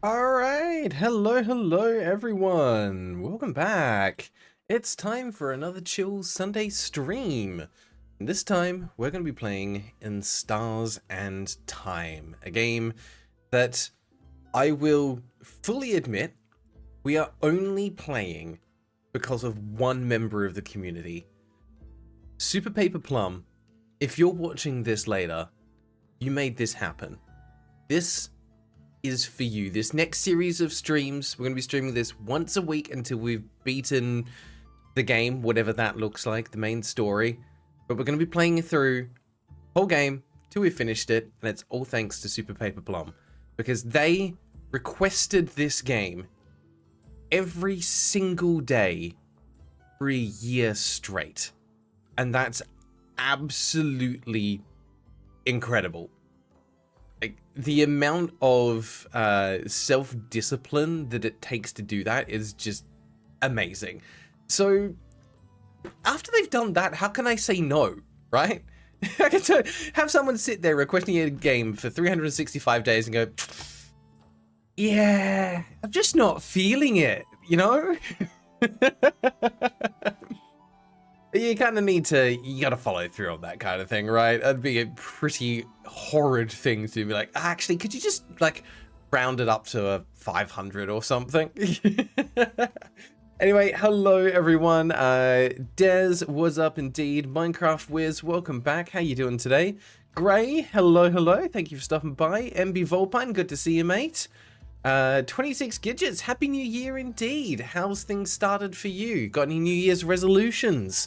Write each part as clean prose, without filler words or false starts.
Alright, hello everyone. Welcome back. It's time for another chill Sunday stream. And this time, we're going to be playing in Stars and Time, a game that I will fully admit we are only playing because of one member of the community. Super Paper Plum, if you're watching this later, you made this happen. This is for you. This next series of streams, we're going to be streaming this once a week until we've beaten the game, whatever that looks like, the main story. But we're going to be playing it through whole game till we finished it, and it's all thanks to Super Paper Plum, because they requested this game every single day for a year straight, and that's absolutely incredible. Like, the amount of self-discipline that it takes to do that is just amazing. So after they've done that, how can I say no, right? I can have someone sit there requesting a game for 365 days and go, yeah, I'm just not feeling it, you know? You kind of need to, you got to follow through on that kind of thing, right? That'd be a pretty horrid thing to be like, actually, could you just like round it up to a 500 or something? Anyway, hello everyone. Des, what's up indeed? Minecraft Wiz, welcome back. How you doing today? Gray, hello. Thank you for stopping by. MB Volpine, good to see you, mate. 26 Gidgets, happy new year indeed. How's things started for you? Got any new year's resolutions?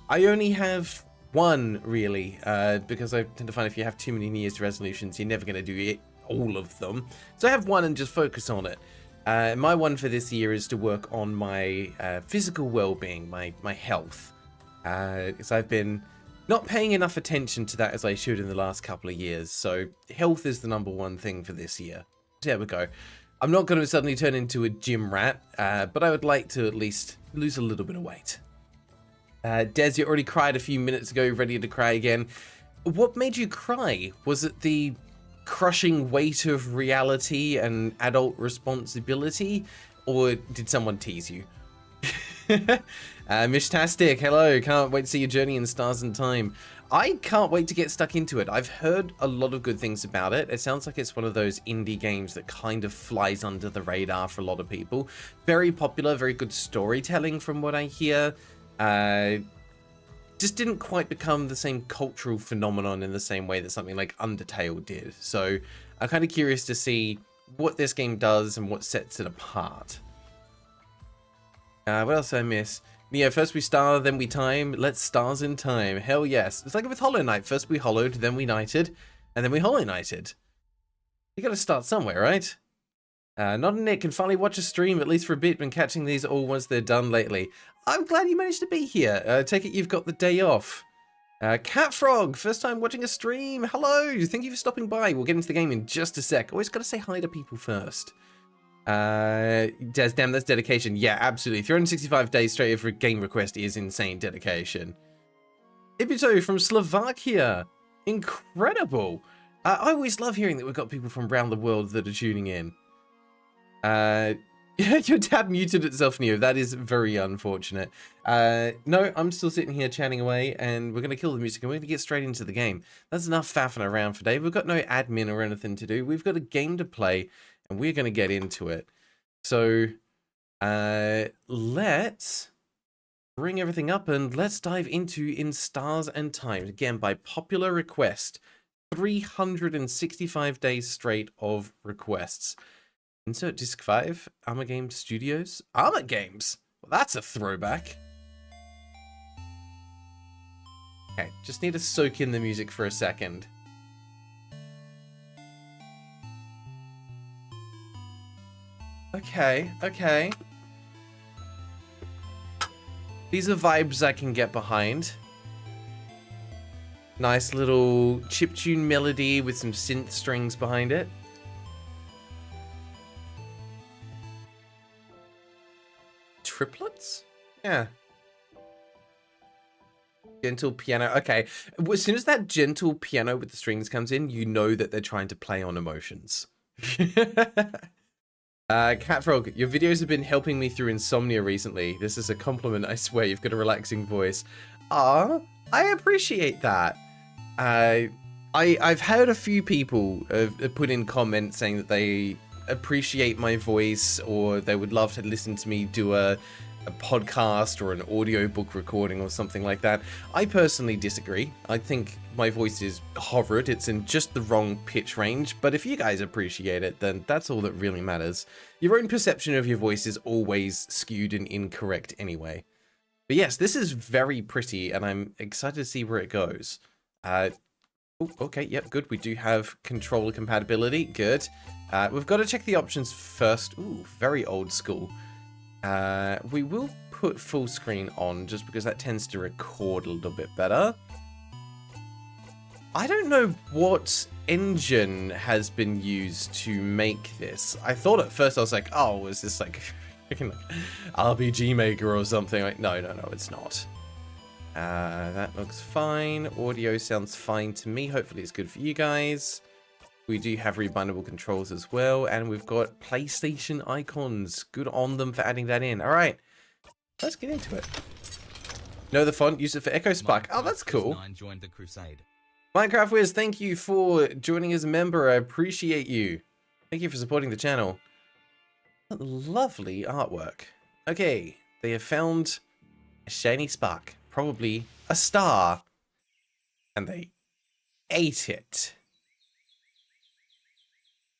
I only have one really, because I tend to find if you have too many new year's resolutions, you're never going to do it, all of them. So I have one and just focus on it. My one for this year is to work on my physical well-being, my health, because I've been not paying enough attention to that as I should in the last couple of years. So health is the #1 thing for this year. There we go. I'm not going to suddenly turn into a gym rat, but I would like to at least lose a little bit of weight. Des, you already cried a few minutes ago, ready to cry again. What made you cry? Was it the crushing weight of reality and adult responsibility, or did someone tease you? Mishtastic, hello, can't wait to see your journey in Stars and Time. I can't wait to get stuck into it. I've heard a lot of good things about it. It sounds like it's one of those indie games that kind of flies under the radar for a lot of people. Very popular, very good storytelling from what I hear. Just didn't quite become the same cultural phenomenon in the same way that something like Undertale did. So I'm kind of curious to see what this game does and what sets it apart. What else did I miss? Yeah, first we star, then we time. Let's stars in time. Hell yes. It's like with Hollow Knight. First we hollowed, then we knighted, and then we Hollow Knighted. You gotta start somewhere, right? Not a Nick can finally watch a stream, at least for a bit. Been catching these all once they're done lately. I'm glad you managed to be here. Take it you've got the day off. Catfrog, first time watching a stream. Hello, thank you for stopping by. We'll get into the game in just a sec. Always gotta say hi to people first. Des, damn, that's dedication. Yeah, absolutely. 365 days straight for a game request is insane dedication. Ibito from Slovakia. Incredible. I always love hearing that we've got people from around the world that are tuning in. Your tab muted itself, Neo. That is very unfortunate. No, I'm still sitting here chatting away, and we're going to kill the music, and we're going to get straight into the game. That's enough faffing around for today. We've got no admin or anything to do. We've got a game to play, and we're going to get into it. So, let's bring everything up, and let's dive into In Stars and Time. Again, by popular request. 365 days straight of requests. Insert disc 5, Armor Games Studios. Armor Games? Well, that's a throwback. Okay, just need to soak in the music for a second. Okay. These are vibes I can get behind. Nice little chiptune melody with some synth strings behind it. Triplets? Yeah. Gentle piano. Okay. As soon as that gentle piano with the strings comes in, you know that they're trying to play on emotions. Catfrog, your videos have been helping me through insomnia recently. This is a compliment, I swear. You've got a relaxing voice. Ah, I appreciate that. I've heard a few people put in comments saying that they appreciate my voice or they would love to listen to me do a podcast or an audiobook recording or something like that. I personally disagree. I think my voice is horrid. It's in just the wrong pitch range, but if you guys appreciate it, then that's all that really matters. Your own perception of your voice is always skewed and incorrect anyway. But yes, this is very pretty and I'm excited to see where it goes. Oh, okay, yep, good. We do have controller compatibility, good. We've got to check the options first. Ooh, very old school. We will put full screen on just because that tends to record a little bit better. I don't know what engine has been used to make this. I thought at first I was like, oh, is this like freaking RPG Maker or something? Like, no, it's not. That looks fine. Audio sounds fine to me. Hopefully it's good for you guys. We do have rebindable controls as well, and we've got PlayStation icons. Good on them for adding that in. All right, let's get into it. Know the font? Use it for Echo Spark. Oh, that's cool. Joined the crusade. Minecraft Wiz, thank you for joining as a member. I appreciate you. Thank you for supporting the channel. Lovely artwork. Okay, they have found a shiny spark, probably a star, and they ate it.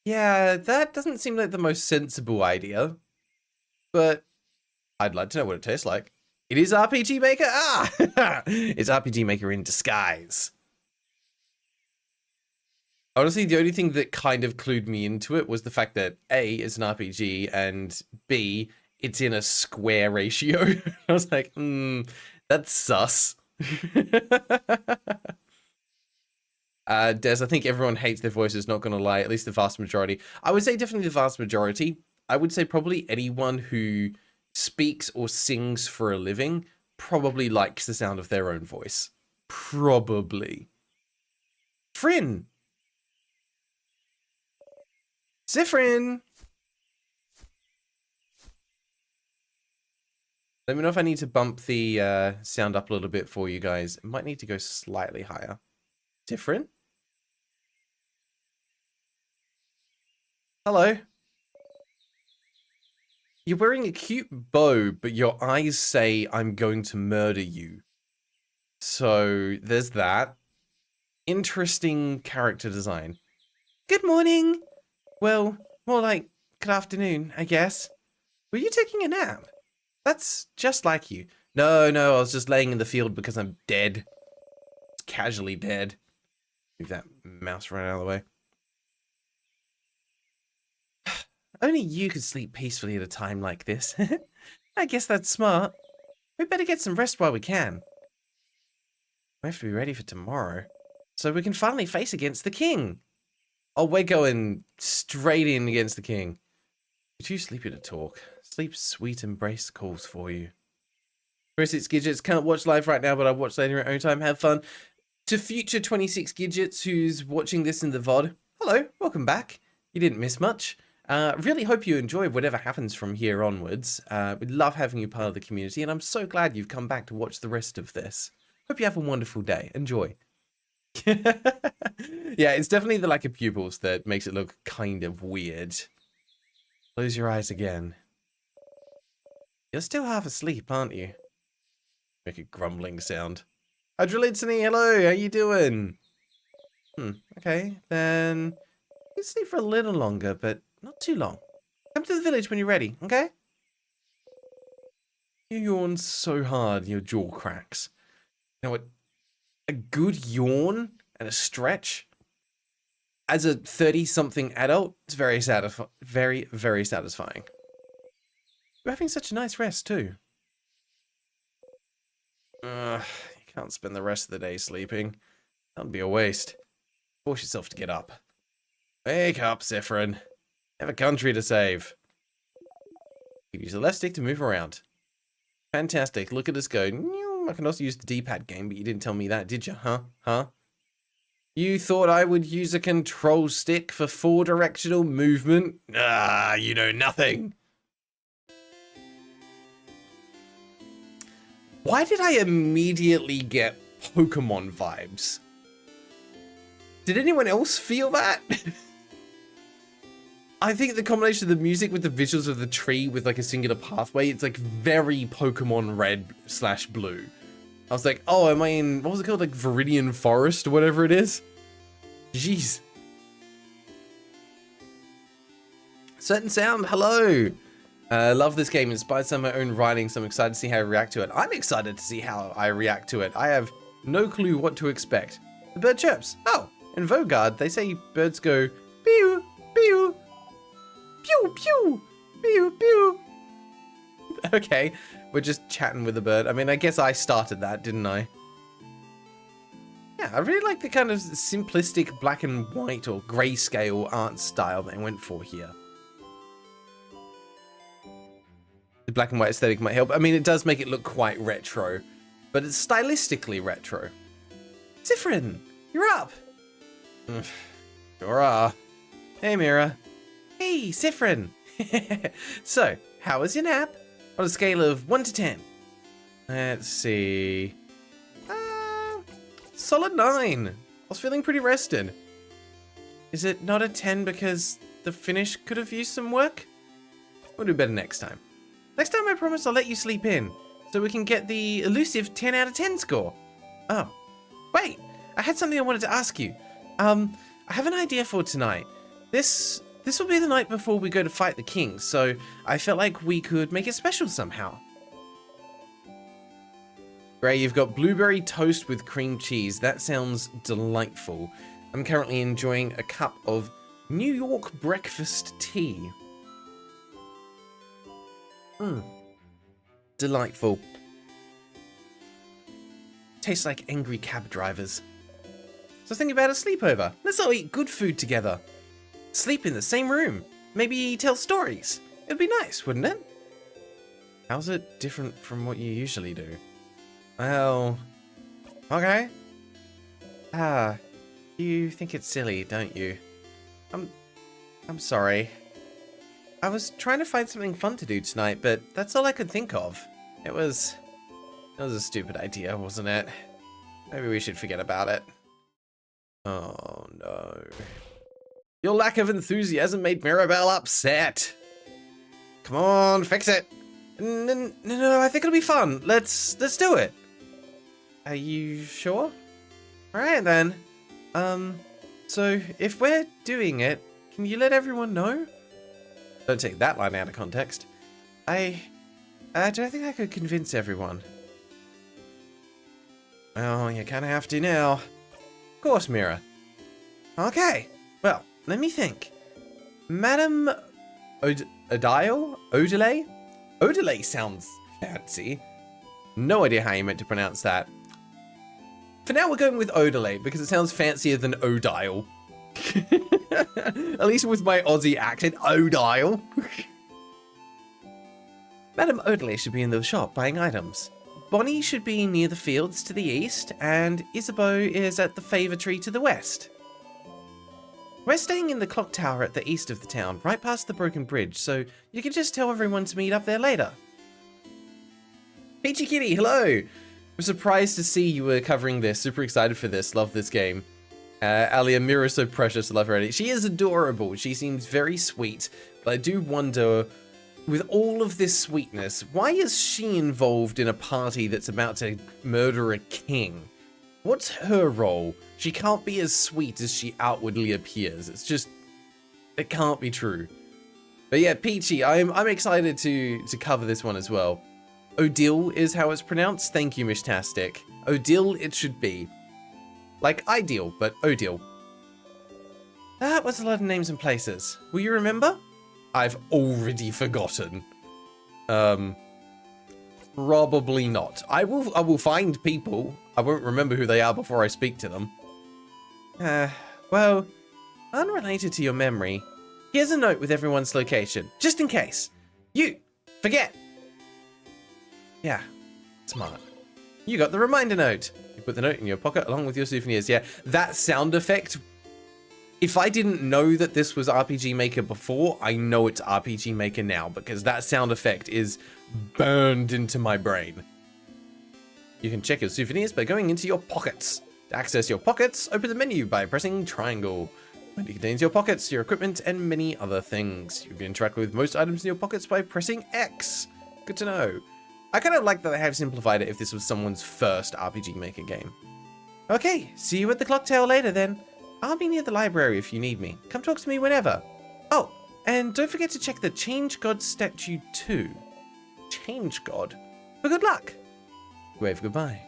Yeah, that doesn't seem like the most sensible idea, but I'd like to know what it tastes like. It is RPG Maker? Ah! It's RPG Maker in disguise. Honestly, the only thing that kind of clued me into it was the fact that A, it's an RPG, and B, it's in a square ratio. I was like, that's sus. Des, I think everyone hates their voices, not gonna lie, at least the vast majority. I would say definitely the vast majority. I would say probably anyone who speaks or sings for a living probably likes the sound of their own voice. Probably. Frin! Zifrin! Let me know if I need to bump the sound up a little bit for you guys. It might need to go slightly higher. Different? Hello. You're wearing a cute bow, but your eyes say, I'm going to murder you. So, there's that. Interesting character design. Good morning. Well, more like good afternoon, I guess. Were you taking a nap? That's just like you. No, I was just laying in the field because I'm dead. Casually dead. Move that mouse right out of the way. Only you could sleep peacefully at a time like this. I guess that's smart. We better get some rest while we can. We have to be ready for tomorrow, so we can finally face against the king. Oh, we're going straight in against the king. You're too sleepy to talk. Sleep's sweet embrace calls for you. 26 Gidgets, can't watch live right now, but I'll watch later at own time. Have fun. To future 26 Gidgets who's watching this in the VOD, hello, welcome back. You didn't miss much. Really hope you enjoy whatever happens from here onwards. We'd love having you part of the community, and I'm so glad you've come back to watch the rest of this. Hope you have a wonderful day. Enjoy. Yeah, it's definitely the lack of pupils that makes it look kind of weird. Close your eyes again. You're still half asleep, aren't you? Make a grumbling sound. Hydrolitsony, hello, how you doing? Okay, then you can sleep for a little longer, but not too long. Come to the village when you're ready, okay? You yawn so hard, your jaw cracks. You know what? A good yawn and a stretch, as a 30-something adult, it's very satisfying. You're having such a nice rest, too. You can't spend the rest of the day sleeping. That'd be a waste. Force yourself to get up. Wake up, Zifrin. Have a country to save. You use the left stick to move around. Fantastic. Look at us go. I can also use the D-pad game, but you didn't tell me that, did you? Huh? You thought I would use a control stick for 4-directional movement? Ah, you know nothing. Why did I immediately get Pokemon vibes? Did anyone else feel that? I think the combination of the music with the visuals of the tree with like a singular pathway, it's like very Pokemon Red/Blue. I was like, oh, am I in, what was it called? Like Viridian Forest or whatever it is? Jeez. Certain Sound, hello. Love this game. Inspired some of my own writing, so I'm excited to see how I react to it. I'm excited to see how I react to it. I have no clue what to expect. The bird chirps. Oh, in Vogard, they say birds go pew, pew, pew, pew, pew, pew. Okay, we're just chatting with the bird. I mean, I guess I started that, didn't I? Yeah, I really like the kind of simplistic black and white or grayscale art style they went for here. The black and white aesthetic might help. I mean, it does make it look quite retro, but it's stylistically retro. Zifrin, you're up. Sure are. Hey, Mira. Hey, Zifrin. So, how was your nap? On a scale of 1 to 10. Let's see. Solid 9. I was feeling pretty rested. Is it not a 10 because the finish could have used some work? We'll do better next time. Next time I promise I'll let you sleep in, so we can get the elusive 10 out of 10 score. Oh, wait, I had something I wanted to ask you. I have an idea for tonight. This will be the night before we go to fight the king, so I felt like we could make it special somehow. Gray, you've got blueberry toast with cream cheese. That sounds delightful. I'm currently enjoying a cup of New York breakfast tea. Delightful. Tastes like angry cab drivers. So I was thinking about a sleepover. Let's all eat good food together. Sleep in the same room. Maybe tell stories. It'd be nice, wouldn't it? How's it different from what you usually do? Well, okay. You think it's silly, don't you? I'm sorry. I was trying to find something fun to do tonight, but that's all I could think of. It was a stupid idea, wasn't it? Maybe we should forget about it. Oh no. Your lack of enthusiasm made Mirabelle upset. Come on, fix it. No, I think it'll be fun. Let's do it. Are you sure? Alright then. So if we're doing it, can you let everyone know? Don't take that line out of context. I don't think I could convince everyone. Well, you kind of have to now. Of course, Mira. Okay, well, let me think. Madam Odile? Odile? Odile sounds fancy. No idea how you meant to pronounce that. For now, we're going with Odile because it sounds fancier than Odile. At least with my Aussie accent, Odile. Madam Odile should be in the shop buying items. Bonnie should be near the fields to the east, and Isabeau is at the favour tree to the west. We're staying in the clock tower at the east of the town, right past the broken bridge, so you can just tell everyone to meet up there later. Peachy Kitty, hello! I'm surprised to see you were covering this, super excited for this, love this game. Alia, Mira's so precious, love her already. She is adorable, she seems very sweet, but I do wonder, with all of this sweetness, why is she involved in a party that's about to murder a king? What's her role? She can't be as sweet as she outwardly appears. It's just, it can't be true. But yeah, Peachy, I'm excited to cover this one as well. Odile is how it's pronounced. Thank you, Mishtastic. Odile it should be. Like ideal, but Odile. That was a lot of names and places. Will you remember? I've already forgotten. Probably not. I will find people. I won't remember who they are before I speak to them. Well, unrelated to your memory, here's a note with everyone's location, just in case. You forget. Yeah, smart. You got the reminder note. You put the note in your pocket along with your souvenirs. Yeah, that sound effect. If I didn't know that this was RPG Maker before, I know it's RPG Maker now because that sound effect is burned into my brain. You can check your souvenirs by going into your pockets. To access your pockets, open the menu by pressing triangle. The menu contains your pockets, your equipment, and many other things. You can interact with most items in your pockets by pressing X. Good to know. I kind of like that they have simplified it if this was someone's first RPG Maker game. Okay, see you at the clock tower later then. I'll be near the library if you need me. Come talk to me whenever. Oh, and don't forget to check the Change God statue too. Change God? For good luck. Wave goodbye.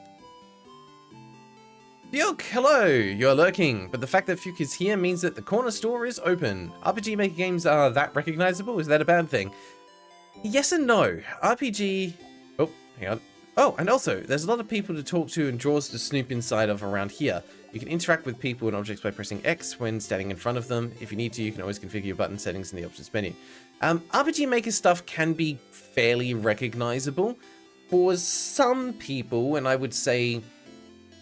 Fuke, hello! You're lurking, but the fact that Fuke is here means that the corner store is open. RPG Maker games are that recognizable? Is that a bad thing? Yes and no. RPG... Oh, hang on. Oh, and also, there's a lot of people to talk to and drawers to snoop inside of around here. You can interact with people and objects by pressing X when standing in front of them. If you need to, you can always configure your button settings in the options menu. RPG Maker stuff can be fairly recognizable. For some people, and I would say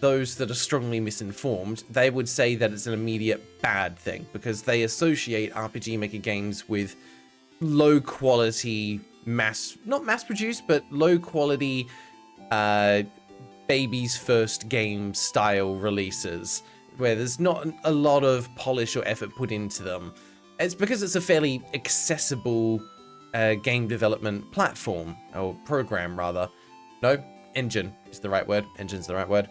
those that are strongly misinformed, they would say that it's an immediate bad thing because they associate RPG Maker games with low quality, not mass produced, but low quality baby's first game style releases where there's not a lot of polish or effort put into them. It's because it's a fairly accessible game development platform, or program rather. No, engine is the right word. Engine's the right word.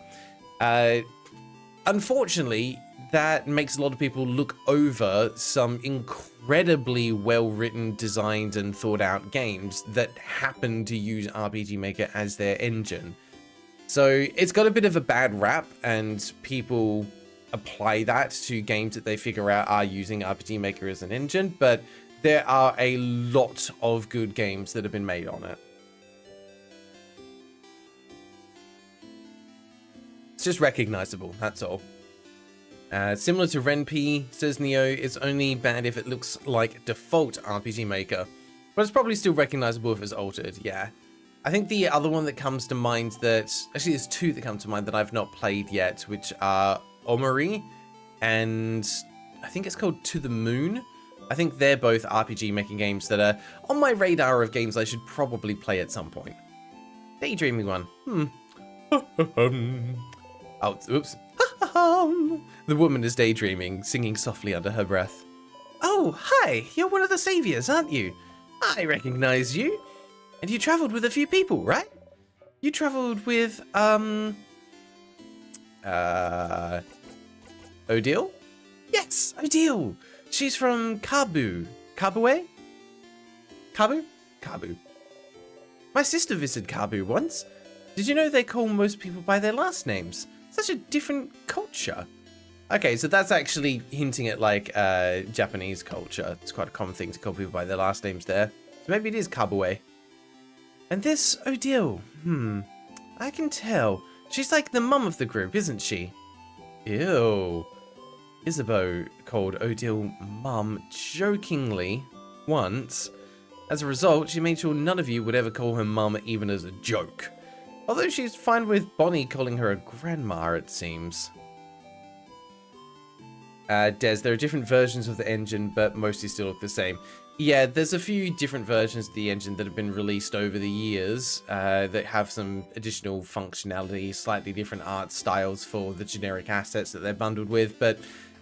Unfortunately, that makes a lot of people look over some incredibly well-written, designed, and thought-out games that happen to use RPG Maker as their engine. So it's got a bit of a bad rap, and people apply that to games that they figure out are using RPG Maker as an engine, but there are a lot of good games that have been made on it. It's just recognizable, that's all. Similar to RenP, says Neo, it's only bad if it looks like default RPG Maker, but it's probably still recognizable if it's altered, yeah. I think the other one that comes to mind that, actually there's two that come to mind that I've not played yet, which are Omori, and I think it's called To the Moon. I think they're both RPG making games that are on my radar of games I should probably play at some point. Daydreaming one. Oh, oops. The woman is daydreaming, singing softly under her breath. Oh, hi, you're one of the saviors, aren't you? I recognize you. And you traveled with a few people, right? You traveled with, Odile? Yes, Odile. She's from Kabu. Kabue? Kabu? Kabu. My sister visited Kabu once. Did you know they call most people by their last names? Such a different culture. Okay, so that's actually hinting at, like, Japanese culture. It's quite a common thing to call people by their last names there. So maybe it is Kabue. And this Odile, I can tell. She's like the mum of the group, isn't she? Ew. Isabeau called Odile mum jokingly once. As a result, she made sure none of you would ever call her mum even as a joke. Although she's fine with Bonnie calling her a grandma, it seems. Des, there are different versions of the engine, but mostly still look the same. Yeah, there's a few different versions of the engine that have been released over the years that have some additional functionality, slightly different art styles for the generic assets that they're bundled with, but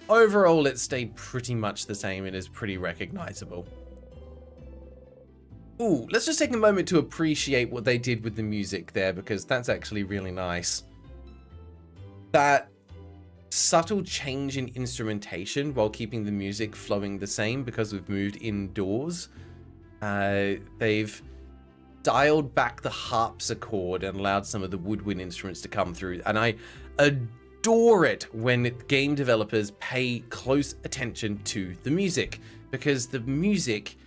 overall it stayed pretty much the same and is pretty recognizable. Ooh, let's just take a moment to appreciate what they did with the music there, because that's actually really nice. That subtle change in instrumentation while keeping the music flowing the same because we've moved indoors. They've dialed back the harpsichord and allowed some of the woodwind instruments to come through, and I adore it when game developers pay close attention to the music, because the music,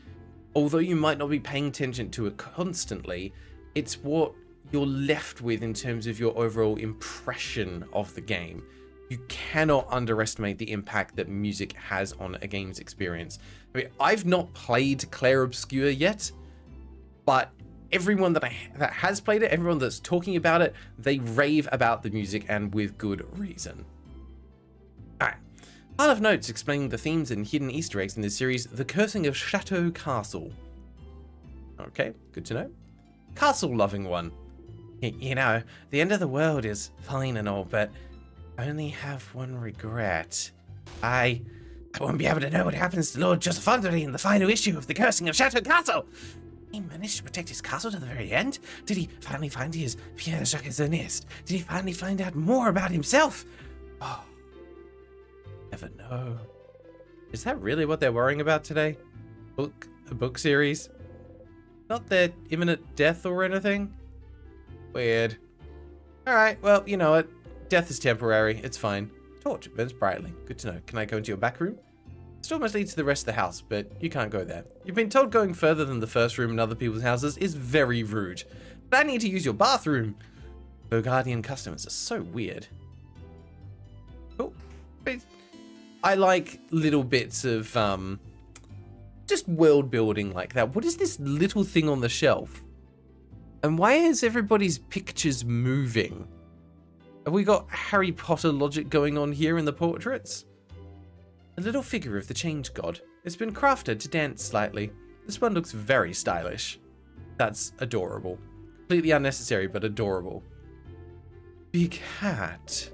although you might not be paying attention to it constantly, it's what you're left with in terms of your overall impression of the game. You cannot underestimate the impact that music has on a game's experience. I mean, I've not played Clair Obscur yet, but everyone that has played it, everyone that's talking about it, they rave about the music, and with good reason. Alright. Pile of notes explaining the themes and hidden Easter eggs in this series, The Cursing of Shoutout Castle. Okay, good to know. Castle-loving one. You know, the end of the world is fine and all, but I only have one regret. I won't be able to know what happens to Lord Joseph in the final issue of The Cursing of Shoutout Castle. He managed to protect his castle to the very end? Did he finally find his Pierre Jacques nest? Did he finally find out more about himself? Oh, never know. Is that really what they're worrying about today? A book series? Not their imminent death or anything? Weird. Alright, well, you know what? Death is temporary. It's fine. Torch burns brightly. Good to know. Can I go into your back room? It still must lead to the rest of the house, but you can't go there. You've been told going further than the first room in other people's houses is very rude. But I need to use your bathroom. Bogardian customers are so weird. Cool. I like little bits of, just world building like that. What is this little thing on the shelf? And why is everybody's pictures moving? Have we got Harry Potter logic going on here in the portraits? A little figure of the change god. It's been crafted to dance slightly. This one looks very stylish. That's adorable. Completely unnecessary, but adorable. Big hat.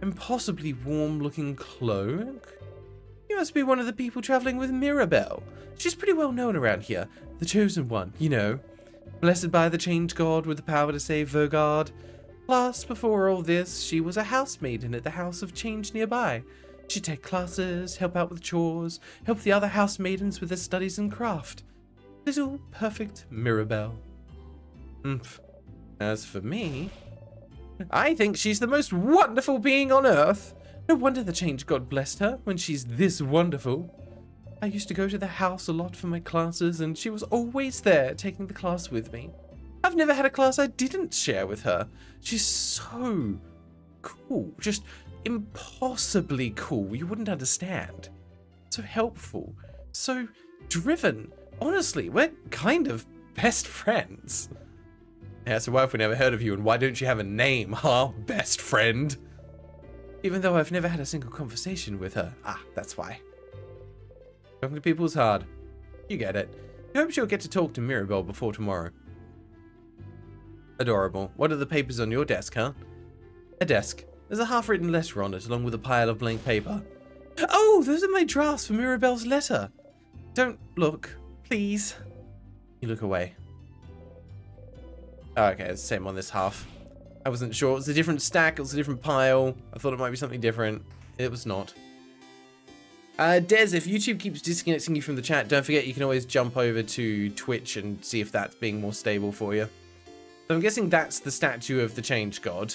Impossibly warm-looking cloak. You must be one of the people traveling with Mirabelle. She's pretty well known around here. The chosen one, you know. Blessed by the change god with the power to save Vogard. Plus, before all this, she was a housemaiden at the House of Change nearby. She'd take classes, help out with chores, help the other housemaidens with their studies and craft. Little perfect Mirabelle. As for me, I think she's the most wonderful being on Earth. No wonder the change god blessed her when she's this wonderful. I used to go to the house a lot for my classes, and she was always there taking the class with me. I've never had a class I didn't share with her. She's so cool. Just impossibly cool. You wouldn't understand. So helpful. So driven. Honestly, we're kind of best friends. Yeah, so why have we never heard of you, and why don't you have a name, huh, best friend? Even though I've never had a single conversation with her. Ah, that's why. Talking to people is hard. You get it. I hope she'll get to talk to Mirabelle before tomorrow. Adorable. What are the papers on your desk, huh? A desk. There's a half-written letter on it, along with a pile of blank paper. Oh, those are my drafts for Mirabelle's letter. Don't look, please. You look away. Oh, okay, it's the same on this half. I wasn't sure. It was a different stack. It was a different pile. I thought it might be something different. It was not. Des, if YouTube keeps disconnecting you from the chat, don't forget you can always jump over to Twitch and see if that's being more stable for you. So I'm guessing that's the statue of the change god.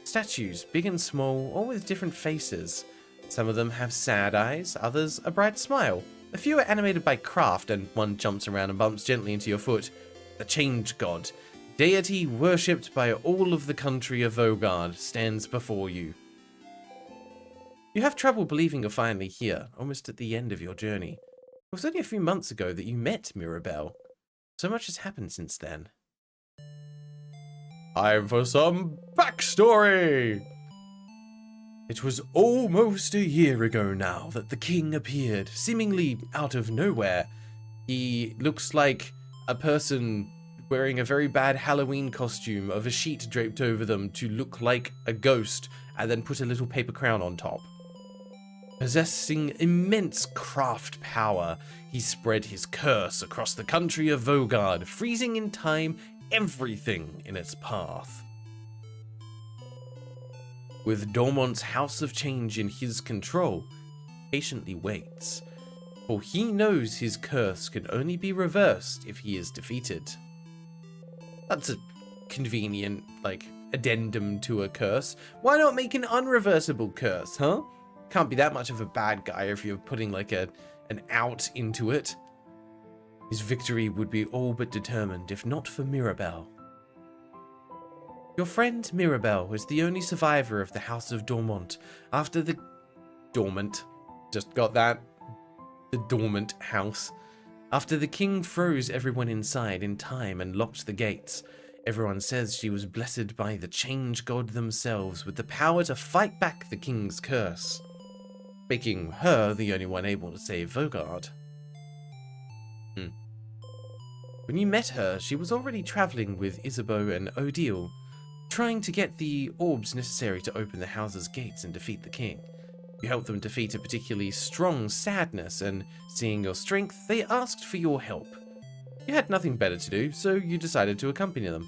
Statues, big and small, all with different faces. Some of them have sad eyes, others a bright smile. A few are animated by craft, and one jumps around and bumps gently into your foot. The change god, deity worshipped by all of the country of Vogard, stands before you. You have trouble believing you're finally here, almost at the end of your journey. It was only a few months ago that you met Mirabelle. So much has happened since then. Time for some backstory! It was almost a year ago now that the king appeared, seemingly out of nowhere. He looks like a person wearing a very bad Halloween costume of a sheet draped over them to look like a ghost, and then put a little paper crown on top. Possessing immense craft power, he spread his curse across the country of Vogard, freezing in time everything in its path. With Dormont's House of Change in his control, he patiently waits, for he knows his curse can only be reversed if he is defeated. That's a convenient, addendum to a curse. Why not make an unreversible curse, huh? Can't be that much of a bad guy if you're putting, an out into it. His victory would be all but determined if not for Mirabelle. Your friend Mirabelle was the only survivor of the House of Dormont after the... Dormant. Just got that. The Dormant House. After the king froze everyone inside in time and locked the gates, everyone says she was blessed by the change god themselves with the power to fight back the king's curse, making her the only one able to save Vogard. When you met her, she was already traveling with Isabeau and Odile, trying to get the orbs necessary to open the house's gates and defeat the king. You helped them defeat a particularly strong sadness, and seeing your strength, they asked for your help. You had nothing better to do, so you decided to accompany them.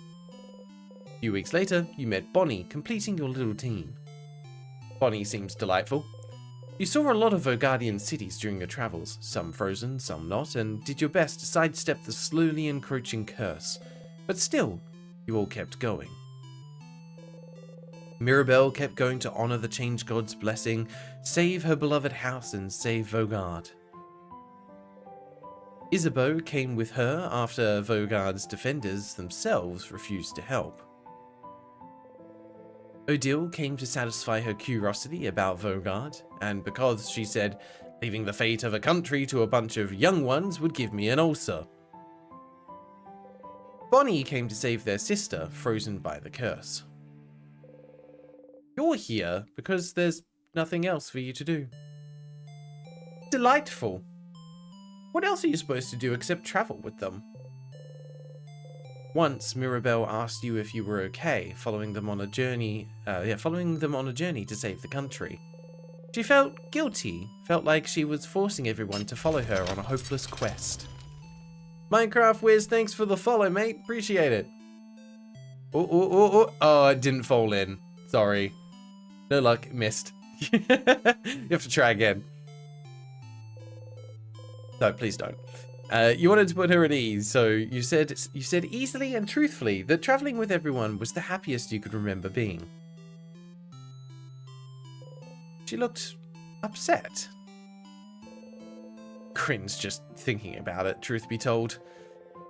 A few weeks later, you met Bonnie, completing your little team. Bonnie seems delightful. You saw a lot of Vogardian cities during your travels, some frozen, some not, and did your best to sidestep the slowly encroaching curse. But still, you all kept going. Mirabelle kept going to honor the Change God's blessing, save her beloved house, and save Vogard. Isabeau came with her after Vogard's defenders themselves refused to help. Odile came to satisfy her curiosity about Vogard, and because she said, leaving the fate of a country to a bunch of young ones would give me an ulcer. Bonnie came to save their sister, frozen by the curse. You're here because there's nothing else for you to do. Delightful. What else are you supposed to do except travel with them? Once, Mirabelle asked you if you were okay, following them on a journey to save the country. She felt guilty, felt like she was forcing everyone to follow her on a hopeless quest. Minecraft Wiz, thanks for the follow, mate. Appreciate it. Oh, it didn't fall in. Sorry. No luck, missed. You have to try again. No, please don't. You wanted to put her at ease, so you said easily and truthfully that traveling with everyone was the happiest you could remember being. She looked upset. Cringe just thinking about it, truth be told.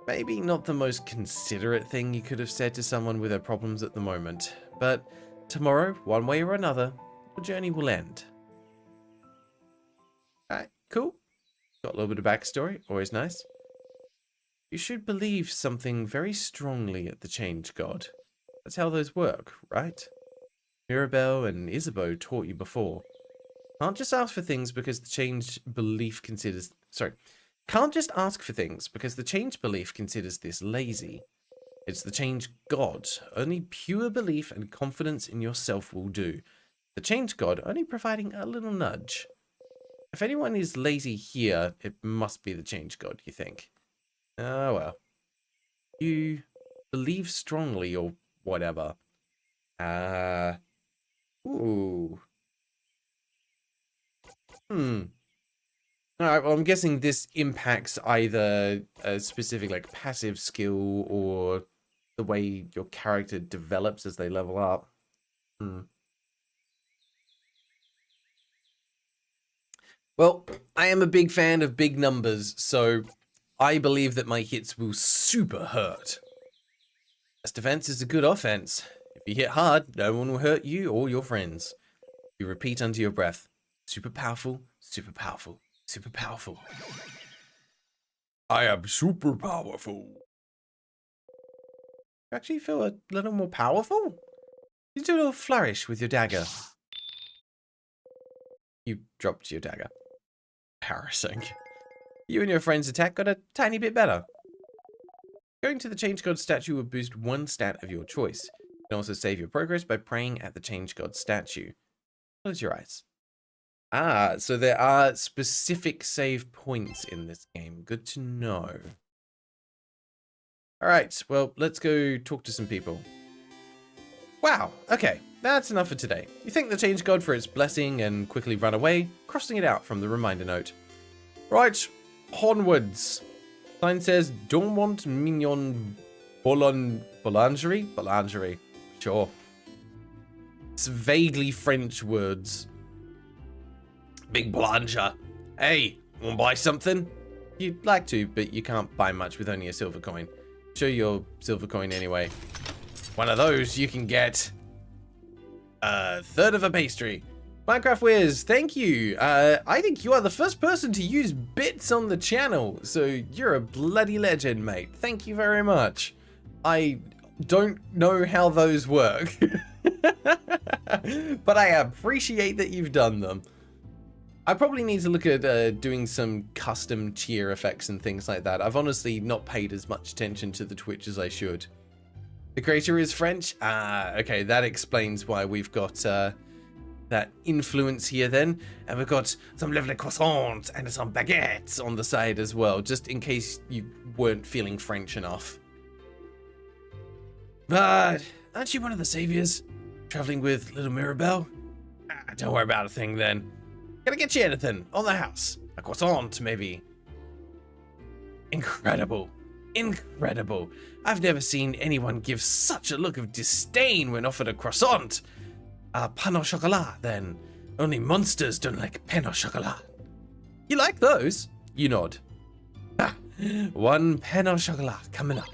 Maybe not the most considerate thing you could have said to someone with their problems at the moment, but tomorrow, one way or another, the journey will end. Alright, cool. Got a little bit of backstory, always nice. You should believe something very strongly at the Change God. That's how those work, right? Mirabelle and Isabeau taught you before. Can't just ask for things because the change belief considers... Can't just ask for things because the change belief considers this lazy. It's the Change God. Only pure belief and confidence in yourself will do. The Change God only providing a little nudge. If anyone is lazy here, it must be the Change God, you think. Oh well. You believe strongly or whatever. Ooh. Alright, well I'm guessing this impacts either a specific like passive skill or the way your character develops as they level up. Well, I am a big fan of big numbers, so I believe that my hits will super hurt. Best defense is a good offense. If you hit hard, no one will hurt you or your friends. You repeat under your breath. Super powerful, super powerful, super powerful. I am super powerful. You actually feel a little more powerful? You do a little flourish with your dagger. You dropped your dagger. Embarrassing. You and your friend's attack got a tiny bit better. Going to the Change God statue will boost one stat of your choice. You can also save your progress by praying at the Change God statue. Close your eyes. Ah, so there are specific save points in this game. Good to know. Alright, well, let's go talk to some people. Wow, okay, that's enough for today. You thank the Change God for its blessing and quickly run away, crossing it out from the reminder note. Right, onwards. Sign says, don't want mignon boulangerie? Boulangerie, sure. It's vaguely French words. Big boulanger. Hey, wanna buy something? You'd like to, but you can't buy much with only a silver coin. Show your silver coin anyway. One of those you can get a third of a pastry. Minecraft Wiz, thank you. I think you are the first person to use bits on the channel, so you're a bloody legend, mate. Thank you very much. I don't know how those work, but I appreciate that you've done them. I probably need to look at doing some custom cheer effects and things like that. I've honestly not paid as much attention to the Twitch as I should. The creator is French? Ah, okay, that explains why we've got that influence here then. And we've got some lovely croissants and some baguettes on the side as well, just in case you weren't feeling French enough. But aren't you one of the saviors traveling with little Mirabelle? Ah, don't worry about a thing then. Gonna get you anything on the house. A croissant, maybe. Incredible. Incredible. I've never seen anyone give such a look of disdain when offered a croissant. A pain au chocolat, then. Only monsters don't like pain au chocolat. You like those? You nod. Ha! One pain au chocolat coming up.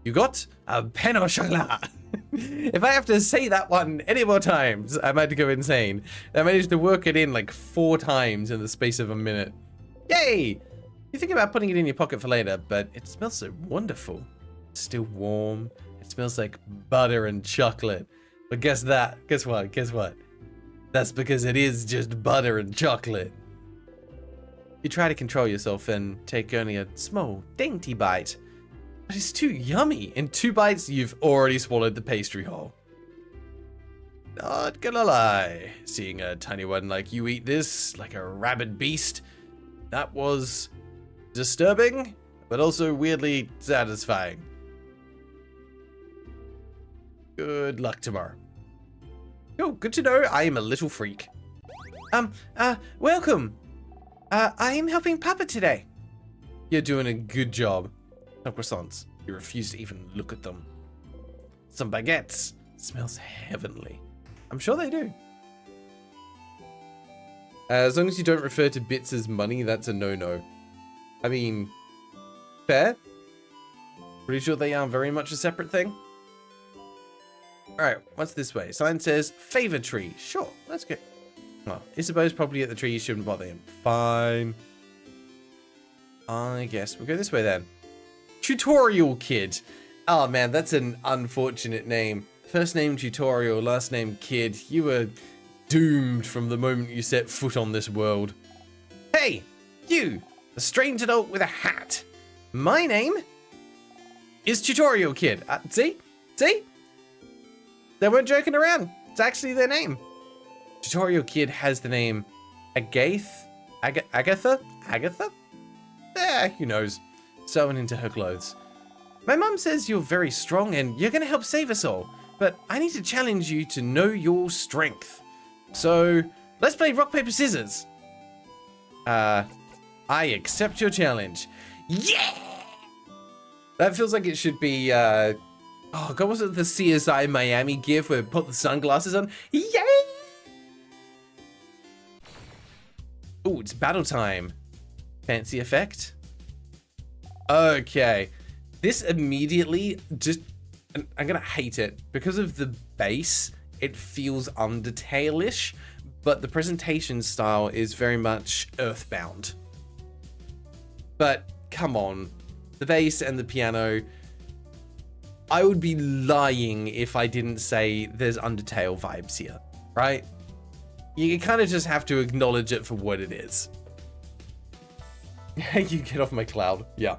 You got a pain au chocolat. If I have to say that one any more times, I might go insane. I managed to work it in like 4 times in the space of a minute. Yay! You think about putting it in your pocket for later, but it smells so wonderful. It's still warm. It smells like butter and chocolate. But guess that. Guess what? Guess what? That's because it is just butter and chocolate. You try to control yourself and take only a small, dainty bite. But it's too yummy. In 2 bites, you've already swallowed the pastry whole. Not gonna lie. Seeing a tiny one like you eat this, like a rabid beast, that was disturbing, but also weirdly satisfying. Good luck tomorrow. Oh, good to know I am a little freak. Welcome. I am helping Papa today. You're doing a good job. No croissants. You refuse to even look at them. Some baguettes. Smells heavenly. I'm sure they do. As long as you don't refer to bits as money, that's a no-no. I mean, fair? Pretty sure they are very much a separate thing. Alright, what's this way? Sign says, favor tree. Sure, let's go. Well, Isabeau's probably at the tree, you shouldn't bother him. Fine. I guess we'll go this way then. Tutorial Kid. Oh man, that's an unfortunate name. First name Tutorial, last name Kid. You were doomed from the moment you set foot on this world. Hey, you, a strange adult with a hat. My name is Tutorial Kid. See? See? They weren't joking around. It's actually their name. Tutorial Kid has the name Agatha? Who knows? Sewn into her clothes. My mum says you're very strong and you're gonna help save us all, but I need to challenge you to know your strength. So, let's play rock, paper, scissors. I accept your challenge. Yeah! That feels like it should be, oh god, was it the CSI Miami gif where put the sunglasses on? Yay! Oh, it's battle time. Fancy effect. Okay. This immediately just, I'm gonna hate it. Because of the base, it feels Undertale-ish, but the presentation style is very much Earthbound. But come on, the bass and the piano, I would be lying if I didn't say there's Undertale vibes here, right? You kind of just have to acknowledge it for what it is. You get off my cloud, yeah.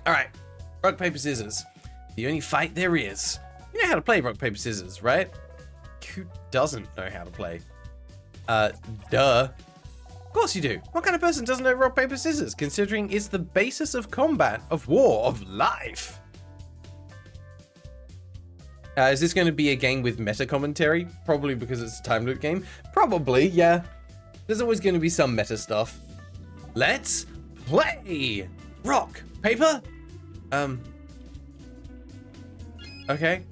Alright, rock, paper, scissors. The only fight there is. You know how to play rock, paper, scissors, right? Who doesn't know how to play? Duh. Of course you do. What kind of person doesn't know rock, paper, scissors, considering it's the basis of combat, of war, of life? Is this going to be a game with meta commentary? Probably because it's a time loop game. Probably, yeah. There's always going to be some meta stuff. Let's play! Rock, paper? Okay.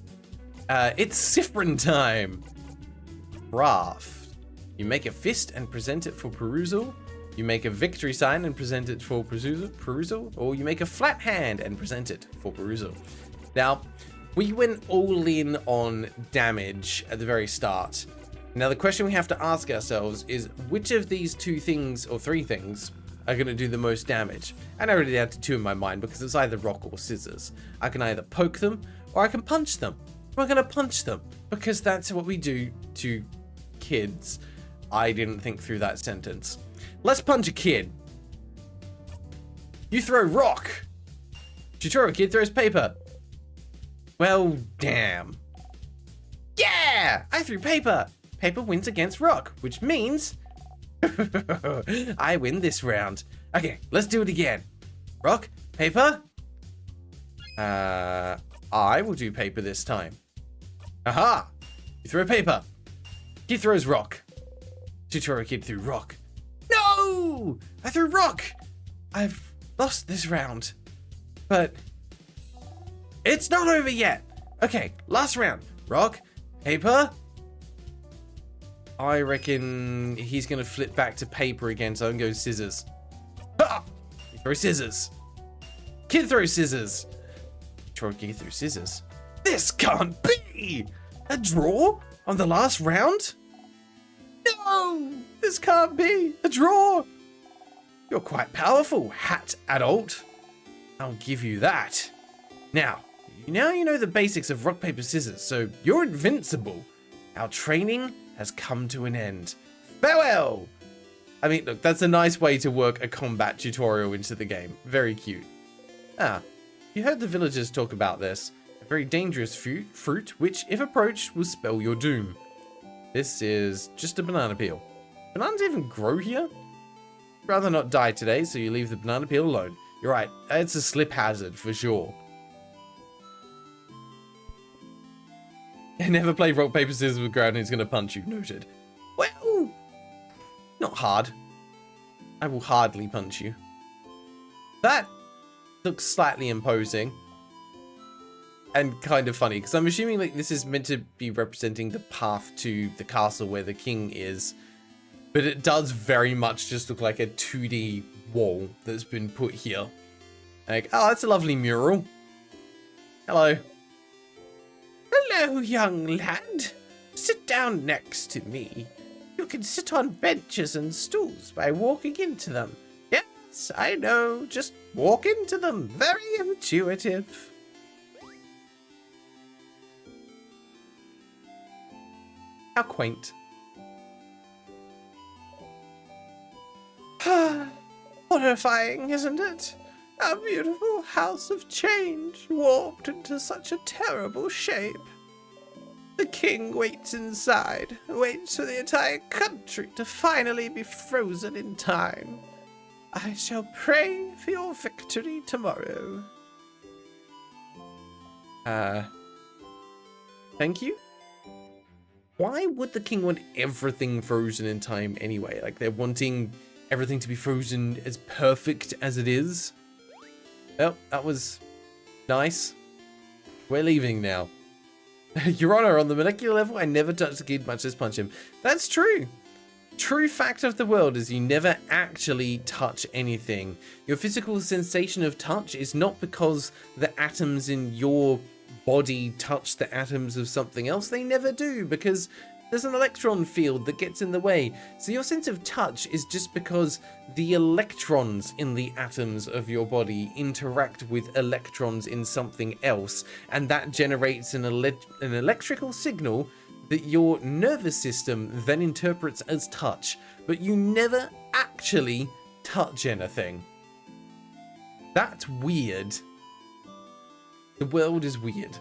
It's Sifrin time. Craft. You make a fist and present it for perusal. You make a victory sign and present it for perusal. Or you make a flat hand and present it for perusal. Now, We went all in on damage at the very start. Now the question we have to ask ourselves is which of these two things or three things are going to do the most damage? And I already had two in my mind because it's either rock or scissors. I can either poke them or I can punch them. We're going to punch them because that's what we do to kids. I didn't think through that sentence. Let's punch a kid. You throw rock. Tutorial kid throws paper. Well, damn. Yeah! I threw paper. Paper wins against rock, which means I win this round. Okay, let's do it again. Rock, paper. I will do paper this time. Aha! You throw paper. Kid throws rock. Tutorial kid threw rock. No! I threw rock. I've lost this round. But it's not over yet. Okay, last round. Rock, paper. I reckon he's going to flip back to paper again, so I'm going to go scissors. Ha! He throws scissors. Kid throws scissors. Tutorial kid throws scissors. This can't be! A draw on the last round? No! This can't be! A draw! You're quite powerful, hat adult. I'll give you that. Now you know the basics of rock, paper, scissors, so you're invincible. Our training has come to an end. Farewell! I mean, look, that's a nice way to work a combat tutorial into the game. Very cute. Ah, you heard the villagers talk about this. A very dangerous fruit, which, if approached, will spell your doom. This is just a banana peel. Bananas even grow here? Rather not die today, so you leave the banana peel alone. You're right, it's a slip hazard for sure. Never play rock, paper, scissors with Graeldon, he's gonna punch you. Noted. Well, not hard. I will hardly punch you. That looks slightly imposing. And kind of funny, because I'm assuming like this is meant to be representing the path to the castle where the king is. But it does very much just look like a 2D wall that's been put here. Like, oh, that's a lovely mural. Hello. Hello, young lad. Sit down next to me. You can sit on benches and stools by walking into them. Yes, I know. Just walk into them. Very intuitive. How quaint. Horrifying, isn't it? Our beautiful house of change warped into such a terrible shape. The king waits inside, waits for the entire country to finally be frozen in time. I shall pray for your victory tomorrow. Thank you? Why would the king want everything frozen in time anyway? Like, they're wanting everything to be frozen as perfect as it is? Well, that was nice. We're leaving now. Your Honor, on the molecular level, I never touch the kid, much as punch him. That's true. True fact of the world is you never actually touch anything. Your physical sensation of touch is not because the atoms in your body touch the atoms of something else. They never do, because there's an electron field that gets in the way. So your sense of touch is just because the electrons in the atoms of your body interact with electrons in something else, and that generates an electrical signal that your nervous system then interprets as touch, but you never actually touch anything. That's weird. The world is weird.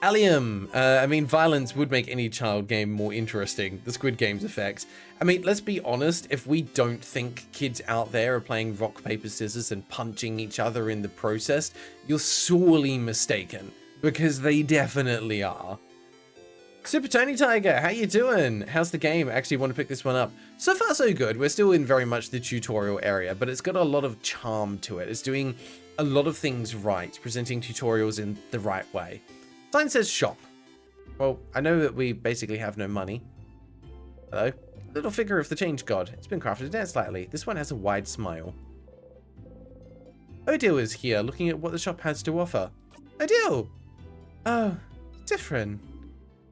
Allium. I mean, violence would make any child game more interesting. The Squid Games effect. I mean, let's be honest. If we don't think kids out there are playing rock, paper, scissors and punching each other in the process, you're sorely mistaken. Because they definitely are. Super Tony Tiger, how you doing? How's the game? I actually want to pick this one up. So far, so good. We're still in very much the tutorial area, but it's got a lot of charm to it. It's doing a lot of things right, presenting tutorials in the right way. Sign says shop. Well, I know that we basically have no money. Hello. Little figure of the change god. It's been crafted down slightly. This one has a wide smile. Odile is here, looking at what the shop has to offer. I do. Oh, different.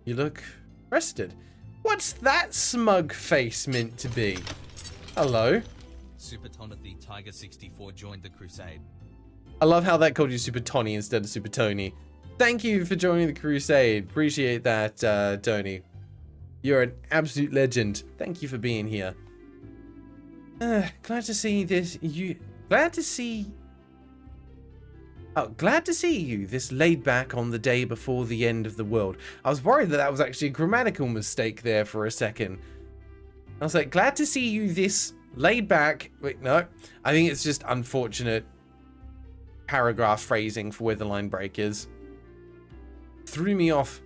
You look rested. What's that smug face meant to be? Hello. Super Tonathy Tiger 64 joined the crusade. I love how that called you Super Tony instead of Super Tony. Thank you for joining the crusade. Appreciate that, Tony. You're an absolute legend. Thank you for being here. Glad to see this. Glad to see you this laid back on the day before the end of the world. I was worried that was actually a grammatical mistake there for a second. I was like, glad to see you this laid back. Wait, no. I think it's just unfortunate paragraph phrasing for where the line break is. Threw me off.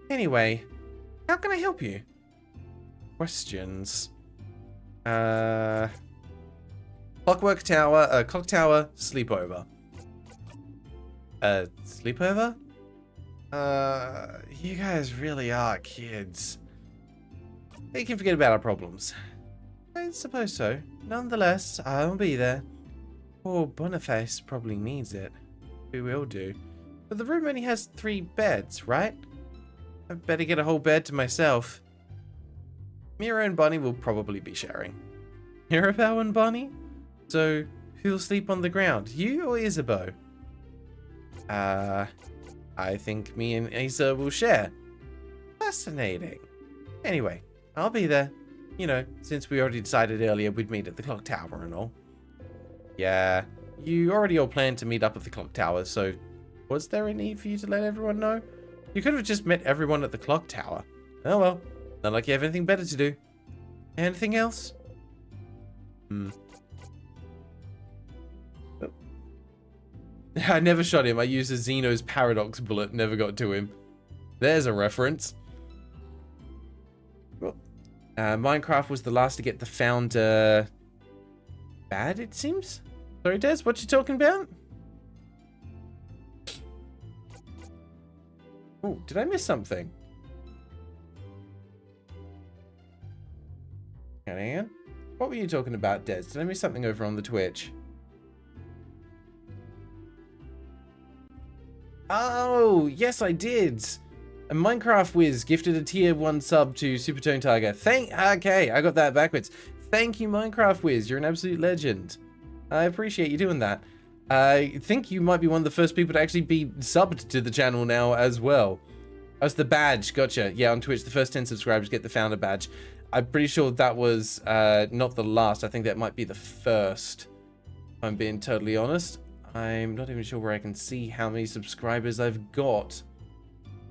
Anyway, how can I help you? Questions. Clock tower, sleepover. Sleepover? You guys really are kids. You can forget about our problems. I suppose so. Nonetheless, I'll be there. Poor Boniface probably needs it. We will do. But the room only has 3 beds, right? I better get a whole bed to myself. Mira and Bonnie will probably be sharing. Mirabelle and Bonnie? So, who'll sleep on the ground? You or Isabeau? I think me and Isa will share. Fascinating. Anyway, I'll be there. You know, since we already decided earlier we'd meet at the clock tower and all. Yeah, you already all planned to meet up at the clock tower, so was there a need for you to let everyone know? You could have just met everyone at the clock tower. Oh well, not like you have anything better to do. Anything else? Oh. I never shot him. I used a Xeno's paradox bullet, never got to him. There's a reference. Well, Minecraft was the last to get the founder bad, it seems. Sorry, Des, what you talking about? Oh, did I miss something? Hang on. What were you talking about, Des? Did I miss something over on the Twitch? Oh, yes, I did. A Minecraft Wiz gifted a tier 1 sub to Supertone Tiger. Okay, I got that backwards. Thank you, Minecraft Wiz. You're an absolute legend. I appreciate you doing that. I think you might be one of the first people to actually be subbed to the channel now as well. That's the badge. Gotcha. Yeah, on Twitch, the first 10 subscribers get the founder badge. I'm pretty sure that was not the last. I think that might be the first, if I'm being totally honest. I'm not even sure where I can see how many subscribers I've got.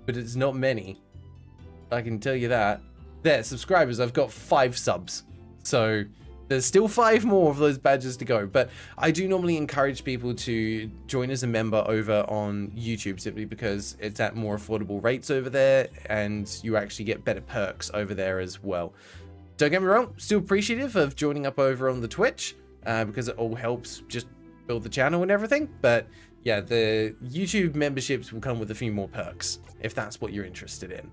But it's not many. I can tell you that. There, subscribers, I've got 5 subs. So there's still 5 more of those badges to go. But I do normally encourage people to join as a member over on YouTube simply because it's at more affordable rates over there and you actually get better perks over there as well. Don't get me wrong, still appreciative of joining up over on the Twitch because it all helps just build the channel and everything. But yeah, the YouTube memberships will come with a few more perks if that's what you're interested in.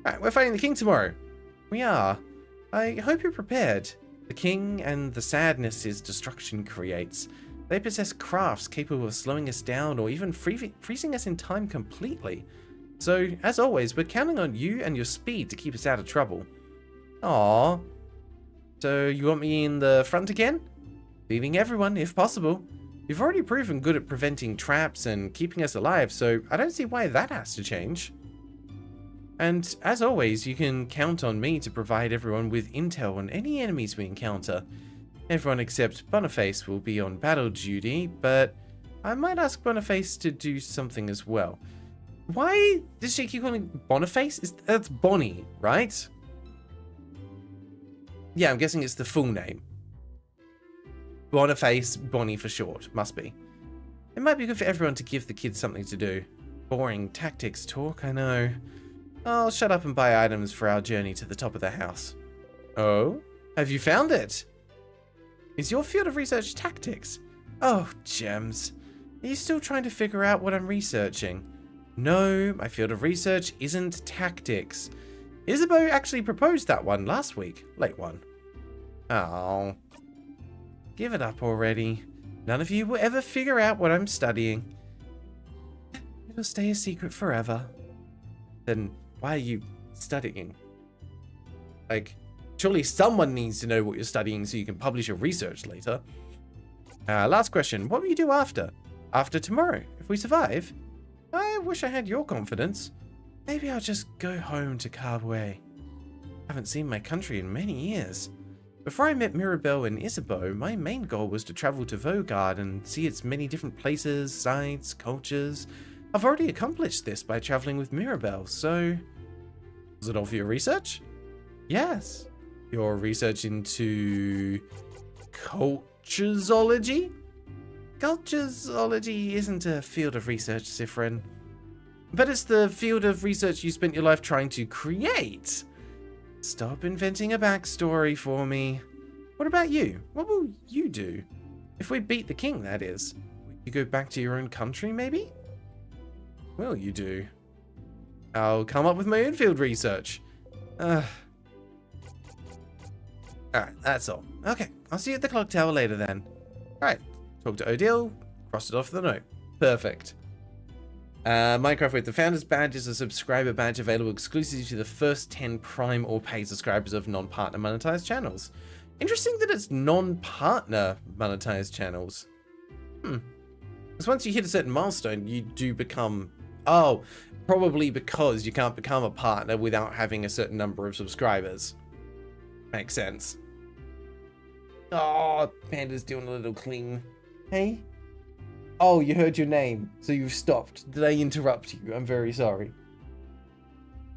Alright, we're fighting the king tomorrow. We are. I hope you're prepared. The king and the sadness his destruction creates. They possess crafts capable of slowing us down or even freezing us in time completely. So, as always, we're counting on you and your speed to keep us out of trouble. Aww. So, you want me in the front again? Leaving everyone, if possible. You've already proven good at preventing traps and keeping us alive, so I don't see why that has to change. And as always, you can count on me to provide everyone with intel on any enemies we encounter. Everyone except Boniface will be on battle duty, but I might ask Boniface to do something as well. Why does she keep calling Boniface? That's Bonnie, right? Yeah, I'm guessing it's the full name. Boniface, Bonnie for short, must be. It might be good for everyone to give the kids something to do. Boring tactics talk, I know. I'll shut up and buy items for our journey to the top of the house. Oh? Have you found it? Is your field of research tactics? Oh, gems. Are you still trying to figure out what I'm researching? No, my field of research isn't tactics. Isabeau actually proposed that one last week. Late one. Oh. Give it up already. None of you will ever figure out what I'm studying. It'll stay a secret forever. Then why are you studying? Like, surely someone needs to know what you're studying so you can publish your research later. Last question. What will you do after? After tomorrow, if we survive? I wish I had your confidence. Maybe I'll just go home to Kabwe. I haven't seen my country in many years. Before I met Mirabelle and Isabeau, my main goal was to travel to Vogard and see its many different places, sites, cultures. I've already accomplished this by traveling with Mirabelle, so... Was it all for your research? Yes. Your research into... cultureology? Cultureology isn't a field of research, Sifrin. But it's the field of research you spent your life trying to create. Stop inventing a backstory for me. What about you? What will you do? If we beat the king, that is. Will you go back to your own country, maybe? Will you do? I'll come up with my own field research. Alright, that's all. Okay, I'll see you at the clock tower later then. Alright, talk to Odile, cross it off the note. Perfect. Minecraft with the Founders Badge is a subscriber badge available exclusively to the first 10 Prime or paid subscribers of non-partner monetized channels. Interesting that it's non-partner monetized channels. Because once you hit a certain milestone, you do become... Oh, probably because you can't become a partner without having a certain number of subscribers. Makes sense. Oh, Panda's doing a little clean. Hey? Oh, you heard your name, so you've stopped. Did I interrupt you? I'm very sorry.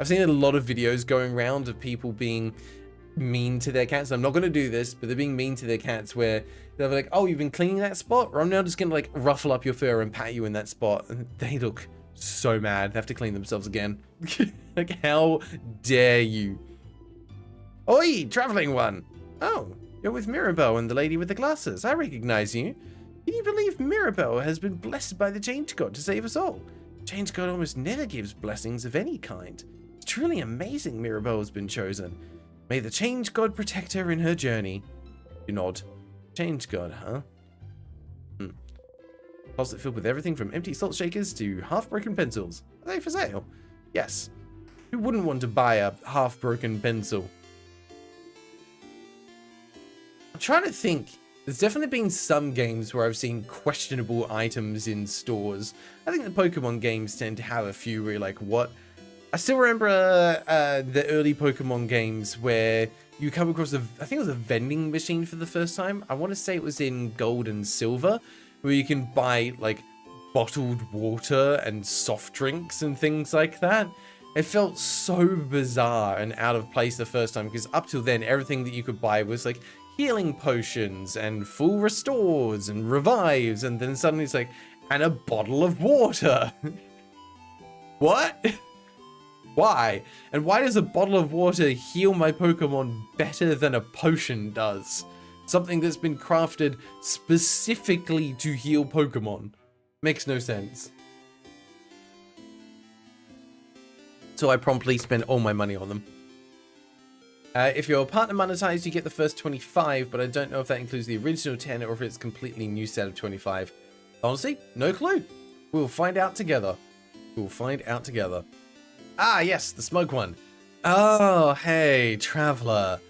I've seen a lot of videos going around of people being mean to their cats. I'm not going to do this, but they're being mean to their cats where they're like, oh, you've been cleaning that spot? Or I'm now just going to like ruffle up your fur and pat you in that spot. And they look so mad. They have to clean themselves again. Like, how dare you? Oi, traveling one. Oh, you're with Mirabelle and the lady with the glasses. I recognize you. Can you believe Mirabelle has been blessed by the Change God to save us all? Change God almost never gives blessings of any kind. It's truly amazing Mirabelle has been chosen. May the Change God protect her in her journey. You nod. Change God, huh? Closet filled with everything from empty salt shakers to half-broken pencils. Are they for sale? Yes. Who wouldn't want to buy a half-broken pencil? I'm trying to think. There's definitely been some games where I've seen questionable items in stores. I think the Pokemon games tend to have a few where you're like, what? I still remember the early Pokemon games where you come across I think it was a vending machine for the first time. I want to say it was in Gold and Silver, where you can buy like bottled water and soft drinks and things like that. It felt so bizarre and out of place the first time, because up till then, everything that you could buy was like healing potions and full restores and revives, and then suddenly it's like, and a bottle of water. What? Why? And why does a bottle of water heal my Pokemon better than a potion does? Something that's been crafted specifically to heal Pokemon. Makes no sense. So I promptly spent all my money on them. If you're partner monetized, you get the first 25, but I don't know if that includes the original 10 or if it's a completely new set of 25. Honestly, no clue. We'll find out together. We'll find out together. Ah, yes, the smoke one. Oh, hey, traveler.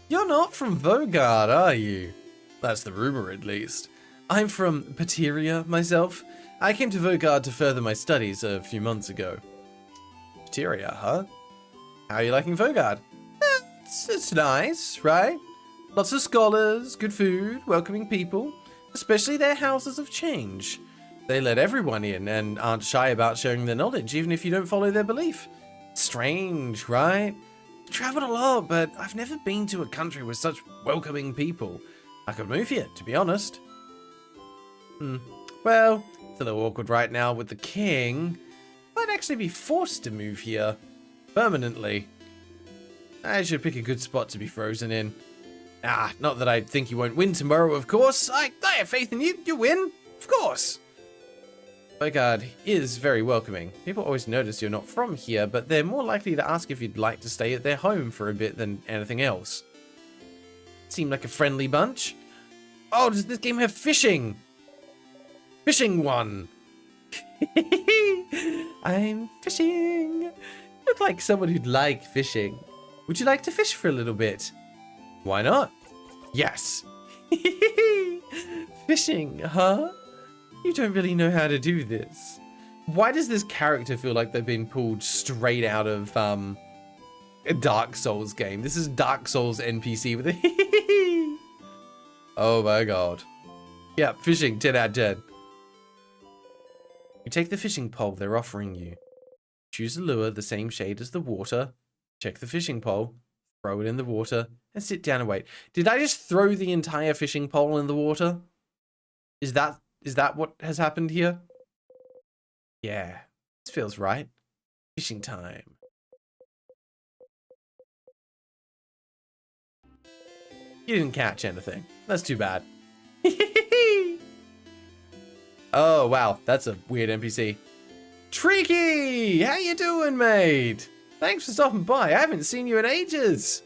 You're not from Vogard, are you? That's the rumor, at least. I'm from Pateria, myself. I came to Vogard to further my studies a few months ago. Pateria, huh? How are you liking Vogard? It's nice, right? Lots of scholars, good food, welcoming people, especially their houses of change. They let everyone in and aren't shy about sharing their knowledge, even if you don't follow their belief. Strange, right? I've traveled a lot, but I've never been to a country with such welcoming people. I could move here, to be honest. Well, it's a little awkward right now with the king. Might actually be forced to move here. Permanently. I should pick a good spot to be frozen in. Not that I think you won't win tomorrow, of course. I have faith in you. You win. Of course. Vogard is very welcoming. People always notice you're not from here, but they're more likely to ask if you'd like to stay at their home for a bit than anything else. Seem like a friendly bunch. Oh, does this game have fishing? Fishing one. I'm fishing. You look like someone who'd like fishing. Would you like to fish for a little bit? Why not? Yes. Fishing, huh? You don't really know how to do this. Why does this character feel like they've been pulled straight out of a Dark Souls game? This is Dark Souls NPC with a Oh my god. Yeah, fishing, 10 out of 10. You take the fishing pole they're offering you. Choose a lure the same shade as the water. Check the fishing pole. Throw it in the water. And sit down and wait. Did I just throw the entire fishing pole in the water? Is that what has happened here? Yeah, this feels right. Fishing time. You didn't catch anything. That's too bad. Oh, wow. That's a weird NPC. Tricky! How you doing, mate? Thanks for stopping by. I haven't seen you in ages.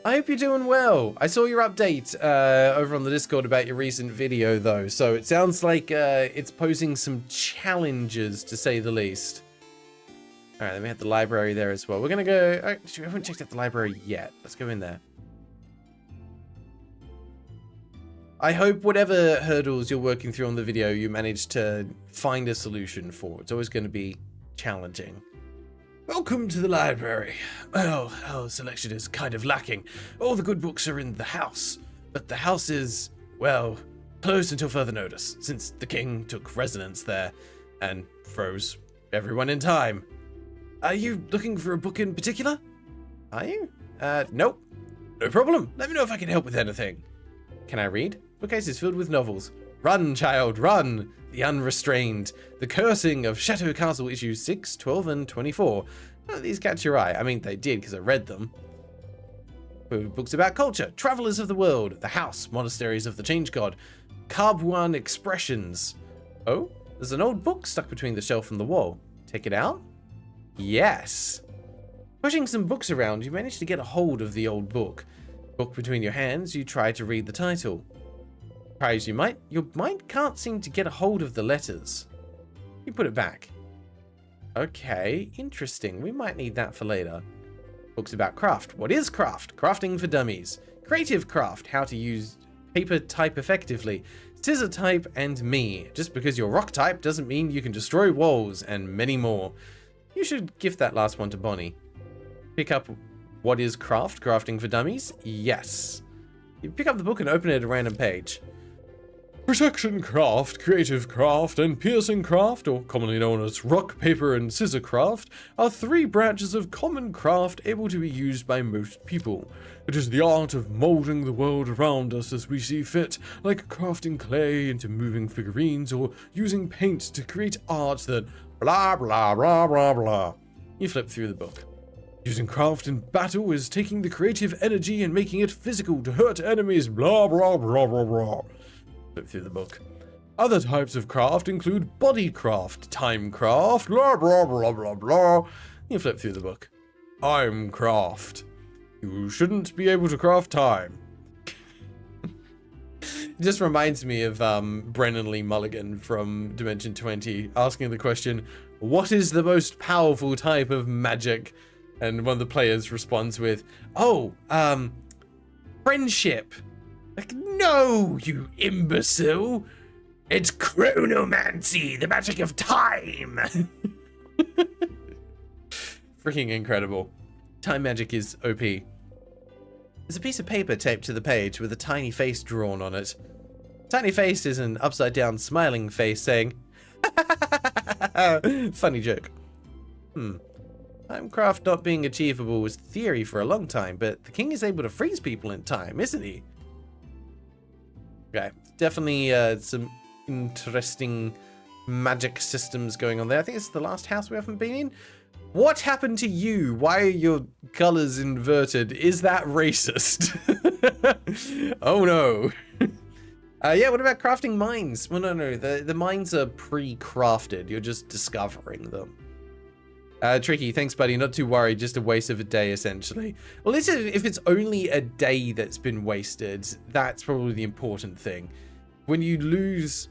I hope you're doing well. I saw your update over on the Discord about your recent video, though. So it sounds like it's posing some challenges, to say the least. All right, then we have the library there as well. We're going to go... Actually, we haven't checked out the library yet. Let's go in there. I hope whatever hurdles you're working through on the video, you manage to find a solution for. It's always going to be challenging. Welcome to the library. Well, our selection is kind of lacking. All the good books are in the house, but the house is, well, closed until further notice, since the king took residence there and froze everyone in time. Are you looking for a book in particular? Are you? Nope. No problem. Let me know if I can help with anything. Can I read? Bookcase is filled with novels. Run, child, run! The Unrestrained. The Cursing of Chateau Castle, issues 6, 12, and 24. None of these catch your eye. I mean, they did, because I read them. Books about culture. Travelers of the World. The House. Monasteries of the Change God. Carbuan Expressions. Oh, there's an old book stuck between the shelf and the wall. Take it out? Yes. Pushing some books around, you manage to get a hold of the old book. Book between your hands, you try to read the title. Try as you might, your mind can't seem to get a hold of the letters. You put it back. Okay, interesting. We might need that for later. Books about craft. What is craft? Crafting for dummies. Creative craft. How to use paper type effectively. Scissor type and me. Just because you're rock type doesn't mean you can destroy walls, and many more. You should gift that last one to Bonnie. Pick up What is craft? Crafting for dummies? Yes. You pick up the book and open it at a random page. Protection craft, creative craft, and piercing craft, or commonly known as rock, paper, and scissor craft, are three branches of common craft able to be used by most people. It is the art of molding the world around us as we see fit, like crafting clay into moving figurines, or using paint to create art that blah blah blah blah blah. You flip through the book. Using craft in battle is taking the creative energy and making it physical to hurt enemies, blah blah blah blah blah. Flip through the book. Other types of craft include body craft, time craft, blah blah blah blah blah. You flip through the book. I'm craft. You shouldn't be able to craft time. It just reminds me of Brennan Lee Mulligan from Dimension 20 asking the question, what is the most powerful type of magic? And one of the players responds with, oh, friendship. Like, no, you imbecile. It's chronomancy, the magic of time. Freaking incredible. Time magic is OP. There's a piece of paper taped to the page with a tiny face drawn on it. Tiny face is an upside down smiling face saying, funny joke. Timecraft not being achievable was theory for a long time, but the king is able to freeze people in time, isn't he? Okay, definitely some interesting magic systems going on there. I think it's the last house we haven't been in. What happened to you? Why are your colors inverted? Is that racist? Oh no. Yeah, what about crafting mines? Well, no, the mines are pre-crafted. You're just discovering them. Tricky, thanks buddy, not too worried, just a waste of a day essentially. Well, if it's only a day that's been wasted, that's probably the important thing. When you lose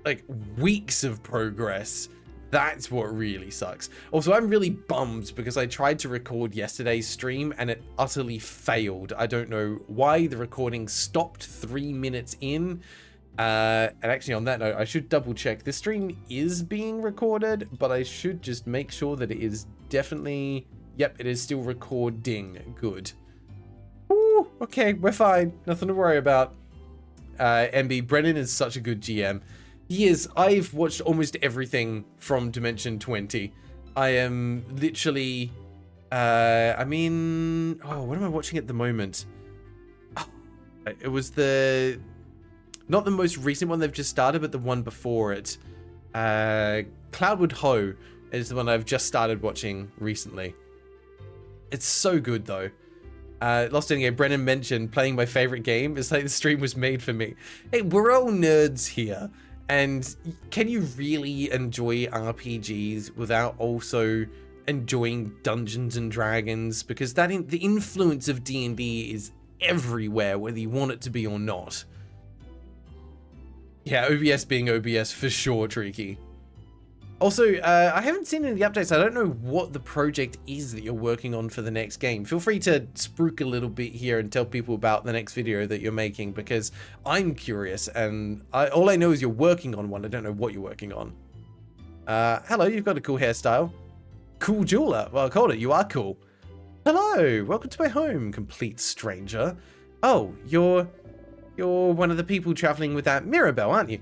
like weeks of progress. That's what really sucks. Also, I'm really bummed because I tried to record yesterday's stream and it utterly failed. I don't know why. The recording stopped 3 minutes in. And actually, on that note, I should double check. This stream is being recorded, but I should just make sure that it is definitely... Yep, it is still recording. Good. Ooh, okay, we're fine. Nothing to worry about. MB, Brennan is such a good GM. He is. I've watched almost everything from Dimension 20. I am literally... I mean... Oh, what am I watching at the moment? Oh, it was the... Not the most recent one they've just started, but the one before it. Cloudwood Ho is the one I've just started watching recently. It's so good, though. Lost in a Game, Brennan mentioned playing my favorite game. It's like the stream was made for me. Hey, we're all nerds here. And can you really enjoy RPGs without also enjoying Dungeons and Dragons? Because that the influence of D&D is everywhere, whether you want it to be or not. Yeah, OBS being OBS for sure, Tricky. Also, I haven't seen any of the updates. I don't know what the project is that you're working on for the next game. Feel free to spruik a little bit here and tell people about the next video that you're making, because I'm curious and all I know is you're working on one. I don't know what you're working on. Hello, you've got a cool hairstyle. Cool jeweler. Well, Calder, you are cool. Hello, welcome to my home, complete stranger. Oh, you're one of the people traveling with that Mirabelle, aren't you?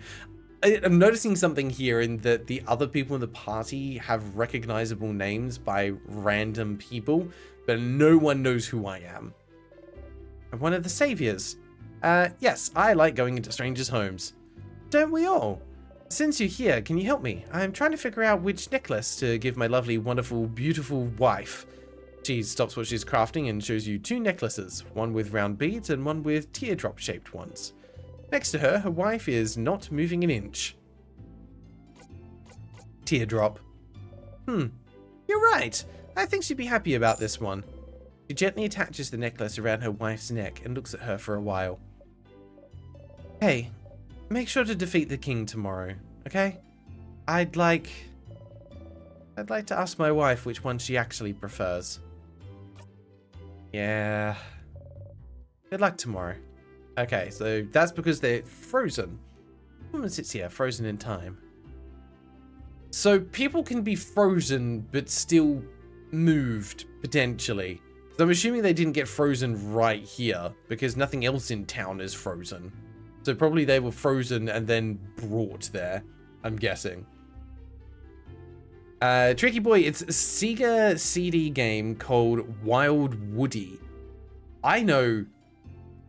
I'm noticing something here in that the other people in the party have recognizable names by random people, but no one knows who I am. I'm one of the saviors. Yes, I like going into strangers' homes. Don't we all? Since you're here, can you help me? I'm trying to figure out which necklace to give my lovely, wonderful, beautiful wife. She stops what she's crafting and shows you 2 necklaces, one with round beads and one with teardrop-shaped ones. Next to her, her wife is not moving an inch. Teardrop. You're right. I think she'd be happy about this one. She gently attaches the necklace around her wife's neck and looks at her for a while. Hey, make sure to defeat the king tomorrow, okay? I'd like to ask my wife which one she actually prefers. Yeah. Good luck tomorrow. Okay, so that's because they're frozen. Woman sits here, frozen in time. So people can be frozen, but still moved, potentially. So I'm assuming they didn't get frozen right here, because nothing else in town is frozen. So probably they were frozen and then brought there, I'm guessing. Tricky Boy, it's a Sega CD game called Wild Woody. I know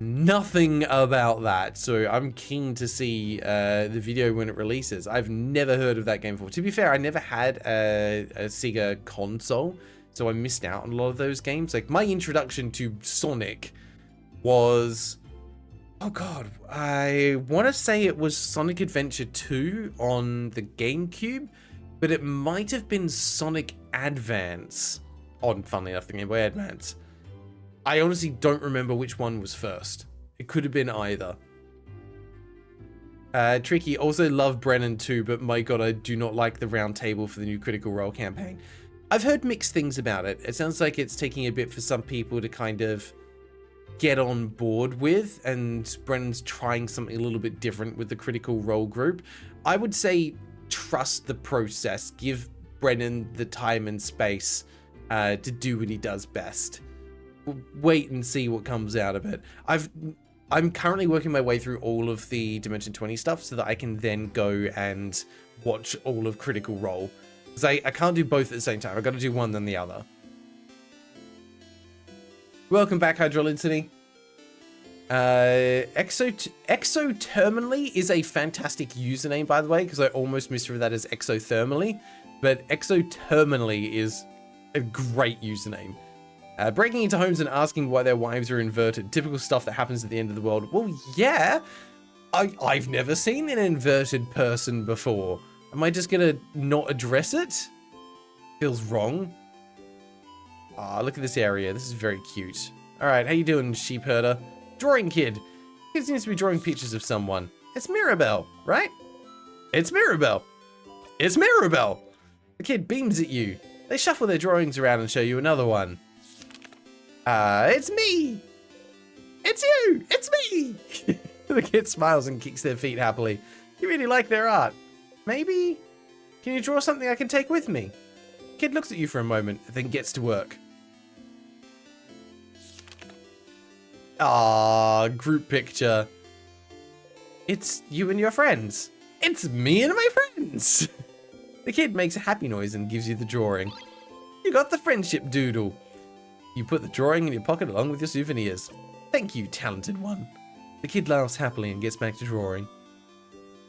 nothing about that, so I'm keen to see the video when it releases. I've never heard of that game before. To be fair, I never had a Sega console, so I missed out on a lot of those games. Like, my introduction to Sonic was... Oh god, I want to say it was Sonic Adventure 2 on the GameCube, but it might have been Sonic Advance on, funnily enough, the Game Boy Advance. I honestly don't remember which one was first. It could have been either. Tricky, also love Brennan too, but my god, I do not like the round table for the new Critical Role campaign. I've heard mixed things about it. It sounds like it's taking a bit for some people to kind of get on board with, and Brennan's trying something a little bit different with the Critical Role group. I would say trust the process. Give Brennan the time and space to do what he does best. Wait and see what comes out of it. I'm currently working my way through all of the Dimension 20 stuff so that I can then go and watch all of Critical Role. Because I can't do both at the same time. I've got to do one then the other. Welcome back, Hydrolincity. Exothermally is a fantastic username, by the way, because I almost misread that as exothermally. But exothermally is a great username. Breaking into homes and asking why their wives are inverted. Typical stuff that happens at the end of the world. Well, yeah. I've never seen an inverted person before. Am I just gonna not address it? Feels wrong. Ah, look at this area. This is very cute. Alright, how you doing, sheep herder? Drawing kid. He seems to be drawing pictures of someone. It's Mirabelle, right? It's Mirabelle! It's Mirabelle! The kid beams at you. They shuffle their drawings around and show you another one. It's me! It's you! It's me! The kid smiles and kicks their feet happily. You really like their art. Maybe? Can you draw something I can take with me? The kid looks at you for a moment, then gets to work. Ah, group picture. It's you and your friends. It's me and my friends. The kid makes a happy noise and gives you the drawing. You got the friendship doodle. You put the drawing in your pocket along with your souvenirs. Thank you, talented one. The kid laughs happily and gets back to drawing.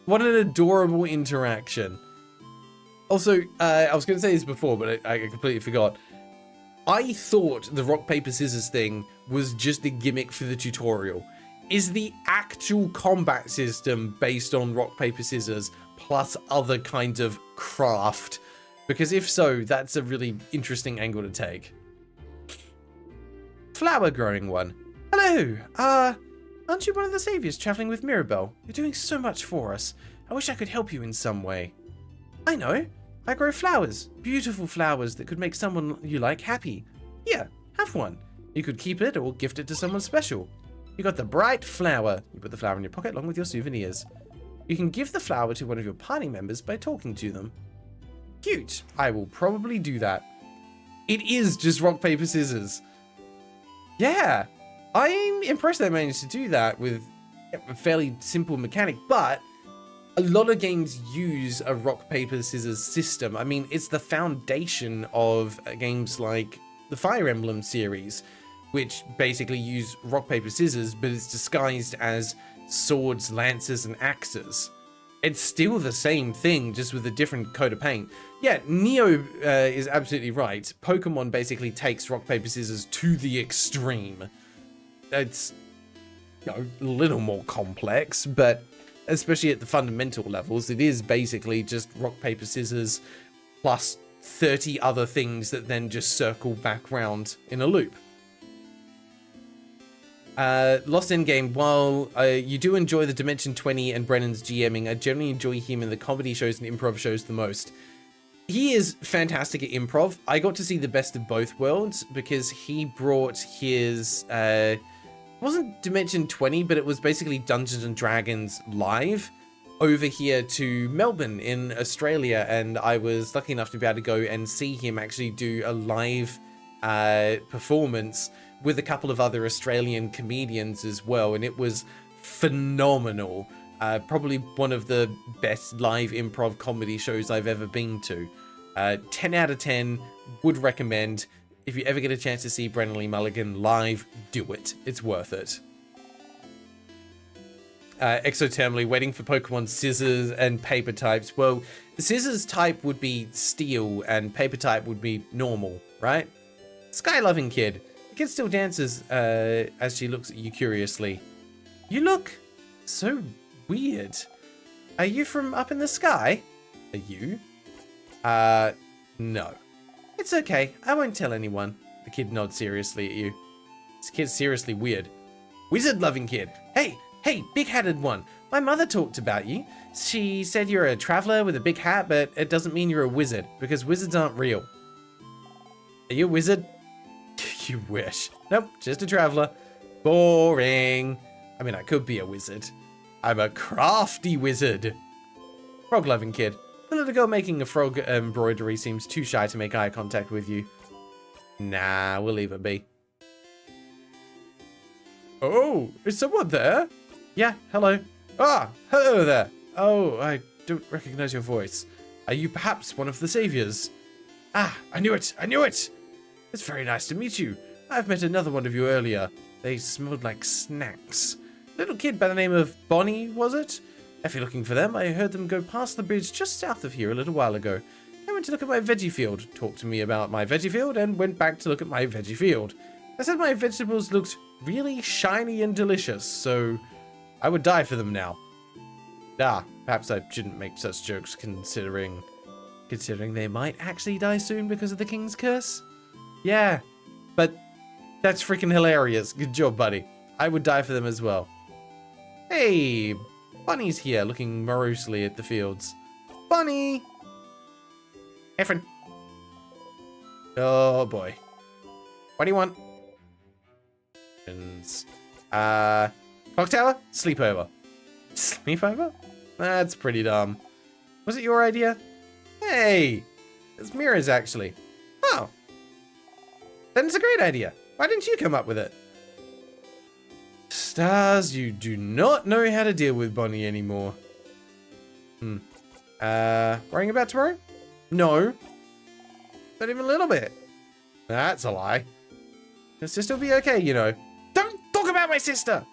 What an adorable interaction. Also, I was going to say this before, but I completely forgot. I thought the rock, paper, scissors thing was just a gimmick for the tutorial. Is the actual combat system based on rock, paper, scissors plus other kinds of craft? Because if so, that's a really interesting angle to take. Flower growing one. Hello, aren't you one of the saviors traveling with Mirabelle? You're doing so much for us. I wish I could help you in some way. I know. I grow flowers. Beautiful flowers that could make someone you like happy. Here, have one. You could keep it or gift it to someone special. You got the bright flower. You put the flower in your pocket along with your souvenirs. You can give the flower to one of your party members by talking to them. Cute. I will probably do that. It is just rock, paper, scissors. Yeah. I'm impressed they managed to do that with a fairly simple mechanic, but a lot of games use a rock, paper, scissors system. I mean, it's the foundation of games like the Fire Emblem series, which basically use rock, paper, scissors, but it's disguised as swords, lances, and axes. It's still the same thing, just with a different coat of paint. Yeah, Neo is absolutely right. Pokemon basically takes rock, paper, scissors to the extreme. It's, you know, a little more complex, but especially at the fundamental levels, it is basically just rock, paper, scissors plus 30 other things that then just circle back round in a loop. Lost Endgame, while you do enjoy the Dimension 20 and Brennan's GMing, I generally enjoy him in the comedy shows and improv shows the most. He is fantastic at improv. I got to see the best of both worlds because he brought his, it wasn't Dimension 20, but it was basically Dungeons and Dragons live over here to Melbourne in Australia, and I was lucky enough to be able to go and see him actually do a live performance with a couple of other Australian comedians as well, and it was phenomenal. Probably one of the best live improv comedy shows I've ever been to. 10 out of 10, would recommend. If you ever get a chance to see Brennan Lee Mulligan live, do it. It's worth it. Exothermally, waiting for Pokemon scissors and paper types. Well, scissors type would be steel and paper type would be normal, right? Sky loving kid. The kid still dances as she looks at you curiously. You look so weird. Are you from up in the sky? Are you? No. It's okay. I won't tell anyone. The kid nods seriously at you. This kid's seriously weird. Wizard loving kid. Hey, big-hatted one. My mother talked about you. She said you're a traveler with a big hat, but it doesn't mean you're a wizard, because wizards aren't real. Are you a wizard? You wish. Nope, just a traveler. Boring. I mean, I could be a wizard. I'm a crafty wizard. Frog loving kid. The little girl making a frog embroidery seems too shy to make eye contact with you. Nah, we'll leave it be. Oh, is someone there? Yeah, hello. Ah, hello there. Oh, I don't recognize your voice. Are you perhaps one of the saviors? Ah, I knew it. It's very nice to meet you. I've met another one of you earlier. They smelled like snacks. Little kid by the name of Bonnie, was it? If you're looking for them, I heard them go past the bridge just south of here a little while ago. I went to look at my veggie field, talked to me about my veggie field, and went back to look at my veggie field. I said my vegetables looked really shiny and delicious, so I would die for them now. Ah, perhaps I shouldn't make such jokes considering they might actually die soon because of the king's curse. Yeah, but that's freaking hilarious. Good job, buddy. I would die for them as well. Hey, Bunny's here, looking morosely at the fields. Bunny! Efren. Oh boy. What do you want? Clock tower? Sleepover. Sleepover? That's pretty dumb. Was it your idea? Hey! It's Mira's actually. Oh. Then it's a great idea. Why didn't you come up with it? Stars, you do not know how to deal with Bonnie anymore. Worrying about tomorrow? No. Not even a little bit. That's a lie. Your sister will be okay, you know. Don't talk about my sister!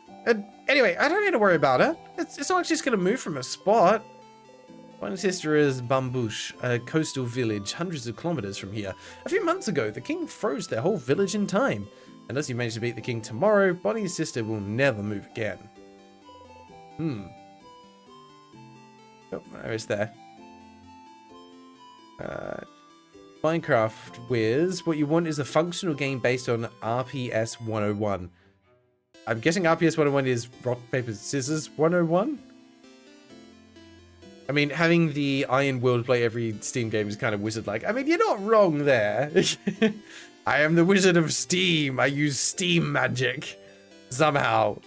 Anyway, I don't need to worry about her. It's not like she's gonna move from her spot. My sister is Bambouche, a coastal village hundreds of kilometers from here. A few months ago, the king froze their whole village in time. Unless you manage to beat the king tomorrow, Bonnie's sister will never move again. Oh, there is there. Minecraft Wiz, what you want is a functional game based on RPS 101. I'm guessing RPS 101 is Rock, Paper, Scissors 101? I mean, having the Iron World play every Steam game is kind of wizard-like. I mean, you're not wrong there. I am the Wizard of Steam. I use Steam magic. Somehow.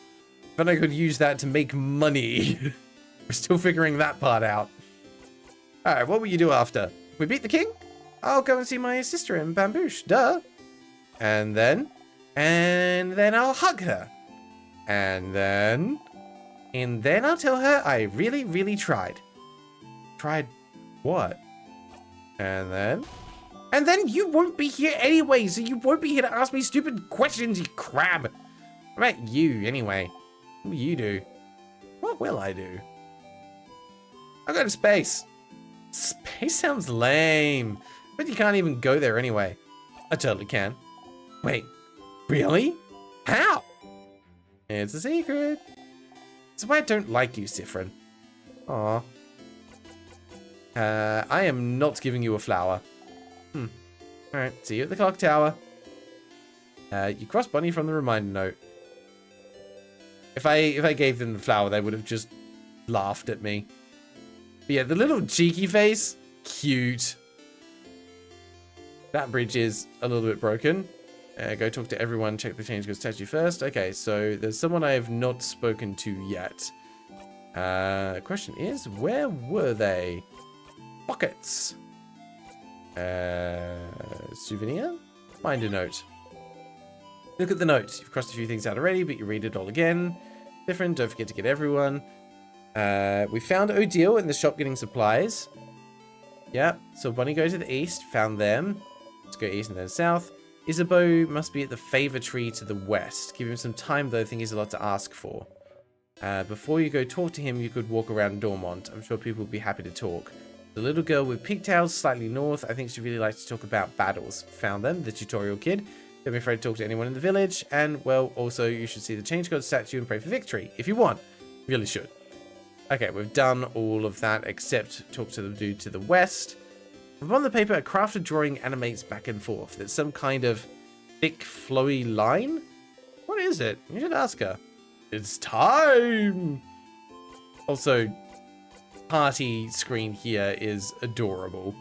But I could use that to make money. We're still figuring that part out. Alright, what will you do after? We beat the king? I'll go and see my sister in Bambouche. Duh. And then I'll hug her. And then I'll tell her I really, really tried. Tried what? And then you won't be here anyway, so you won't be here to ask me stupid questions, you crab. What about you, anyway? What will you do? What will I do? I'll go to space. Space sounds lame. But you can't even go there anyway. I totally can. Wait, really? How? It's a secret. That's why I don't like you, Sifrin. Aw. I am not giving you a flower. Alright, see you at the clock tower. You crossed Bunny from the reminder note. If I gave them the flower, they would have just laughed at me. But yeah, the little cheeky face, cute. That bridge is a little bit broken. Go talk to everyone, check the change goods statue first. Okay, so there's someone I have not spoken to yet. Question is, where were they? Pockets. Souvenir? Find a note. Look at the note. You've crossed a few things out already, but you read it all again. Different, don't forget to get everyone. We found Odile in the shop getting supplies. Yep, so Bunny go to the east, found them. Let's go east and then south. Isabeau must be at the favor tree to the west. Give him some time though, I think he's a lot to ask for. Before you go talk to him, you could walk around Dormont. I'm sure people will be happy to talk. The little girl with pigtails, slightly north. I think she really likes to talk about battles. Found them, the tutorial kid. Don't be afraid to talk to anyone in the village. And, well, also, you should see the Change God statue and pray for victory. If you want. You really should. Okay, we've done all of that except talk to the dude to the west. Upon the paper, a crafted drawing animates back and forth. There's some kind of thick, flowy line. What is it? You should ask her. It's time! Also, party screen here is adorable.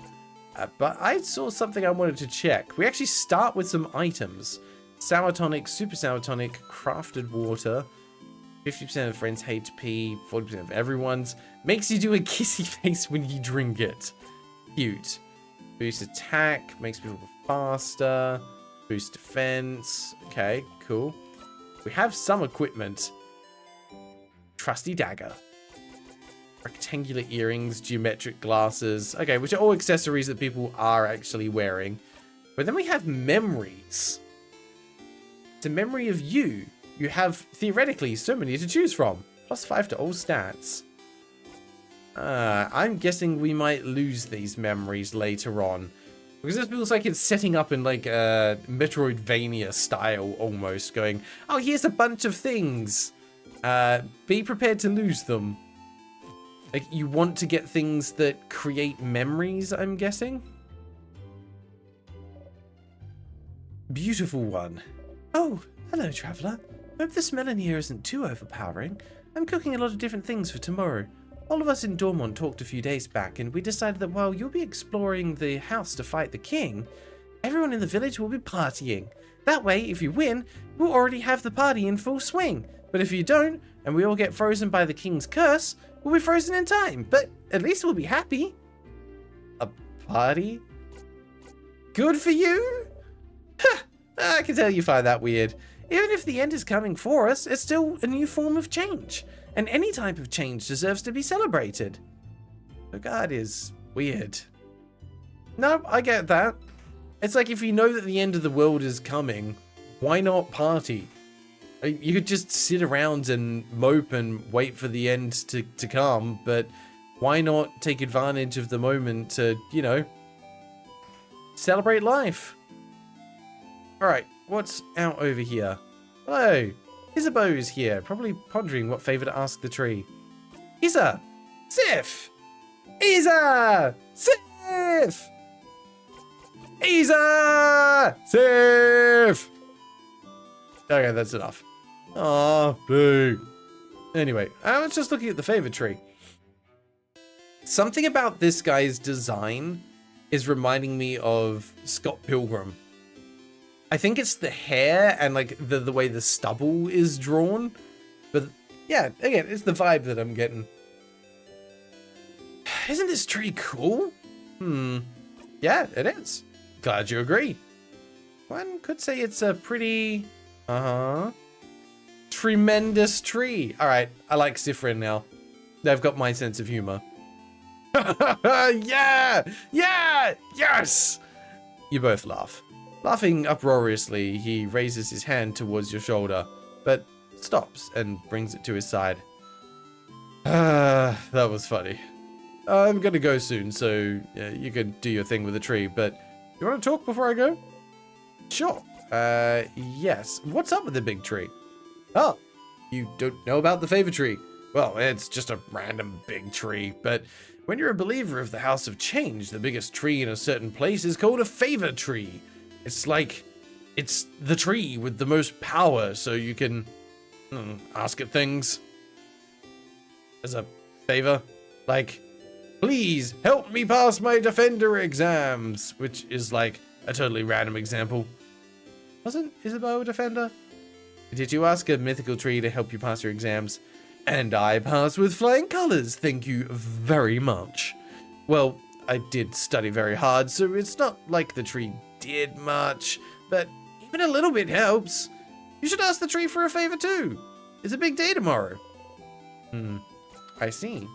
But I saw something I wanted to check. We actually start with some items. Sour tonic, super sour tonic, crafted water, 50% of friends' HP, 40% of everyone's. Makes you do a kissy face when you drink it. Cute. Boost attack, makes people go faster. Boost defense. Okay, cool. We have some equipment. Trusty dagger. Rectangular earrings, geometric glasses. Okay, which are all accessories that people are actually wearing. But then we have memories. It's a memory of you. You have, theoretically, so many to choose from. +5 to all stats. I'm guessing we might lose these memories later on. Because this feels like it's setting up in like a Metroidvania style almost. Going, oh, here's a bunch of things. Be prepared to lose them. Like, you want to get things that create memories, I'm guessing? Beautiful one. Oh, hello, traveler. Hope the smell in here isn't too overpowering. I'm cooking a lot of different things for tomorrow. All of us in Dormont talked a few days back, and we decided that while you'll be exploring the house to fight the king, everyone in the village will be partying. That way, if you win, we'll already have the party in full swing. But if you don't, and we all get frozen by the king's curse, we'll be frozen in time. But at least we'll be happy. A party? Good for you? I can tell you find that weird. Even if the end is coming for us, it's still a new form of change. And any type of change deserves to be celebrated. Oh God is weird. No, I get that. It's like if you know that the end of the world is coming, why not party? You could just sit around and mope and wait for the end to come, but why not take advantage of the moment to, you know, celebrate life? Alright, what's out over here? Hello, Isabeau's here, probably pondering what favor to ask the tree. Isa! Sif! Isa! Sif! Isa! Sif! Okay, that's enough. Aw, boo. Anyway, I was just looking at the favor tree. Something about this guy's design is reminding me of Scott Pilgrim. I think it's the hair and like the way the stubble is drawn. But yeah, again, it's the vibe that I'm getting. Isn't this tree cool? Yeah, it is. Glad you agree. One could say it's a pretty, tremendous tree. All right, I like Sifrin now. They've got my sense of humor. Yeah! Yeah! Yes! You both laugh. Laughing uproariously, he raises his hand towards your shoulder, but stops and brings it to his side. That was funny. I'm gonna go soon, so you can do your thing with the tree, but you want to talk before I go? Sure. Yes. What's up with the big tree? Oh, you don't know about the favor tree? Well, it's just a random big tree, but when you're a believer of the House of Change, the biggest tree in a certain place is called a favor tree. It's like, it's the tree with the most power, so you can ask it things as a favor. Like, please help me pass my defender exams, which is like a totally random example. Wasn't Isabeau a defender? Did you ask a mythical tree to help you pass your exams? And I passed with flying colors, thank you very much. Well, I did study very hard, so it's not like the tree did much, but even a little bit helps. You should ask the tree for a favor too. It's a big day tomorrow. I see.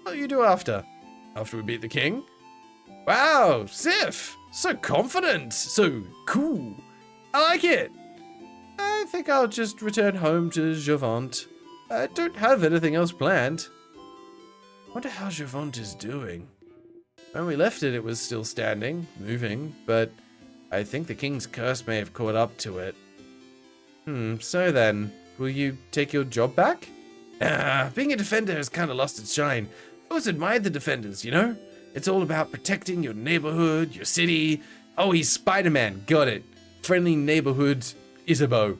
What will you do after? After we beat the king? Wow, Sif! So confident! So cool! I like it! I think I'll just return home to Javant. I don't have anything else planned. Wonder how Javant is doing. When we left it, it was still standing, moving, but I think the king's curse may have caught up to it. So then, will you take your job back? Being a defender has kind of lost its shine. I always admired the defenders, you know? It's all about protecting your neighborhood, your city. Oh, he's Spider-Man, got it. Friendly neighborhood, Isabeau.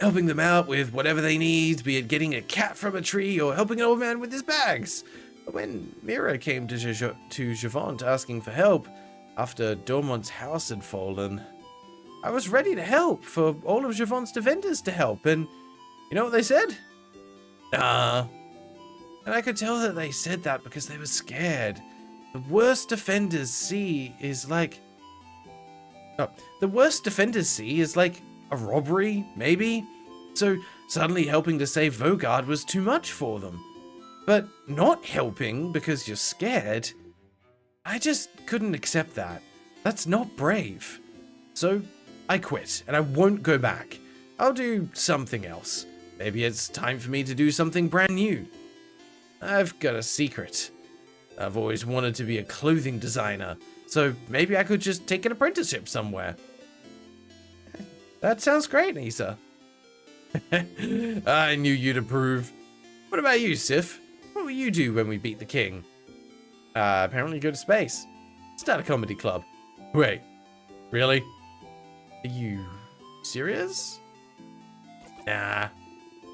Helping them out with whatever they need, be it getting a cat from a tree or helping an old man with his bags. But when Mira came to Javant asking for help after Dormont's house had fallen, I was ready to help for all of Javant's defenders to help, and you know what they said? Nah. And I could tell that they said that because they were scared. The worst defenders see is like... the worst defenders see is like a robbery, maybe? So suddenly helping to save Vogard was too much for them. But not helping because you're scared, I just couldn't accept that. That's not brave. So I quit, and I won't go back. I'll do something else. Maybe it's time for me to do something brand new. I've got a secret. I've always wanted to be a clothing designer, so maybe I could just take an apprenticeship somewhere. That sounds great, Nisa. I knew you'd approve. What about you, Sif? What will you do when we beat the king? Apparently go to space. Start a comedy club. Wait, really? Are you serious? Nah.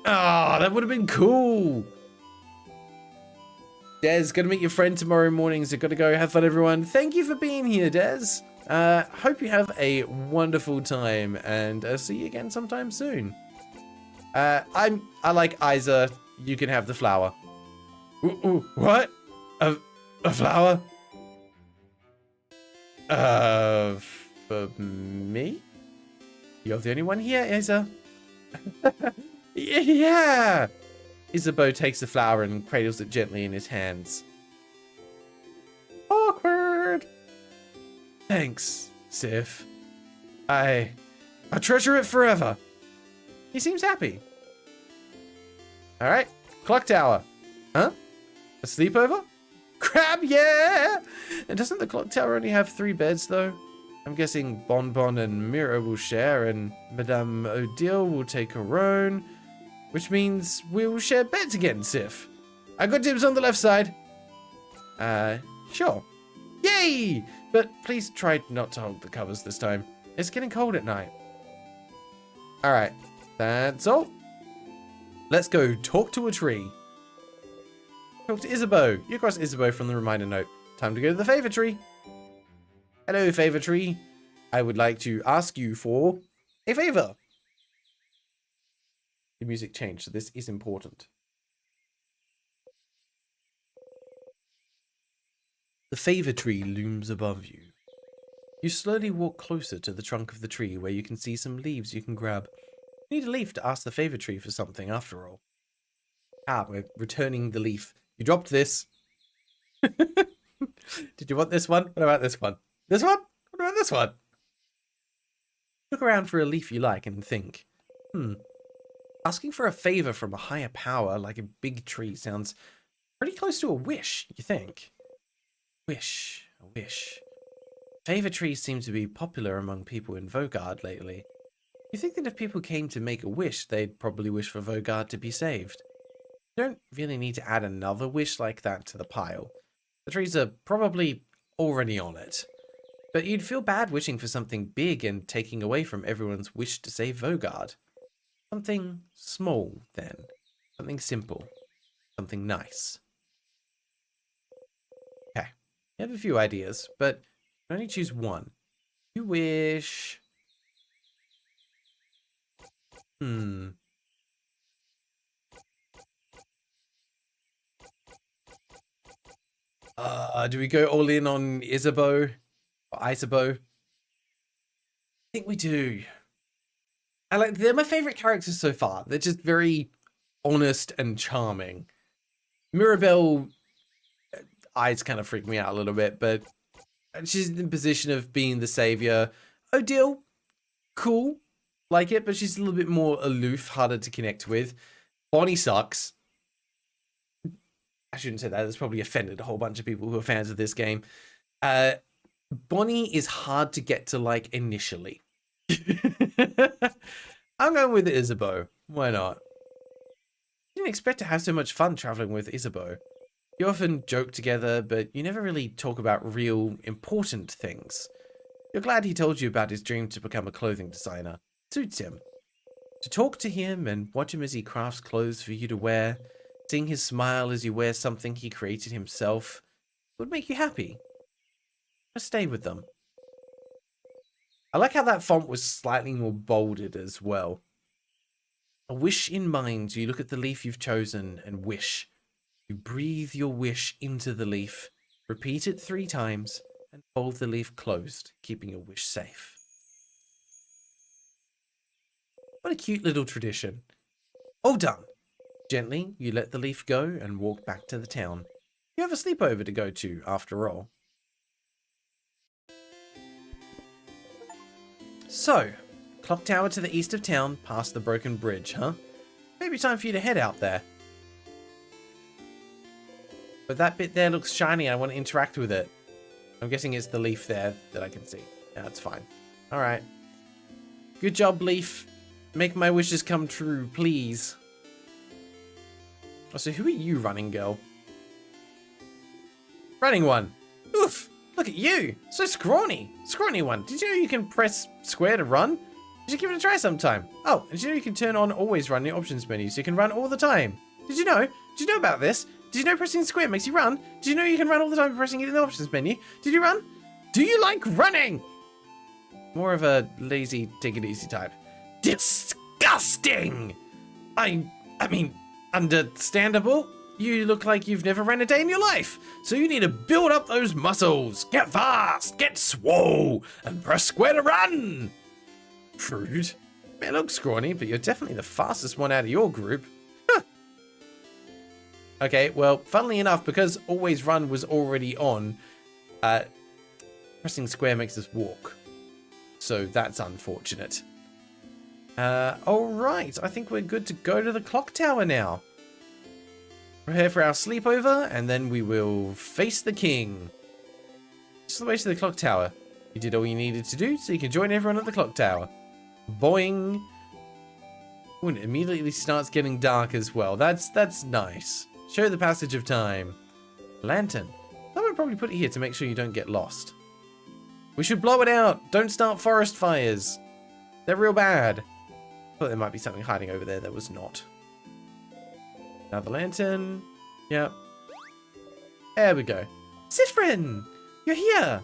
Oh, that would have been cool. Des, gonna meet your friend tomorrow morning, so gotta go have fun, everyone. Thank you for being here, Des. Hope you have a wonderful time, and see you again sometime soon. I like Isa. You can have the flower. Ooh, what? A flower? For me? You're the only one here, Isa. Yeah. Isabeau takes the flower and cradles it gently in his hands. Awkward. Thanks, Sif. I treasure it forever. He seems happy. All right, clock tower. Huh? A sleepover? Crab, yeah! And doesn't the clock tower only have 3 beds, though? I'm guessing Bonbon and Mira will share, and Madame Odile will take her own, which means we'll share beds again, Sif. I got dibs on the left side. Sure. Yay! But please try not to hold the covers this time. It's getting cold at night. All right, that's all. Let's go talk to a tree. Talk to Isabeau. You cross Isabeau from the reminder note. Time to go to the favor tree. Hello, favor tree. I would like to ask you for a favor. The music changed, so this is important. The favor tree looms above you. You slowly walk closer to the trunk of the tree where you can see some leaves you can grab. You need a leaf to ask the favor tree for something after all. Ah, we're returning the leaf. You dropped this. Did you want this one? What about this one? This one? What about this one? Look around for a leaf you like and think, asking for a favor from a higher power like a big tree sounds pretty close to a wish, you think? Wish, a wish. Favor trees seem to be popular among people in Vogard lately. You think that if people came to make a wish, they'd probably wish for Vogard to be saved. You don't really need to add another wish like that to the pile. The trees are probably already on it. But you'd feel bad wishing for something big and taking away from everyone's wish to save Vogard. Something small, then. Something simple. Something nice. Okay. You have a few ideas, but you can only choose one. You wish... do we go all in on Isabeau? Or Isabeau? I think we do. They're my favorite characters so far. They're just very honest and charming. Mirabelle, eyes kind of freak me out a little bit, but she's in the position of being the savior. Odile, cool, like it, but she's a little bit more aloof, harder to connect with. Bonnie sucks. I shouldn't say that. That's probably offended a whole bunch of people who are fans of this game. Bonnie is hard to get to like initially. I'm going with Isabeau. Why not? I didn't expect to have so much fun traveling with Isabeau. You often joke together, but you never really talk about real, important things. You're glad he told you about his dream to become a clothing designer. It suits him. To talk to him and watch him as he crafts clothes for you to wear, seeing his smile as you wear something he created himself, would make you happy. Just stay with them. I like how that font was slightly more bolded as well. A wish in mind, you look at the leaf you've chosen and wish. You breathe your wish into the leaf, repeat it 3 times, and hold the leaf closed, keeping your wish safe. What a cute little tradition. All done. Gently, you let the leaf go and walk back to the town. You have a sleepover to go to, after all. So, clock tower to the east of town, past the broken bridge, huh? Maybe time for you to head out there. But that bit there looks shiny, I want to interact with it. I'm guessing it's the leaf there that I can see. Yeah, that's fine. Alright. Good job, leaf. Make my wishes come true, please. Oh, so who are you, running girl? Running one. Oof. Look at you. So scrawny. Scrawny one. Did you know you can press square to run? You should give it a try sometime. Oh, and did you know you can turn on always run in the options menu so you can run all the time? Did you know? Did you know about this? Did you know pressing square makes you run? Did you know you can run all the time by pressing it in the options menu? Did you run? Do you like running? More of a lazy, take it easy type. Disgusting! I mean, understandable. You look like you've never ran a day in your life, so you need to build up those muscles. Get fast, get swole, and press square to run. Crude. May look scrawny, but you're definitely the fastest one out of your group. Huh. Okay, well, funnily enough, because Always Run was already on, pressing square makes us walk. So that's unfortunate. Alright, I think we're good to go to the clock tower now. We're here for our sleepover, and then we will face the king. Just the way to the clock tower. You did all you needed to do, so you can join everyone at the clock tower. Boing. Ooh, and it immediately starts getting dark as well. That's nice. Show the passage of time. Lantern. I would probably put it here to make sure you don't get lost. We should blow it out. Don't start forest fires. They're real bad. I thought there might be something hiding over there. There was not. Another lantern. Yep. There we go. Sifrin! You're here!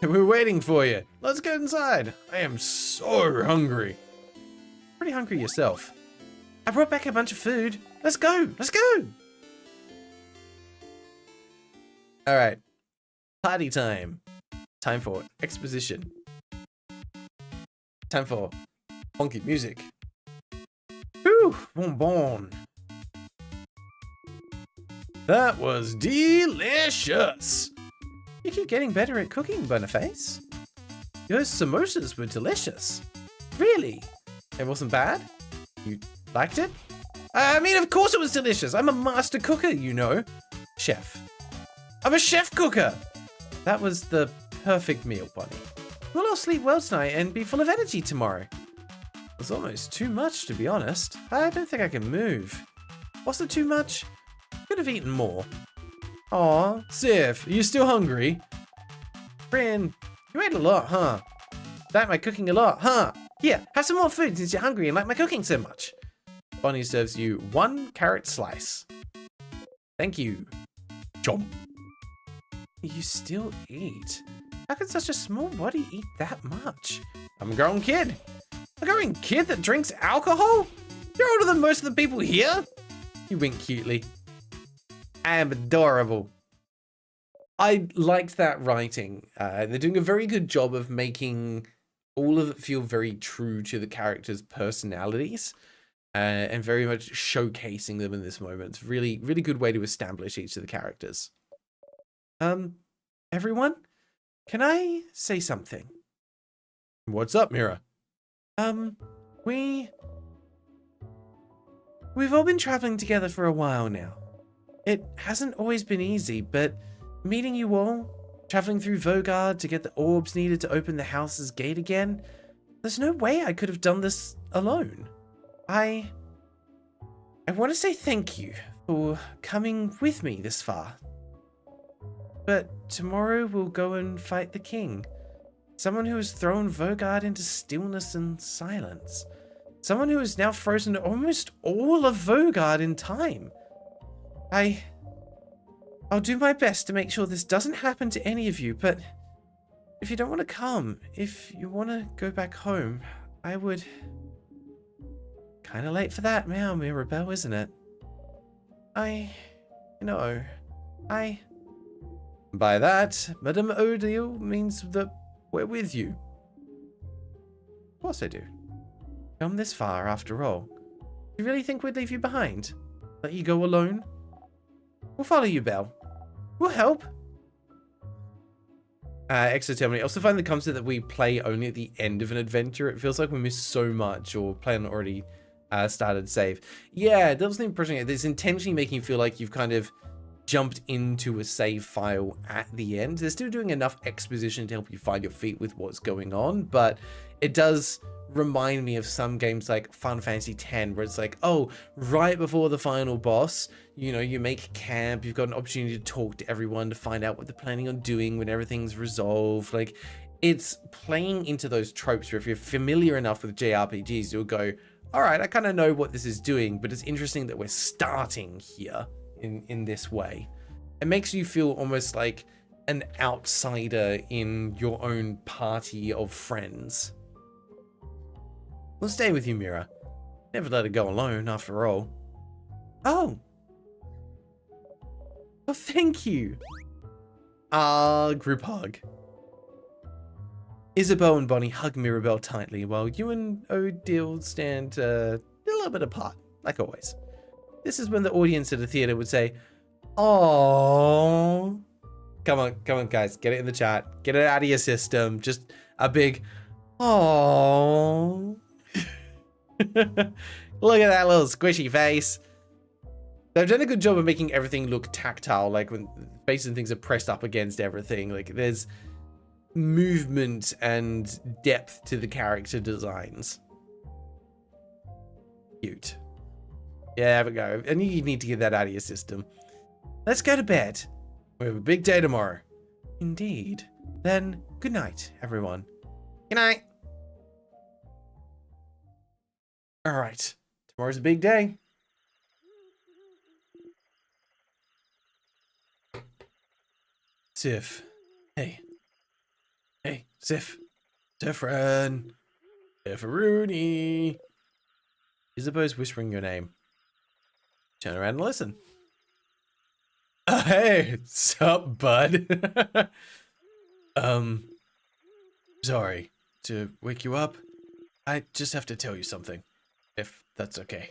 We're waiting for you. Let's go inside. I am so hungry. Pretty hungry yourself. I brought back a bunch of food. Let's go. Let's go. All right. Party time. Time for exposition. Time for funky music. Whew, bonbon. That was delicious. You keep getting better at cooking, Boniface. Those samosas were delicious. Really? It wasn't bad? You liked it? I mean, of course it was delicious. I'm a master cooker, you know. Chef. I'm a chef cooker. That was the perfect meal, Bonnie. We'll all sleep well tonight and be full of energy tomorrow. It was almost too much, to be honest. I don't think I can move. Was it too much? Could have eaten more. Aw, Sif, are you still hungry? Friend, you ate a lot, huh? Like my cooking a lot, huh? Here, have some more food since you're hungry and like my cooking so much. Bonnie serves you 1 carrot slice. Thank you. Chomp. You still eat? How could such a small body eat that much? I'm a grown kid. A grown kid that drinks alcohol? You're older than most of the people here. You wink cutely. I am adorable. I liked that writing. They're doing a very good job of making all of it feel very true to the characters' personalities and very much showcasing them in this moment. It's really, really good way to establish each of the characters. Everyone, can I say something? What's up, Mira? We've all been traveling together for a while now. It hasn't always been easy, but meeting you all, traveling through Vogard to get the orbs needed to open the house's gate again, there's no way I could have done this alone. I want to say thank you for coming with me this far. But tomorrow we'll go and fight the king. Someone who has thrown Vogard into stillness and silence. Someone who has now frozen almost all of Vogard in time. I'll do my best to make sure this doesn't happen to any of you, but if you don't want to come, if you want to go back home, I would... Kinda late for that now, Mirabelle, isn't it? By that, Madame Odile means that we're with you. Of course I do. Come this far, after all. You really think we'd leave you behind? Let you go alone? We'll follow you, Belle. We'll help. Exoterminate. I also find the concept that we play only at the end of an adventure. It feels like we miss so much, or play on already started save. Yeah, that was the impression. It's intentionally making you feel like you've kind of jumped into a save file at the end. They're still doing enough exposition to help you find your feet with what's going on, but it does remind me of some games like Final Fantasy X, where it's like, oh, right before the final boss, you know, you make camp, you've got an opportunity to talk to everyone to find out what they're planning on doing when everything's resolved. Like, it's playing into those tropes where if you're familiar enough with JRPGs, you'll go, all right, I kind of know what this is doing, but it's interesting that we're starting here in this way. It makes you feel almost like an outsider in your own party of friends. We'll stay with you, Mira. Never let her go alone, after all. Oh. Oh, thank you. Group hug. Isabel and Bonnie hug Mirabelle tightly while you and Odile stand a little bit apart, like always. This is when the audience at the theater would say, "Aww." Come on, guys, get it in the chat. Get it out of your system. Just a big, "Aww." Look at that little squishy face. They've done a good job of making everything look tactile, like when faces and things are pressed up against everything. Like there's movement and depth to the character designs. Cute. Yeah, there we go. And you need to get that out of your system. Let's go to bed. We have a big day tomorrow. Indeed. Then, good night, everyone. Good night. All right. Tomorrow's a big day. Sif. Hey. Hey, Sif. Sifren. Sifrooney. Isabeau's whispering your name. Turn around and listen. Hey, sup, bud? Sorry to wake you up. I just have to tell you something, if that's okay.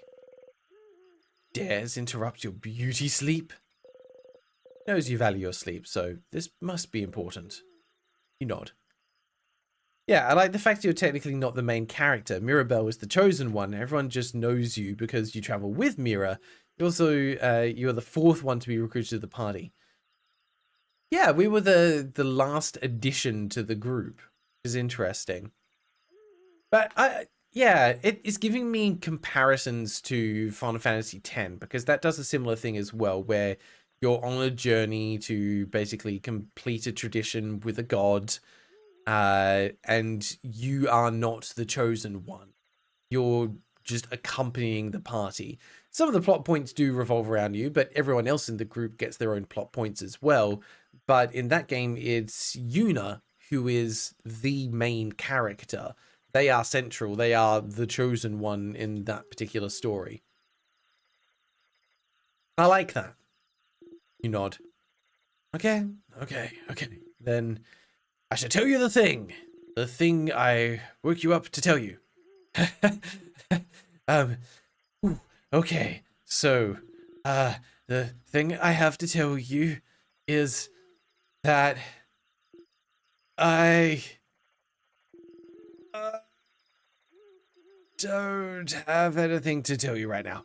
Dares interrupt your beauty sleep? Knows you value your sleep, so this must be important. You nod. Yeah, I like the fact you're technically not the main character. Mirabelle is the chosen one. Everyone just knows you because you travel with Mira. Also, you're the fourth one to be recruited to the party. Yeah, we were the last addition to the group, which is interesting. But yeah, it is giving me comparisons to Final Fantasy X, because that does a similar thing as well, where you're on a journey to basically complete a tradition with a god, and you are not the chosen one. You're just accompanying the party. Some of the plot points do revolve around you, but everyone else in the group gets their own plot points as well. But in that game, it's Yuna who is the main character. They are central. They are the chosen one in that particular story. I like that. You nod. Okay. Then I shall tell you the thing. The thing I woke you up to tell you. Okay. So, the thing I have to tell you is that I don't have anything to tell you right now,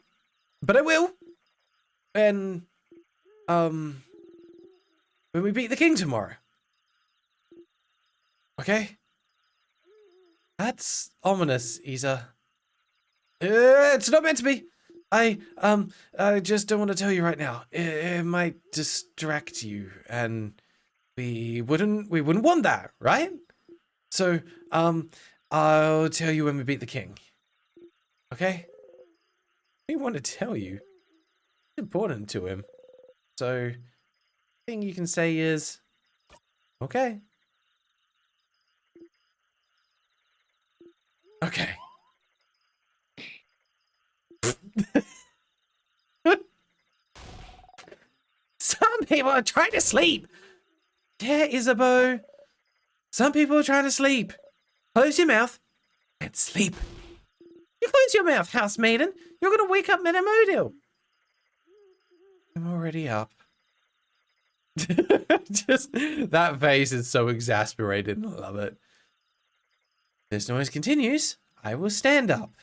but I will. And when we beat the king tomorrow. Okay? That's ominous, Isa. It's not meant to be. I just don't want to tell you right now. It might distract you, and we wouldn't want that, right? So, I'll tell you when we beat the king. Okay? We want to tell you. It's important to him. So, the thing you can say is, okay. Okay. Some people are trying to sleep. Yeah, Isabeau. Some people are trying to sleep. Close your mouth and sleep. You close your mouth, house maiden. You're going to wake up Madame Odile. I'm already up. Just that face is so exasperated. I love it. This noise continues. I will stand up.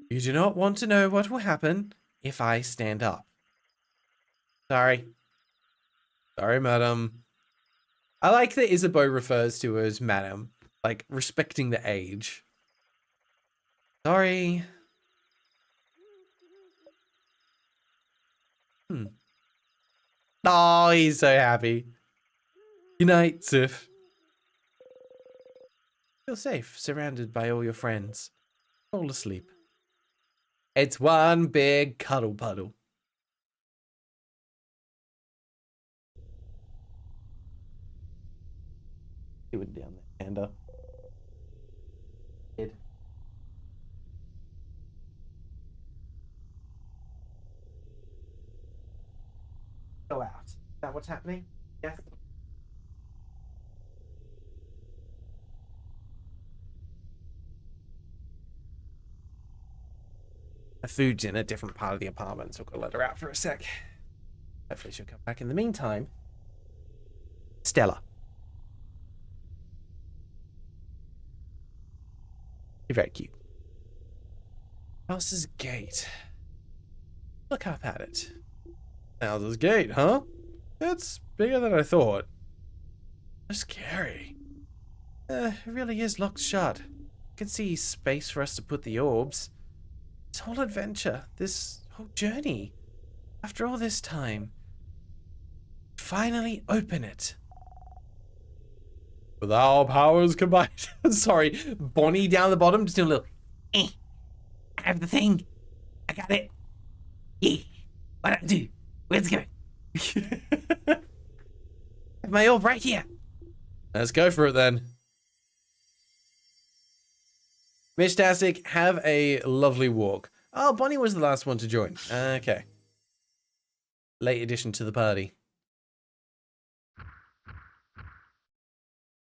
You do not want to know what will happen if I stand up. Sorry. Sorry, madam. I like that Isabeau refers to her as madam, like respecting the age. Sorry. Oh, he's so happy. Good night, Sif. Feel safe, surrounded by all your friends. Fall asleep. It's one big cuddle puddle. Do it down there, panda. Kid. Go out. Is that what's happening? Yes. The food's in a different part of the apartment, so we'll let her out for a sec. Hopefully she'll come back. In the meantime, Stella. You're very cute. House's gate. Look up at it. House's gate, huh? It's bigger than I thought. So scary. It really is locked shut. I can see space for us to put the orbs. This whole adventure, this whole journey, after all this time, finally open it. With our powers combined. Sorry, Bonnie down the bottom, just doing a little, I have the thing. I got it. Yeah, what do I do? Let's go. I have my orb right here. Let's go for it then. Mishtastic, have a lovely walk. Oh, Bonnie was the last one to join. Okay. Late addition to the party.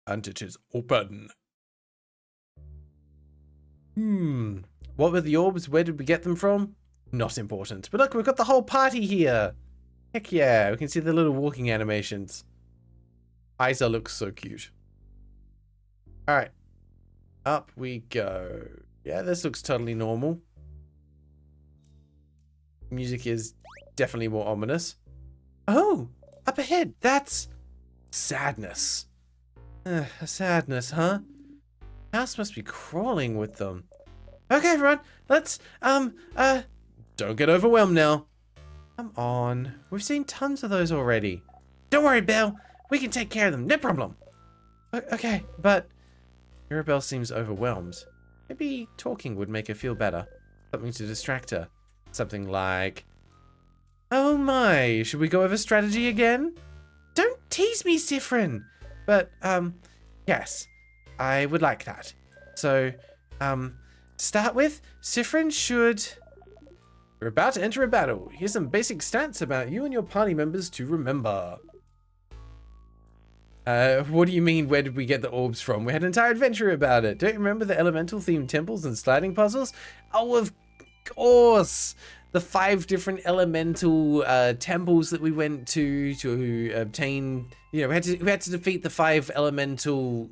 And it is open. What were the orbs? Where did we get them from? Not important. But look, we've got the whole party here. Heck yeah, we can see the little walking animations. Isa looks so cute. Alright. Up we go. Yeah, this looks totally normal. Music is definitely more ominous. Oh, up ahead. That's sadness. Sadness, huh? House must be crawling with them. Okay, everyone, let's, don't get overwhelmed now. Come on. We've seen tons of those already. Don't worry, Belle. We can take care of them. No problem. Okay, but Mirabelle seems overwhelmed. Maybe talking would make her feel better. Something to distract her. Something like, oh my, should we go over strategy again? Don't tease me, Sifrin. But, yes, I would like that. So, to start with, Sifrin should... We're about to enter a battle. Here's some basic stats about you and your party members to remember. What do you mean, where did we get the orbs from? We had an entire adventure about it. Don't you remember the elemental-themed temples and sliding puzzles? Oh, of course! The 5 different elemental temples that we went to obtain... You know, we had to defeat the 5 elemental...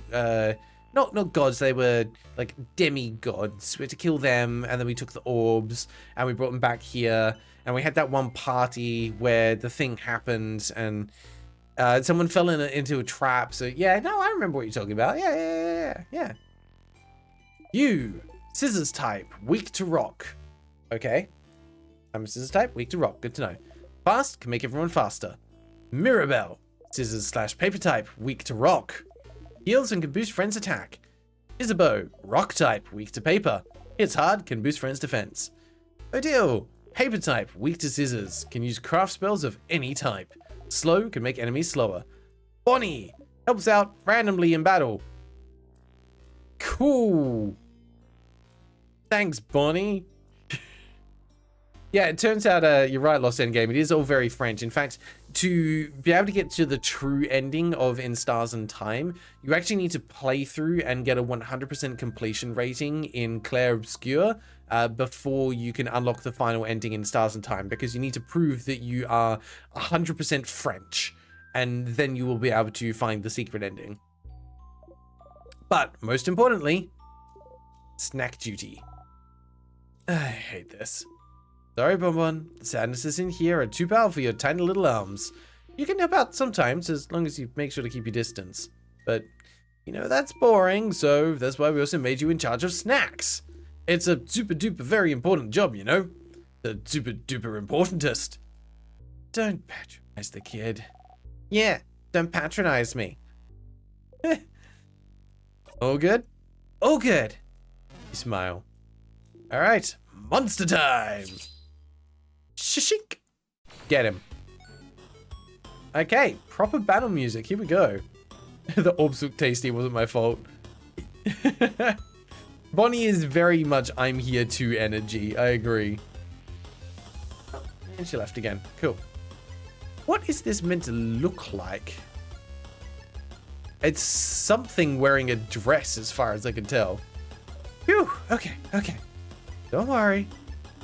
Not gods, they were like demigods. We had to kill them, and then we took the orbs, and we brought them back here, and we had that one party where the thing happened, and someone fell into a trap. So yeah, no, I remember what you're talking about. Yeah. You, scissors type, weak to rock. Okay, I'm a scissors type, weak to rock. Good to know. Fast, can make everyone faster. Mirabelle, scissors/paper type, weak to rock. Heals and can boost friends' attack. Isabeau, rock type, weak to paper. Hits hard, can boost friends' defense. Odile, paper type, weak to scissors. Can use craft spells of any type. Slow, can make enemies slower. Bonnie, helps out randomly in battle. Cool. Thanks, Bonnie. Yeah, it turns out you're right, Lost Endgame. It is all very French. In fact, to be able to get to the true ending of In Stars and Time, you actually need to play through and get a 100% completion rating in Clair Obscur before you can unlock the final ending in Stars and Time, because you need to prove that you are 100% French, and then you will be able to find the secret ending. But most importantly, snack duty. I hate this. Sorry, Bonbon. The sadnesses in here are too powerful for your tiny little arms. You can help out sometimes, as long as you make sure to keep your distance. But, you know, that's boring, so that's why we also made you in charge of snacks. It's a super-duper very important job, you know? The super-duper importantest. Don't patronize the kid. Yeah, don't patronize me. All good? All good. You smile. Alright, monster time! Shishink! Get him. Okay, proper battle music. Here we go. The orbs look tasty, wasn't my fault. Bonnie is very much I'm here to energy. I agree. Oh, and she left again. Cool. What is this meant to look like? It's something wearing a dress as far as I can tell. Phew. Okay. Okay. Don't worry.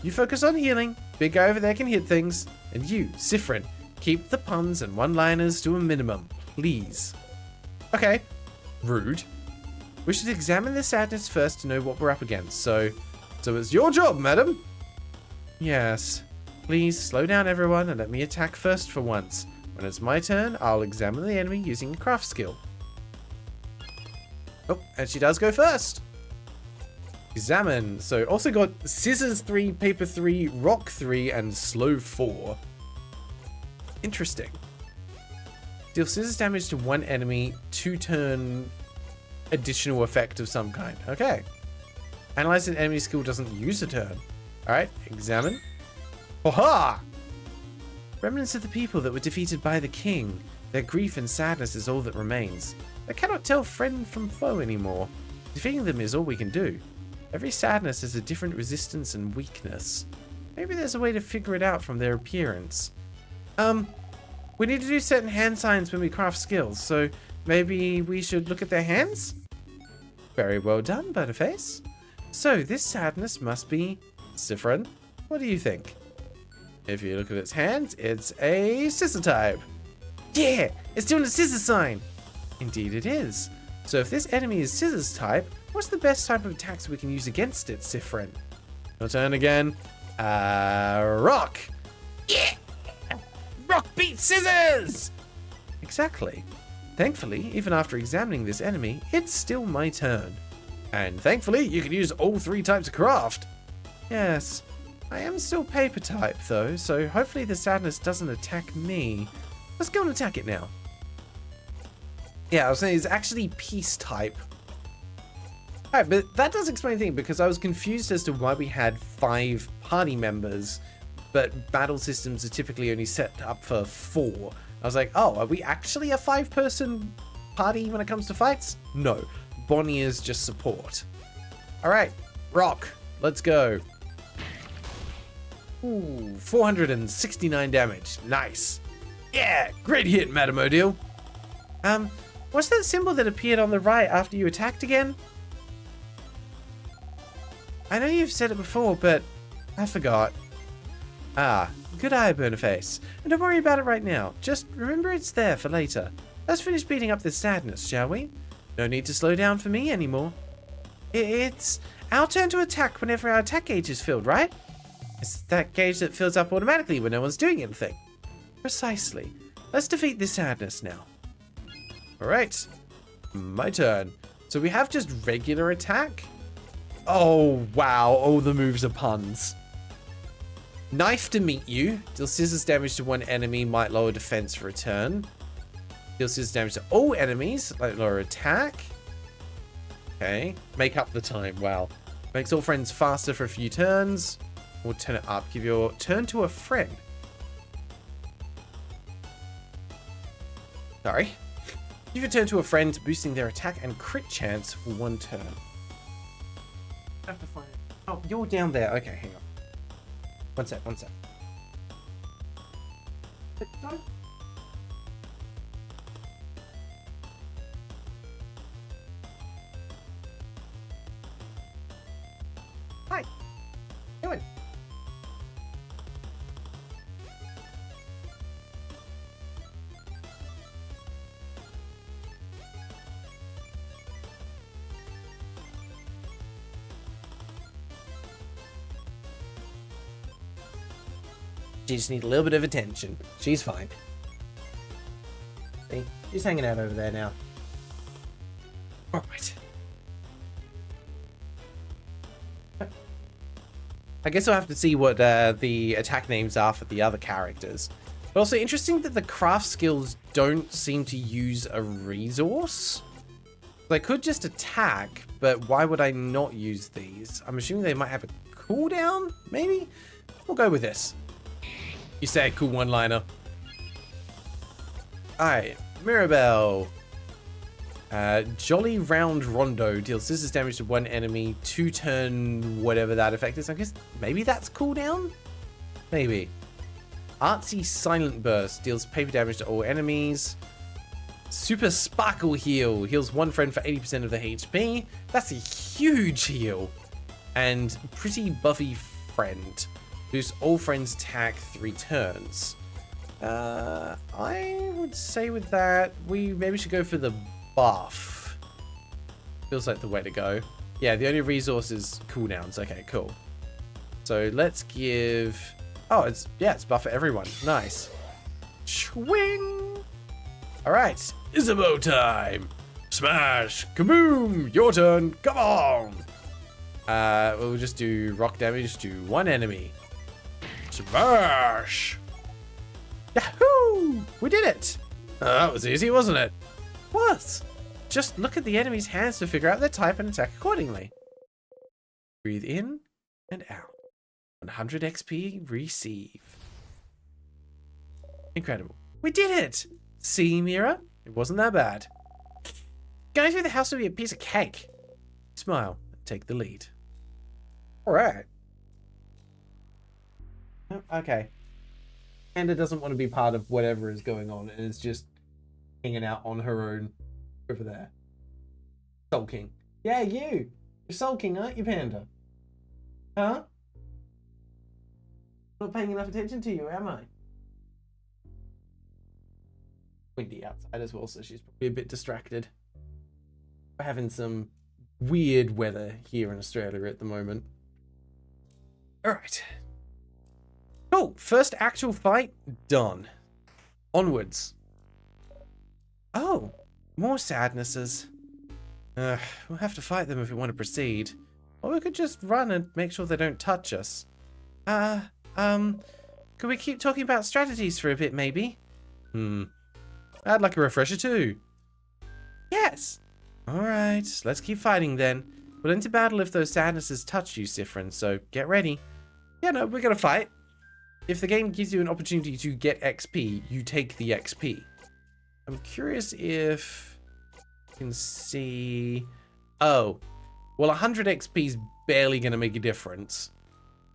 You focus on healing. Big guy over there can hit things. And you, Sifrin, keep the puns and one-liners to a minimum, please. Okay. Rude. We should examine the sadness first to know what we're up against. So it's your job, madam. Yes. Please slow down, everyone, and let me attack first for once. When it's my turn, I'll examine the enemy using a craft skill. Oh, and she does go first. Examine. So also got scissors 3, paper 3, rock 3, and slow 4. Interesting. Deal scissors damage to one enemy, 2-turn additional effect of some kind. Okay. Analyze an enemy skill doesn't use a turn. Alright, examine. Ha! Remnants of the people that were defeated by the king. Their grief and sadness is all that remains. I cannot tell friend from foe anymore. Defeating them is all we can do. Every sadness has a different resistance and weakness. Maybe there's a way to figure it out from their appearance. We need to do certain hand signs when we craft skills, so maybe we should look at their hands? Very well done, Butterface. So this sadness must be Sifrin. What do you think? If you look at its hands, it's a scissor type. Yeah, it's doing a scissor sign. Indeed it is. So if this enemy is scissors type, what's the best type of attacks we can use against it, Sifrin? Your turn again. Rock. Yeah! Rock beats scissors! Exactly. Thankfully, even after examining this enemy, it's still my turn. And thankfully, you can use all 3 types of craft. Yes. I am still paper type though, so hopefully the sadness doesn't attack me. Let's go and attack it now. Yeah, I was saying it's actually peace type. Alright, but that does explain the thing, because I was confused as to why we had 5 party members, but battle systems are typically only set up for 4. I was like, oh, are we actually a 5-person party when it comes to fights? No, Bonnie is just support. Alright, rock, let's go. Ooh, 469 damage, nice. Yeah, great hit, Madam Odile. What's that symbol that appeared on the right after you attacked again? I know you've said it before, but I forgot. Ah, good eye, Boniface. And don't worry about it right now. Just remember it's there for later. Let's finish beating up this sadness, shall we? No need to slow down for me anymore. It's our turn to attack whenever our attack gauge is filled, right? It's that gauge that fills up automatically when no one's doing anything. Precisely. Let's defeat this sadness now. Alright. My turn. So we have just regular attack? Oh, wow. All the moves are puns. Knife to meet you. Deal scissors damage to one enemy, might lower defense for a turn. Deal scissors damage to all enemies, like lower attack. Okay. Make up the time. Wow. Makes all friends faster for a few turns. Or turn it up. Give your turn to a friend. Sorry. Give your turn to a friend, boosting their attack and crit chance for 1 turn. I have to find it. Oh, you're down there. Okay, hang on. One sec. Hi. Doing? She just needs a little bit of attention. She's fine. See? She's hanging out over there now. Alright. I guess I'll have to see what the attack names are for the other characters. But also interesting that the craft skills don't seem to use a resource. They could just attack, but why would I not use these? I'm assuming they might have a cooldown, maybe? We'll go with this. You say a cool one-liner. Alright, Mirabelle. Jolly Round Rondo deals scissors damage to one enemy, 2-turn, whatever that effect is. I guess maybe that's cooldown? Maybe. Artsy Silent Burst deals paper damage to all enemies. Super Sparkle Heal heals one friend for 80% of the HP. That's a huge heal. And Pretty Buffy Friend boosts all friends' attack 3 turns. I would say with that, we maybe should go for the buff. Feels like the way to go. Yeah, the only resource is cooldowns. Okay, cool. So let's give... Oh, it's buff for everyone. Nice. Swing! Alright, Isabeau time! Smash! Kaboom! Your turn! Come on! We'll just do rock damage to one enemy. Smash! Yahoo! We did it! That was easy, wasn't it? What? Just look at the enemy's hands to figure out their type and attack accordingly. Breathe in and out. 100 XP receive. Incredible. We did it! See, Mira? It wasn't that bad. Going through the house will be a piece of cake. Smile and take the lead. Alright. Okay. Panda doesn't want to be part of whatever is going on and is just hanging out on her own over there. Sulking. Yeah, you! You're sulking, aren't you, Panda? Huh? Not paying enough attention to you, am I? Windy outside as well, so she's probably a bit distracted. We're having some weird weather here in Australia at the moment. Alright. Cool. First actual fight done. Onwards. Oh, more sadnesses. We'll have to fight them if we want to proceed. Or we could just run and make sure they don't touch us. Could we keep talking about strategies for a bit, maybe? I'd like a refresher too. Yes! Alright, let's keep fighting then. We'll enter battle if those sadnesses touch you, Siffrin, so get ready. Yeah, no, we're gonna fight. If the game gives you an opportunity to get XP, you take the XP. I'm curious if you can see... Oh, well, 100 XP is barely gonna make a difference.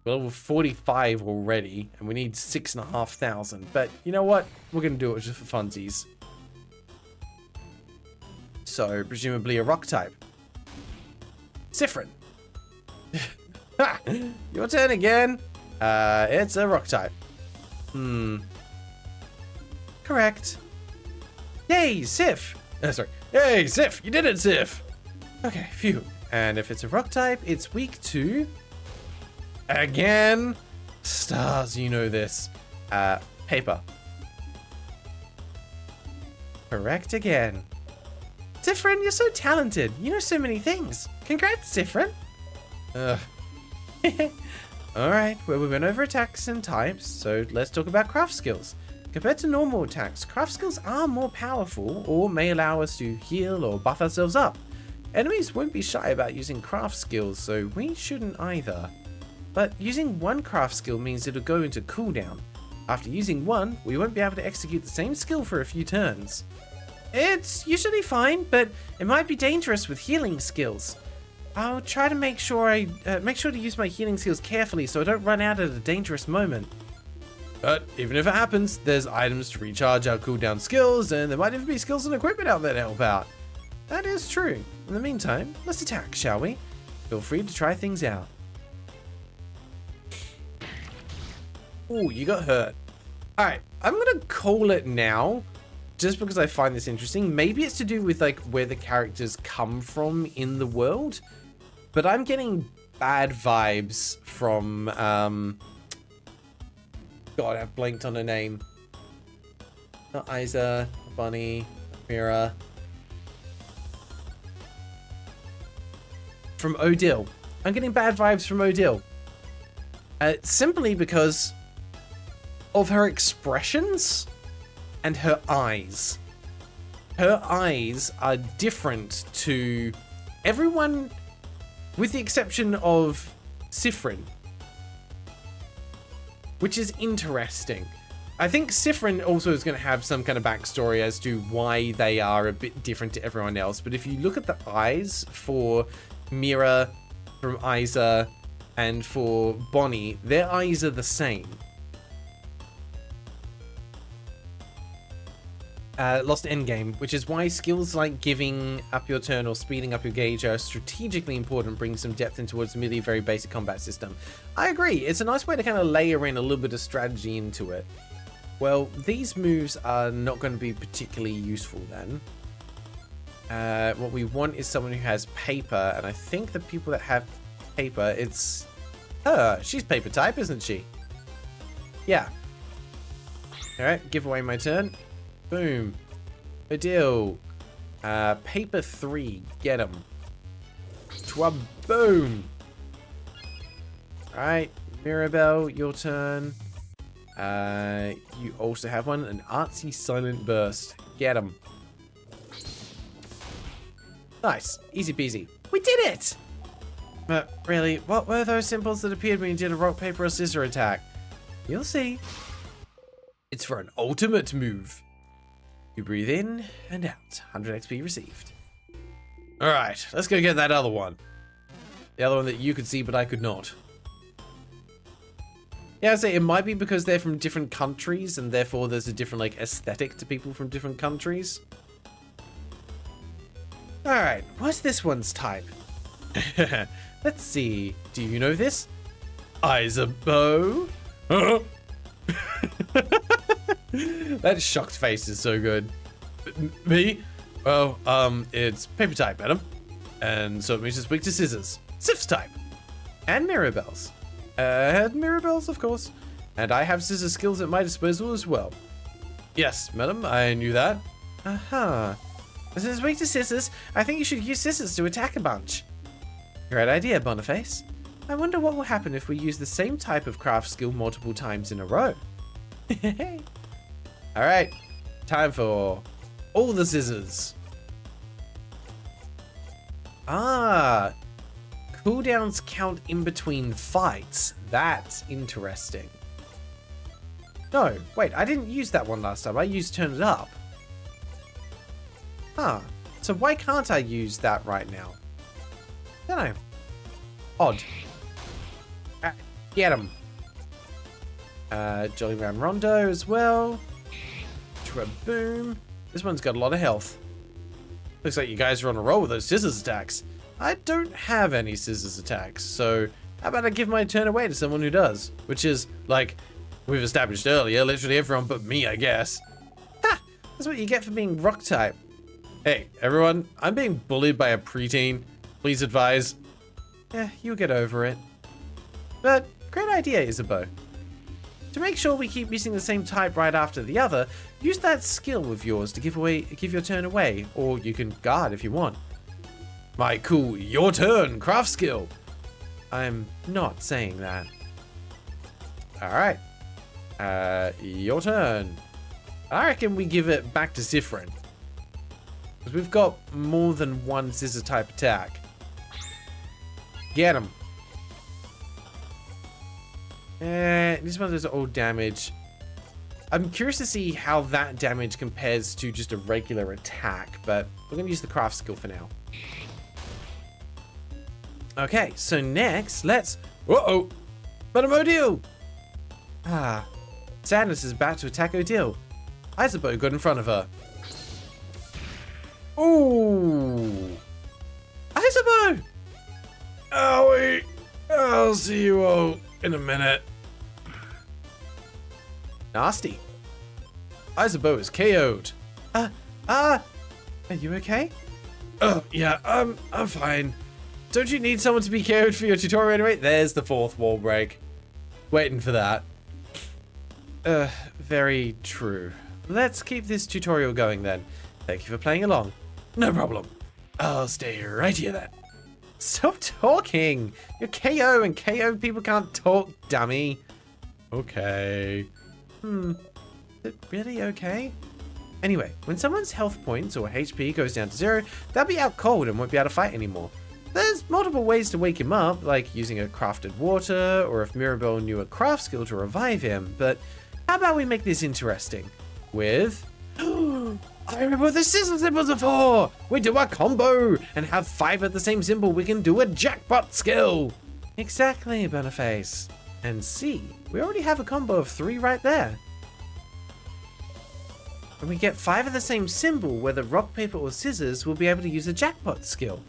We're level 45 already, and we need 6,500. But you know what? We're going to do it just for funsies. So, presumably a rock type. Siffrin. Your turn again. It's a rock type. Correct. Yay, Sif. Sorry. Yay, Sif. You did it, Sif. Okay, phew. And if it's a rock type, it's weak to... Again? Stars, you know this. Paper. Correct again. Siffrin, you're so talented. You know so many things. Congrats, Siffrin. Alright, well, we went over attacks and types, so let's talk about craft skills. Compared to normal attacks, craft skills are more powerful or may allow us to heal or buff ourselves up. Enemies won't be shy about using craft skills, so we shouldn't either. But using one craft skill means it'll go into cooldown. After using one, we won't be able to execute the same skill for a few turns. It's usually fine, but it might be dangerous with healing skills. I'll try to make sure to use my healing skills carefully so I don't run out at a dangerous moment. But even if it happens, there's items to recharge our cooldown skills, and there might even be skills and equipment out there to help out. That is true. In the meantime, let's attack, shall we? Feel free to try things out. Ooh, you got hurt. Alright, I'm gonna call it now, just because I find this interesting. Maybe it's to do with like where the characters come from in the world, but I'm getting bad vibes from, God, I've blanked on her name. Not Isa, Bunny, Mira. From Odile. I'm getting bad vibes from Odile. Simply because of her expressions and her eyes. Her eyes are different to everyone with the exception of Siffrin, which is interesting. I think Siffrin also is going to have some kind of backstory as to why they are a bit different to everyone else. But if you look at the eyes for Mira, from Isa, and for Bonnie, their eyes are the same. Lost Endgame, which is why skills like giving up your turn or speeding up your gauge are strategically important, bringing some depth into what's merely a very basic combat system. I agree, it's a nice way to kind of layer in a little bit of strategy into it. Well, these moves are not going to be particularly useful then. What we want is someone who has paper, and I think the people that have paper, it's her. She's paper type, isn't she? Yeah. Alright, give away my turn. Boom. Good deal. Paper 3. Get him. Boom. Alright, Mirabelle, your turn. You also have one. An artsy silent burst. Get him. Nice. Easy peasy. We did it! But really, what were those symbols that appeared when you did a rock, paper, or scissor attack? You'll see. It's for an ultimate move. You breathe in and out. 100 XP received. Alright, let's go get that other one. The other one that you could see, but I could not. Yeah, I'd say it might be because they're from different countries, and therefore there's a different, like, aesthetic to people from different countries. Alright, what's this one's type? Let's see. Do you know this? Isabeau? That shocked face is so good. Me? Well, it's paper type, madam. And so it means it's weak to scissors. Sif's type. And Mirabelle's. Mirabelle's, of course. And I have scissor skills at my disposal as well. Yes, madam, I knew that. Aha. Since it's weak to scissors, I think you should use scissors to attack a bunch. Great idea, Boniface. I wonder what will happen if we use the same type of craft skill multiple times in a row. Alright, time for all the scissors. Ah, cooldowns count in between fights. That's interesting. No, wait, I didn't use that one last time. I used turn it up. Huh, so why can't I use that right now? Don't know. Odd. Get him. Jolly Round Rondo as well. Boom. This one's got a lot of health. Looks like you guys are on a roll with those scissors attacks. I don't have any scissors attacks, so how about I give my turn away to someone who does? Which is, like, we've established earlier, literally everyone but me, I guess. Ha! That's what you get for being rock type. Hey, everyone, I'm being bullied by a preteen. Please advise. You'll get over it. But, great idea, Isabeau. To make sure we keep using the same type right after the other, use that skill of yours to give your turn away, or you can guard if you want. My cool your turn craft skill. I'm not saying that. Alright. Your turn. I reckon we give it back to Siffrin. Because we've got more than one scissor type attack. Get him. These ones are all damage. I'm curious to see how that damage compares to just a regular attack, but we're going to use the craft skill for now. Okay, so next, let's... Uh-oh! Madame Odile! Ah, Sadness is about to attack Odile. Isabeau got in front of her. Ooh! Isabeau! Owie! I'll see you all in a minute. Nasty. Isabeau is KO'd. Are you okay? Oh, yeah, I'm fine. Don't you need someone to be KO'd for your tutorial anyway? There's the fourth wall break. Waiting for that. Very true. Let's keep this tutorial going then. Thank you for playing along. No problem. I'll stay right here then. Stop talking! You're KO and KO people can't talk, dummy. Okay. Is it really okay? Anyway, when someone's health points or HP goes down to 0, they'll be out cold and won't be able to fight anymore. There's multiple ways to wake him up, like using a crafted water, or if Mirabelle knew a craft skill to revive him, but How about we make this interesting with... I remember what the scissor symbols are for! We do a combo and have 5 at the same symbol. We can do a jackpot skill. Exactly, Boniface. And see, we already have a combo of 3 right there. When we get 5 of the same symbol, whether rock, paper, or scissors, we'll be able to use a jackpot skill.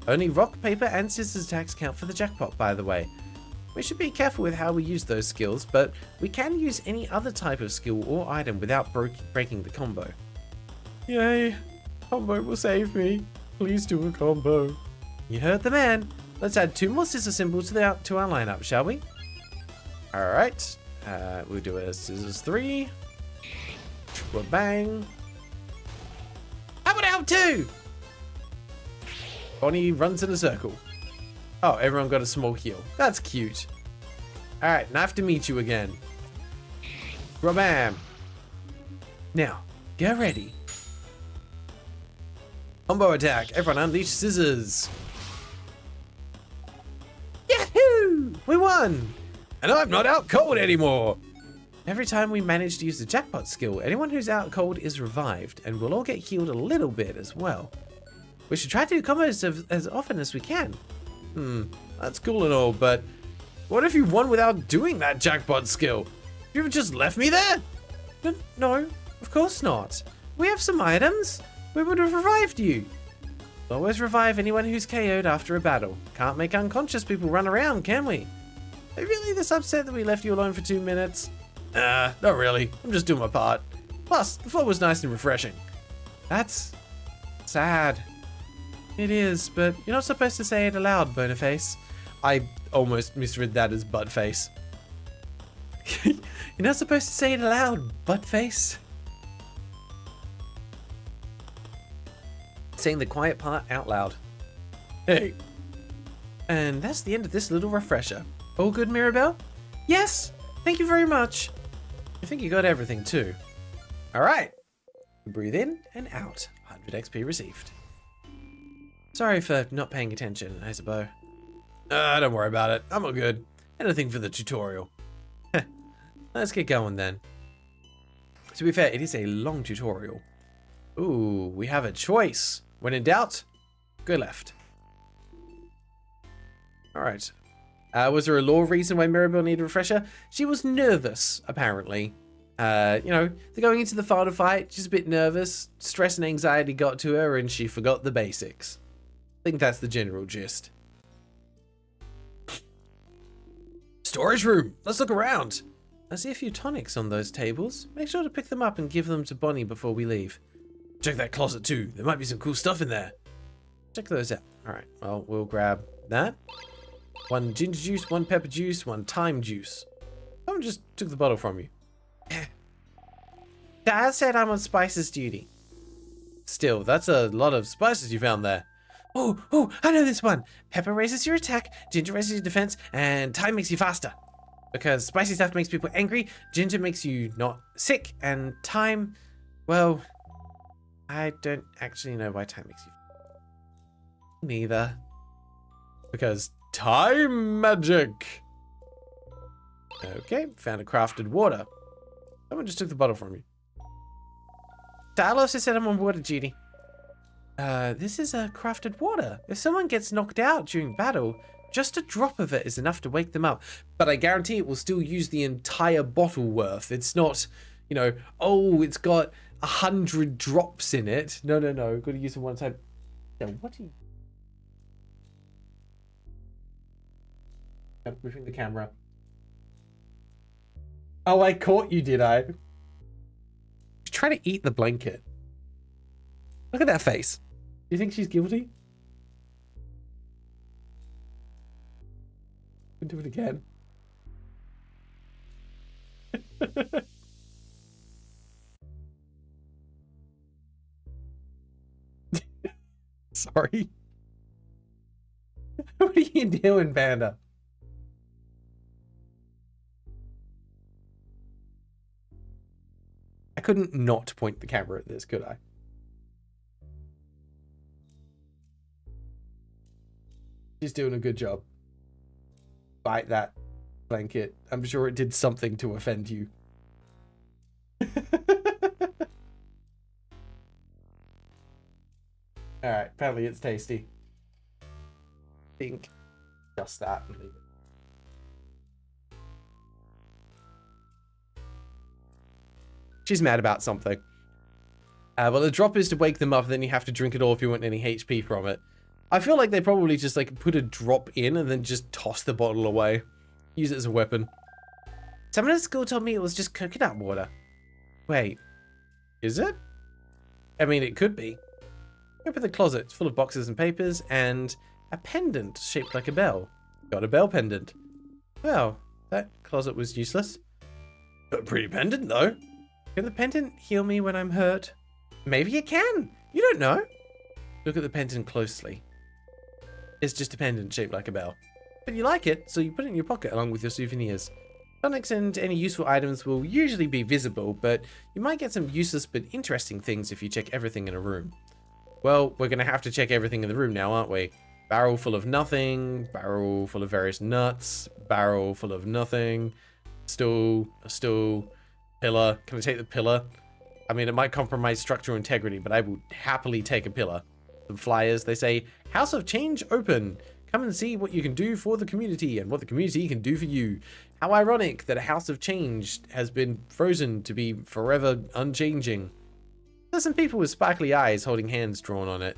Only rock, paper, and scissors attacks count for the jackpot, by the way. We should be careful with how we use those skills, but we can use any other type of skill or item without breaking the combo. Yay! Combo will save me. Please do a combo. You heard the man. Let's add 2 more scissor symbols to our lineup, shall we? Alright. We'll do a scissors 3. Triple bang. How about out 2? Bonnie runs in a circle. Oh, everyone got a small heal. That's cute. Alright, nice to meet you again. Bam. Now, get ready. Combo attack. Everyone unleash scissors. Yahoo! We won! And I'm not out cold anymore. Every time we manage to use the jackpot skill, anyone who's out cold is revived, and we'll all get healed a little bit as well. We should try to do combos as often as we can. That's cool and all, but what if you won without doing that jackpot skill? You just left me there? No, of course not. We have some items. We would have revived you. Always revive anyone who's KO'd after a battle. Can't make unconscious people run around, can we? Are you really this upset that we left you alone for 2 minutes? Nah, not really. I'm just doing my part. Plus, the floor was nice and refreshing. That's sad. It is, but you're not supposed to say it aloud, Boniface. I almost misread that as buttface. You're not supposed to say it aloud, buttface. Saying the quiet part out loud. Hey. And that's the end of this little refresher. All good, Mirabelle? Yes, thank you very much. I think you got everything too. Alright. Breathe in and out. 100 XP received. Sorry for not paying attention, I suppose. Don't worry about it. I'm all good. Anything for the tutorial. Let's get going then. To be fair, it is a long tutorial. Ooh, we have a choice. When in doubt, go left. Alright. Was there a law reason why Mirabelle needed a refresher? She was nervous, apparently. You know, they're going into the final fight. She's a bit nervous. Stress and anxiety got to her and she forgot the basics. I think that's the general gist. Storage room. Let's look around. I see a few tonics on those tables. Make sure to pick them up and give them to Bonnie before we leave. Check that closet too. There might be some cool stuff in there. Check those out. Alright, well, we'll grab that. 1 ginger juice, 1 pepper juice, 1 thyme juice. Someone just took the bottle from you. Dad said I'm on spices duty. Still, that's a lot of spices you found there. Oh, I know this one. Pepper raises your attack, ginger raises your defense, and thyme makes you faster. Because spicy stuff makes people angry, ginger makes you not sick, and thyme, well, I don't actually know why thyme makes you neither. Because time magic. Okay, found a crafted water. Someone just took the bottle from you. Dad also said I'm on water duty. This is a crafted water. If someone gets knocked out during battle, just a drop of it is enough to wake them up. But I guarantee it will still use the entire bottle worth. It's not, you know, oh, it's got 100 drops in it. No. Got to use it one time. Now, what do you... I'm moving the camera. Oh, I caught you, did I? She's trying to eat the blanket. Look at that face. Do you think she's guilty? We'll do it again. Sorry. What are you doing, Panda? I couldn't not point the camera at this, could I? She's doing a good job. Bite that blanket. I'm sure it did something to offend you. Alright, apparently it's tasty. Think just that and leave it. She's mad about something. Well, the drop is to wake them up, and then you have to drink it all if you want any HP from it. I feel like they probably just like put a drop in and then just toss the bottle away. Use it as a weapon. Someone at school told me it was just coconut water. Wait, is it? I mean, it could be. Open the closet, it's full of boxes and papers, and a pendant shaped like a bell. Got a bell pendant. Well, that closet was useless. Got a pretty pendant, though. Can the pendant heal me when I'm hurt? Maybe it can. You don't know. Look at the pendant closely. It's just a pendant shaped like a bell. But you like it, so you put it in your pocket along with your souvenirs. Tonics and any useful items will usually be visible, but you might get some useless but interesting things if you check everything in a room. Well, we're going to have to check everything in the room now, aren't we? Barrel full of nothing, barrel full of various nuts, barrel full of nothing, stool, a stool, pillar. Can I take the pillar? I mean, it might compromise structural integrity, but I will happily take a pillar. Some flyers, they say, House of Change open. Come and see what you can do for the community and what the community can do for you. How ironic that a House of Change has been frozen to be forever unchanging. There's some people with sparkly eyes holding hands drawn on it.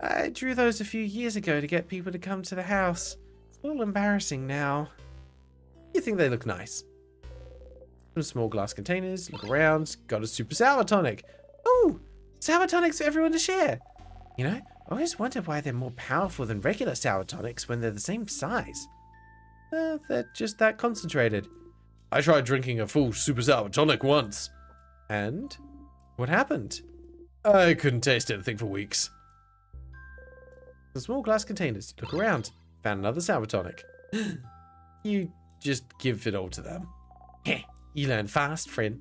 I drew those a few years ago to get people to come to the house. It's a little embarrassing now. You think they look nice? Some small glass containers, look around, got a super sour tonic. Oh, sour tonics for everyone to share. You know, I always wondered why they're more powerful than regular sour tonics when they're the same size. They're just that concentrated. I tried drinking a full super sour tonic once. And? What happened? I couldn't taste anything for weeks. The small glass containers. Look around. Found another sour tonic. You just give it all to them. Heh, you learn fast, friend.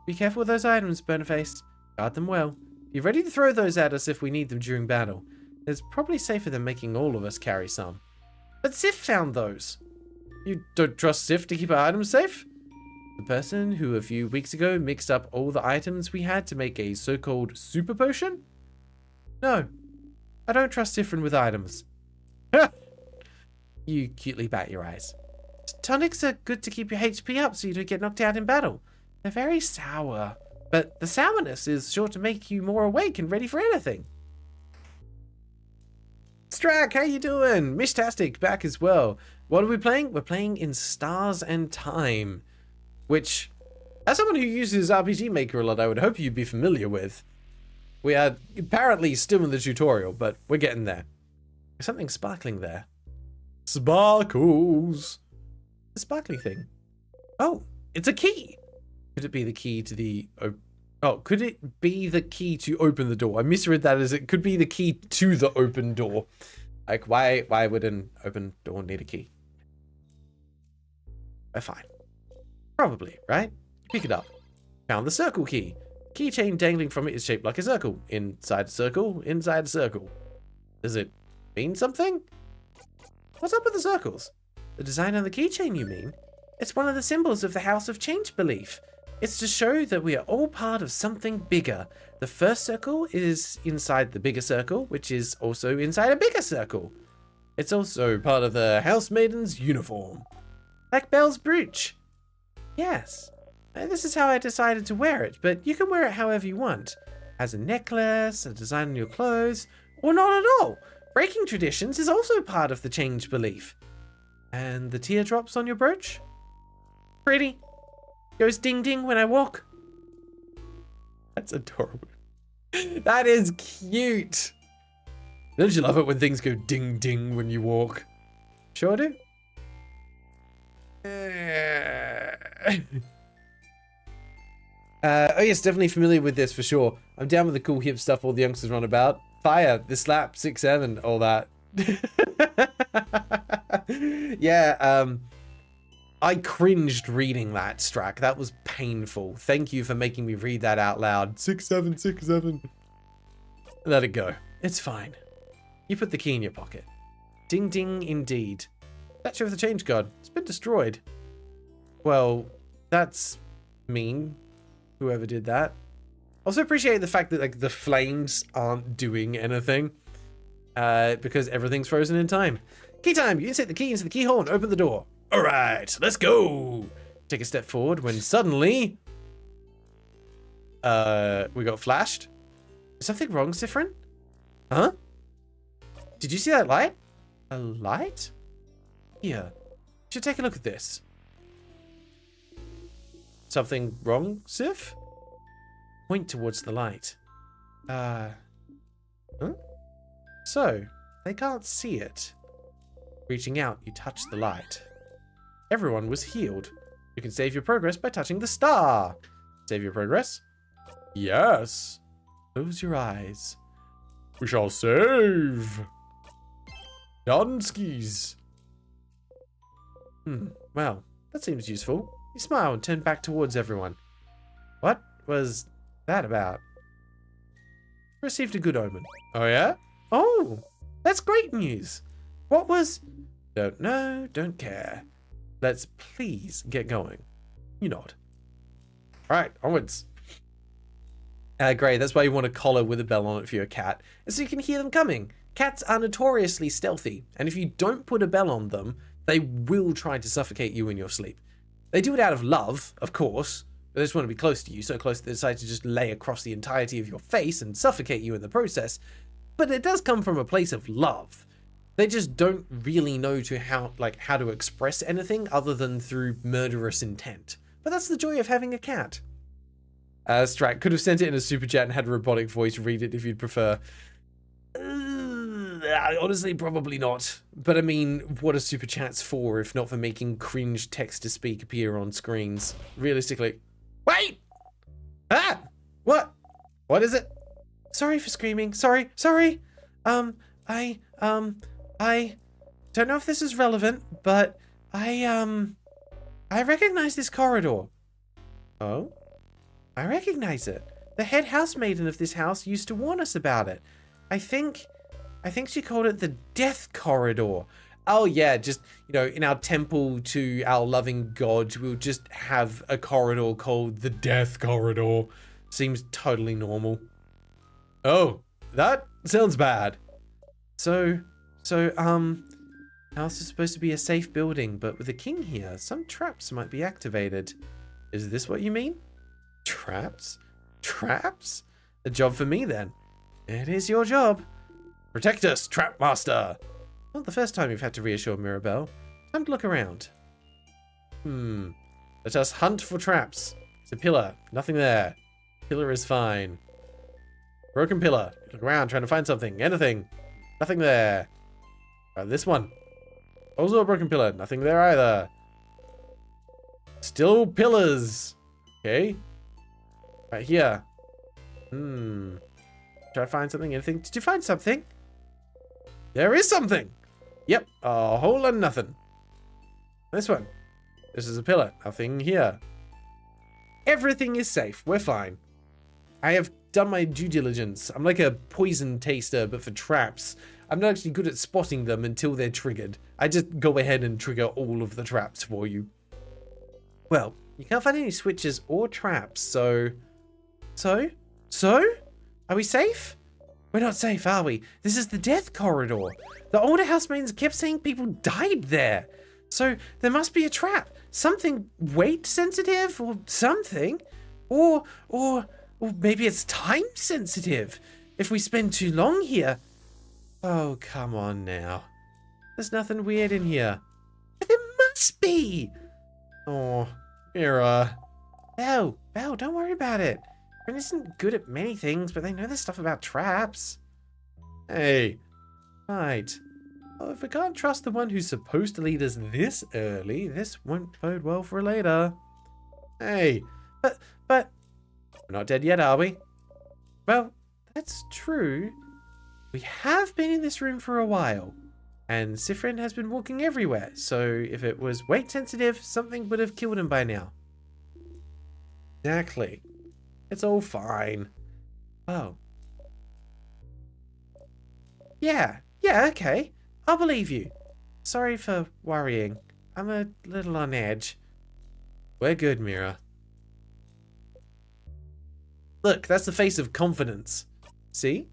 Be careful with those items, Burnerface. Guard them well. Be ready to throw those at us if we need them during battle. It's probably safer than making all of us carry some. But Sif found those. You don't trust Sif to keep our items safe? The person who a few weeks ago mixed up all the items we had to make a so-called super potion? No, I don't trust Sifrin with items. You cutely bat your eyes. Tonics are good to keep your HP up so you don't get knocked out in battle. They're very sour, but the sourness is sure to make you more awake and ready for anything. Strack, how you doing? Mishtastic back as well. What are we playing? We're playing in Stars and Time, which, as someone who uses RPG Maker a lot, I would hope you'd be familiar with. We are apparently still in the tutorial, but we're getting there. There's something sparkling there. Sparkles. The sparkly thing. Oh, it's a key. Could it be the key to the... Oh, could it be the key to open the door? I misread that as it could be the key to the open door. Like, why would an open door need a key? We're fine. Probably, right? Pick it up. Found the circle key. Keychain dangling from it is shaped like a circle. Inside a circle, inside a circle. Does it mean something? What's up with the circles? The design on the keychain, you mean? It's one of the symbols of the House of Change belief. It's to show that we are all part of something bigger. The first circle is inside the bigger circle, which is also inside a bigger circle. It's also part of the Housemaiden's uniform. Like Belle's brooch. Yes. This is how I decided to wear it, but you can wear it however you want. As a necklace, a design on your clothes, or not at all. Breaking traditions is also part of the change belief. And the teardrops on your brooch? Pretty. Goes ding ding when I walk. That's adorable. That is cute. Don't you love it when things go ding ding when you walk? Sure do. Oh yes, definitely familiar with this for sure. I'm down with the cool hip stuff all the youngsters run about. Fire, the slap, 6'7", all that. Yeah, I cringed reading that, Strack. That was painful. Thank you for making me read that out loud. 6'7", 6'7". Let it go. It's fine. You put the key in your pocket. Ding ding indeed. Statue of the Change God. It's been destroyed. Well, that's mean, whoever did that. Also appreciate the fact that like the flames aren't doing anything. Because everything's frozen in time. Key time! You insert the key into the keyhole and open the door. Alright, let's go! Take a step forward when suddenly... we got flashed. Is something wrong, Sifrin? Huh? Did you see that light? A light? Here. You should take a look at this. Something wrong, Sif? Point towards the light. Huh? So, they can't see it. Reaching out, you touch the light. Everyone was healed. You can save your progress by touching the star. Save your progress? Yes. Close your eyes. We shall save. Donskis. Well, that seems useful. You smile and turn back towards everyone. What was that about? Received a good omen. Oh yeah? Oh, that's great news. What was... Don't know, don't care. Let's please get going. You nod. Alright, onwards. Great, that's why you want a collar with a bell on it for your cat. And so you can hear them coming. Cats are notoriously stealthy, and if you don't put a bell on them, they will try to suffocate you in your sleep. They do it out of love, of course, but they just want to be close to you, so close that they decide to just lay across the entirety of your face and suffocate you in the process. But it does come from a place of love. They just don't really know how to express anything other than through murderous intent. But that's the joy of having a cat. Strat could have sent it in a super chat and had a robotic voice read it if you'd prefer. Honestly, probably not. But I mean, what are super chats for if not for making cringe text-to-speak appear on screens? Realistically. Wait! Ah! What? What is it? Sorry for screaming. Sorry. I don't know if this is relevant, but I recognize this corridor. Oh? I recognize it. The head housemaiden of this house used to warn us about it. I think she called it the death corridor. Oh yeah, just, you know, in our temple to our loving God, we'll just have a corridor called the death corridor. Seems totally normal. Oh, that sounds bad. So, house is supposed to be a safe building, but with a king here, some traps might be activated. Is this what you mean? Traps? Traps? A job for me then. It is your job. Protect us, Trap Master! Not the first time you've had to reassure Mirabelle. Time to look around. Let us hunt for traps. It's a pillar. Nothing there. Pillar is fine. Broken pillar. Look around, trying to find something. Anything. Nothing there. This one. Also a broken pillar. Nothing there either. Still pillars. Okay. Right here. Try to find something. Anything? Did you find something? There is something. Yep. A hole and nothing. This one. This is a pillar. Nothing here. Everything is safe. We're fine. I have done my due diligence. I'm like a poison taster, but for traps. I'm not actually good at spotting them until they're triggered. I just go ahead and trigger all of the traps for you. Well, you can't find any switches or traps, so? Are we safe? We're not safe, are we? This is the death corridor. The older housemaidens kept saying people died there. So there must be a trap. Something weight sensitive or something. Or maybe it's time sensitive. If we spend too long here. Oh, come on now. There's nothing weird in here. But there must be. Oh, Mira. Belle, don't worry about it. Ren isn't good at many things, but they know this stuff about traps. Hey. Right. Well, if we can't trust the one who's supposed to lead us this early, this won't bode well for later. Hey. But we're not dead yet, are we? Well, that's true. We have been in this room for a while, and Sifrin has been walking everywhere, so if it was weight sensitive, something would have killed him by now. Exactly. It's all fine. Oh. Yeah, okay. I'll believe you. Sorry for worrying. I'm a little on edge. We're good, Mira. Look, that's the face of confidence. See?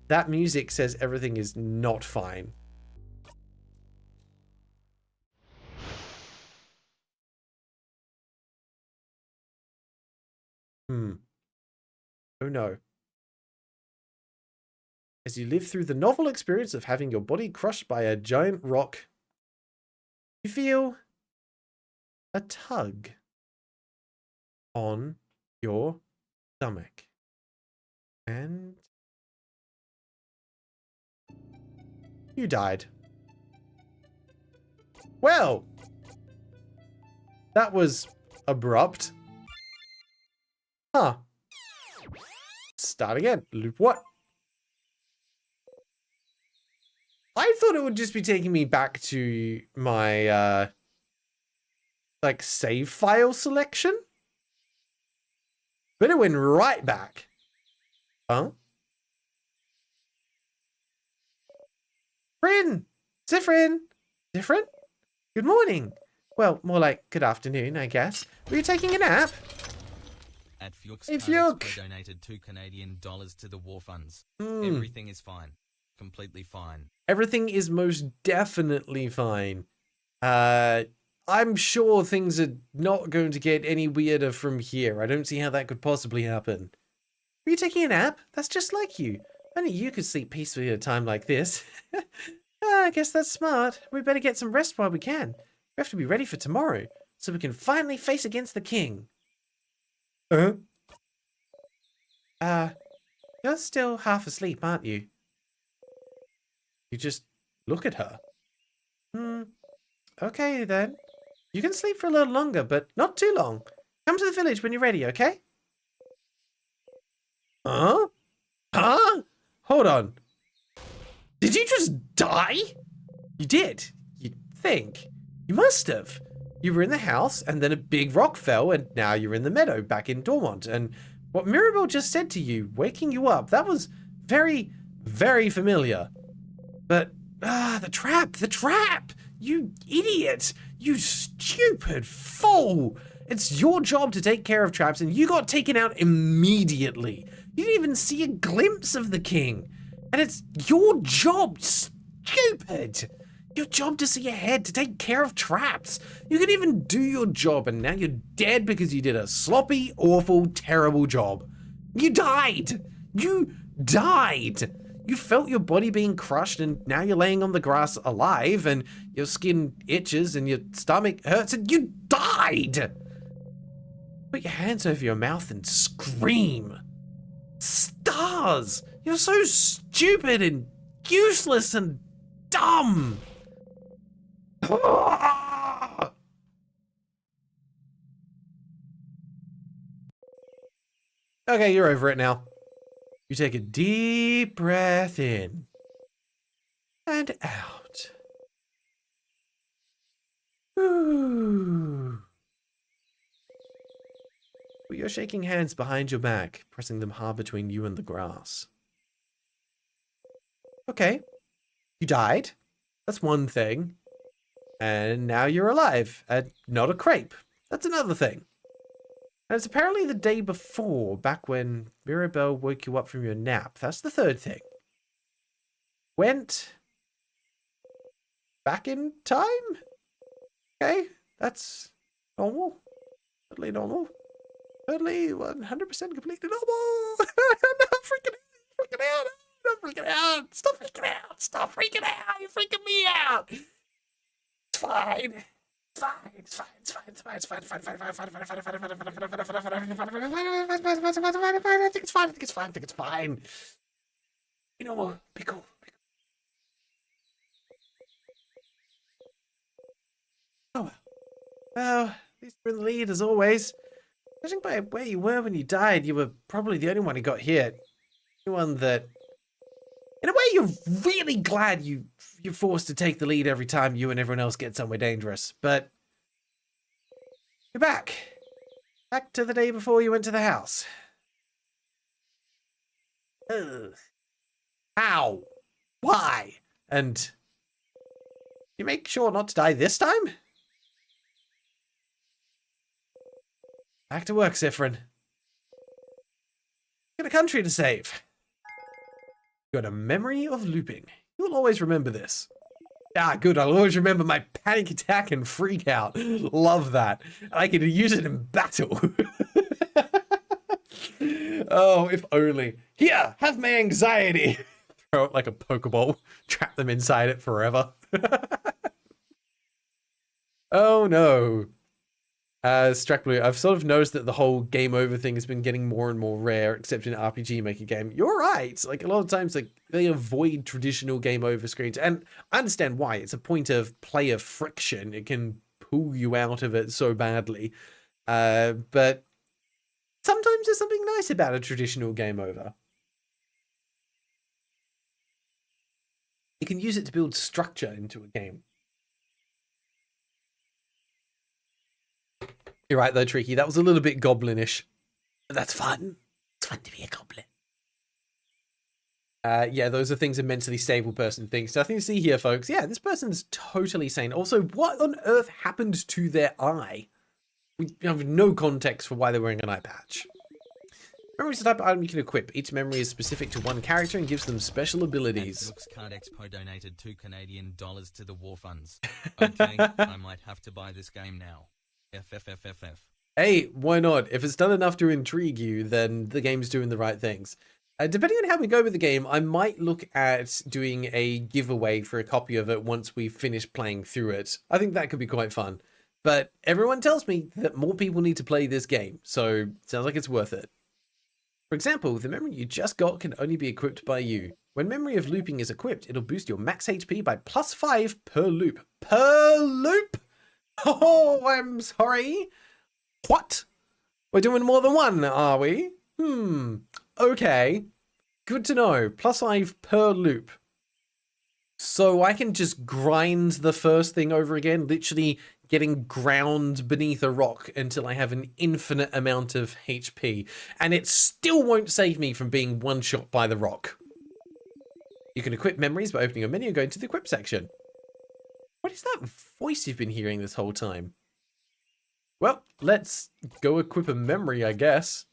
That music says everything is not fine. Oh no. As you live through the novel experience of having your body crushed by a giant rock, you feel a tug on your stomach. And you died. Well, that was abrupt. Huh. Start again. Loop what? I thought it would just be taking me back to my, like, save file selection. But it went right back. Huh? Frin! Zifrin! Different? Good morning. Well, more like good afternoon, I guess. Were you taking a nap? At Fuchs, Hey, Paris, Fuchs. we donated $2 to the war funds. Everything is fine. Completely fine. Everything is most definitely fine. I'm sure things are not going to get any weirder from here. I don't see how that could possibly happen. Were you taking a nap? That's just like you. Only you could sleep peacefully at a time like this. I guess that's smart. We better get some rest while we can. We have to be ready for tomorrow, so we can finally face against the king. You're still half asleep, aren't you? You just look at her. Okay then. You can sleep for a little longer, but not too long. Come to the village when you're ready, okay? Huh? Huh? Hold on. Did you just die? You did. You think. You must have. You were in the house, and then a big rock fell, and now you're in the meadow back in Dormont. And what Mirabelle just said to you, waking you up, that was very, very familiar. But, the trap! You idiot! You stupid fool! It's your job to take care of traps, and you got taken out immediately. You didn't even see a glimpse of the king. And it's your job, stupid! Your job to see ahead, to take care of traps. You can even do your job, and now you're dead because you did a sloppy, awful, terrible job. You died! You died! You felt your body being crushed, and now you're laying on the grass alive, and your skin itches, and your stomach hurts, and you died! Put your hands over your mouth and scream. Stars! You're so stupid and useless and dumb! Okay, you're over it now. You take a deep breath in and out. Ooh. Put your shaking hands behind your back, pressing them hard between you and the grass. Okay, you died. That's one thing. And now you're alive, and not a crepe. That's another thing. And it's apparently the day before, back when Mirabelle woke you up from your nap. That's the third thing. Went back in time? Okay, that's normal. Totally normal. Totally 100% completely normal. I'm not freaking out. I'm freaking out. Stop freaking out. Stop freaking out. You're freaking me out. It's fine. It's fine. It's fine. It's fine. It's fine. It's fine. It's fine. Fine. Fine. Fine. Fine. Fine. Fine. Fine. Fine. Fine. Fine. Fine. Fine. I think it's fine. I think it's fine. I think it's fine. You know what? Be cool. Oh well, at least you're in the lead as always. Judging by where you were when you died, you were probably the only one who got hit. The one that, in a way, you're really glad you're forced to take the lead every time you and everyone else get somewhere dangerous. But you're back. Back to the day before you went to the house. Ugh. How? Why? And you make sure not to die this time? Back to work, Siffrin. Got a country to save. Got a memory of looping. You'll always remember this. Ah, good. I'll always remember my panic attack and freak out. Love that. I can use it in battle. Oh, if only. Here, have my anxiety. Throw it like a Pokeball. Trap them inside it forever. Oh no. Strack Blue, I've sort of noticed that the whole game over thing has been getting more and more rare, except in an RPG Maker game. You're right. Like, a lot of times, like, they avoid traditional game over screens. And I understand why. It's a point of player friction. It can pull you out of it so badly. But sometimes there's something nice about a traditional game over. You can use it to build structure into a game. You're right though, Tricky. That was a little bit goblinish. But that's fun. It's fun to be a goblin. Yeah, those are things a mentally stable person thinks. Nothing to see here, folks. Yeah, this person's totally sane. Also, what on earth happened to their eye? We have no context for why they're wearing an eye patch. Memory is the type of item you can equip. Each memory is specific to one character and gives them special abilities. Looks Card Expo donated $2 Canadian to the war funds. Okay, I might have to buy this game now. FFFFF. Hey, why not? If it's done enough to intrigue you, then the game's doing the right things. Depending on how we go with the game, I might look at doing a giveaway for a copy of it once we finish playing through it. I think that could be quite fun. But everyone tells me that more people need to play this game, so sounds like it's worth it. For example, the memory you just got can only be equipped by you. When memory of looping is equipped, it'll boost your max HP by +5 per loop. Per loop? Oh, I'm sorry. What? We're doing more than one, are we? Okay. Good to know. +5 per loop. So I can just grind the first thing over again, literally getting ground beneath a rock until I have an infinite amount of HP. And it still won't save me from being one-shot by the rock. You can equip memories by opening a menu and going to the equip section. What is that voice you've been hearing this whole time? Well, let's go equip a memory, I guess.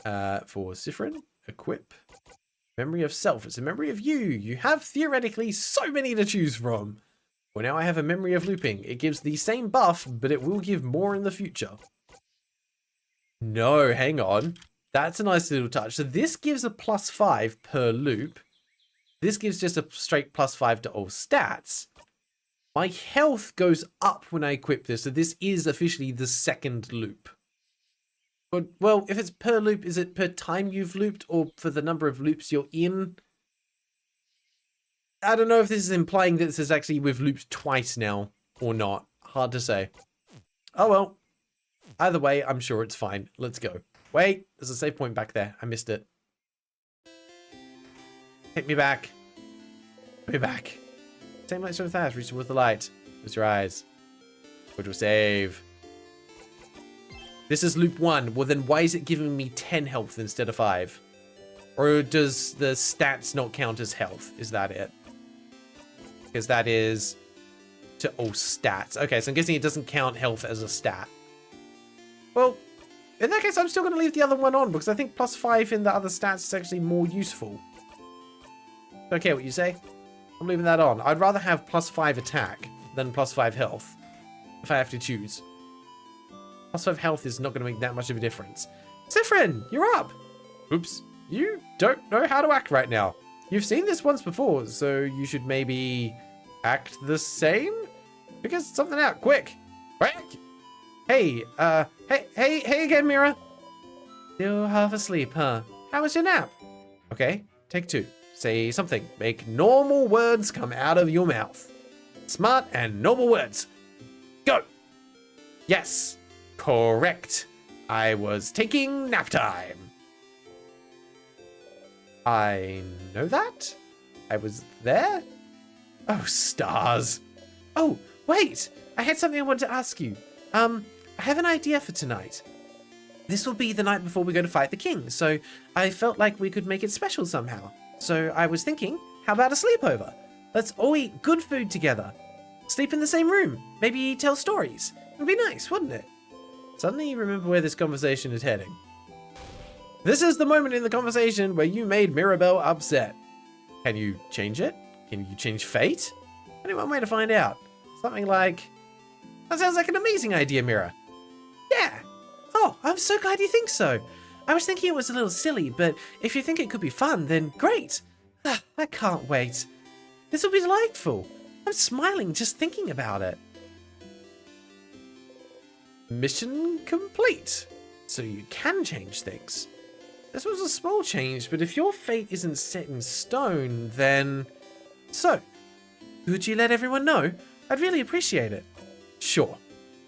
For Siffrin, equip. Memory of self. It's a memory of you. You have theoretically so many to choose from. Well, now I have a memory of looping. It gives the same buff, but it will give more in the future. No, hang on. That's a nice little touch. So this gives a +5 per loop. This gives just a straight +5 to all stats. My health goes up when I equip this, so this is officially the second loop. But, well, if it's per loop, is it per time you've looped or for the number of loops you're in? I don't know if this is implying that this is actually we've looped twice now or not. Hard to say. Oh well. Either way, I'm sure it's fine. Let's go. Wait, there's a save point back there. I missed it. Take me back. Take me back. Same light sort of fast. Reach with the light. Close your eyes. Go to a save. This is loop 1. Well, then why is it giving me 10 health instead of 5? Or does the stats not count as health? Is that it? Because that is to all stats. Okay, so I'm guessing it doesn't count health as a stat. Well, in that case, I'm still going to leave the other one on because I think +5 in the other stats is actually more useful. Okay, what you say? I'm leaving that on. I'd rather have +5 attack than +5 health if I have to choose. +5 health is not going to make that much of a difference. Siffrin, you're up. Oops. You don't know how to act right now. You've seen this once before, so you should maybe act the same? Figure something out, quick. Quick! Hey, hey again, Mira. Still half asleep, huh? How was your nap? Okay, take 2. Say something. Make normal words come out of your mouth. Smart and normal words. Go! Yes, correct. I was taking nap time. I know that? I was there? Oh, stars. Oh, wait! I had something I wanted to ask you. I have an idea for tonight. This will be the night before we go to fight the king, so I felt like we could make it special somehow. So I was thinking, how about a sleepover? Let's all eat good food together. Sleep in the same room. Maybe tell stories. It would be nice, wouldn't it? Suddenly you remember where this conversation is heading. This is the moment in the conversation where you made Mirabelle upset. Can you change it? Can you change fate? Only one way to find out. Something like, that sounds like an amazing idea, Mira. Yeah. Oh, I'm so glad you think so. I was thinking it was a little silly, but if you think it could be fun, then great. I can't wait. This will be delightful. I'm smiling just thinking about it. Mission complete. So you can change things. This was a small change, but if your fate isn't set in stone, then... So, could you let everyone know? I'd really appreciate it. Sure.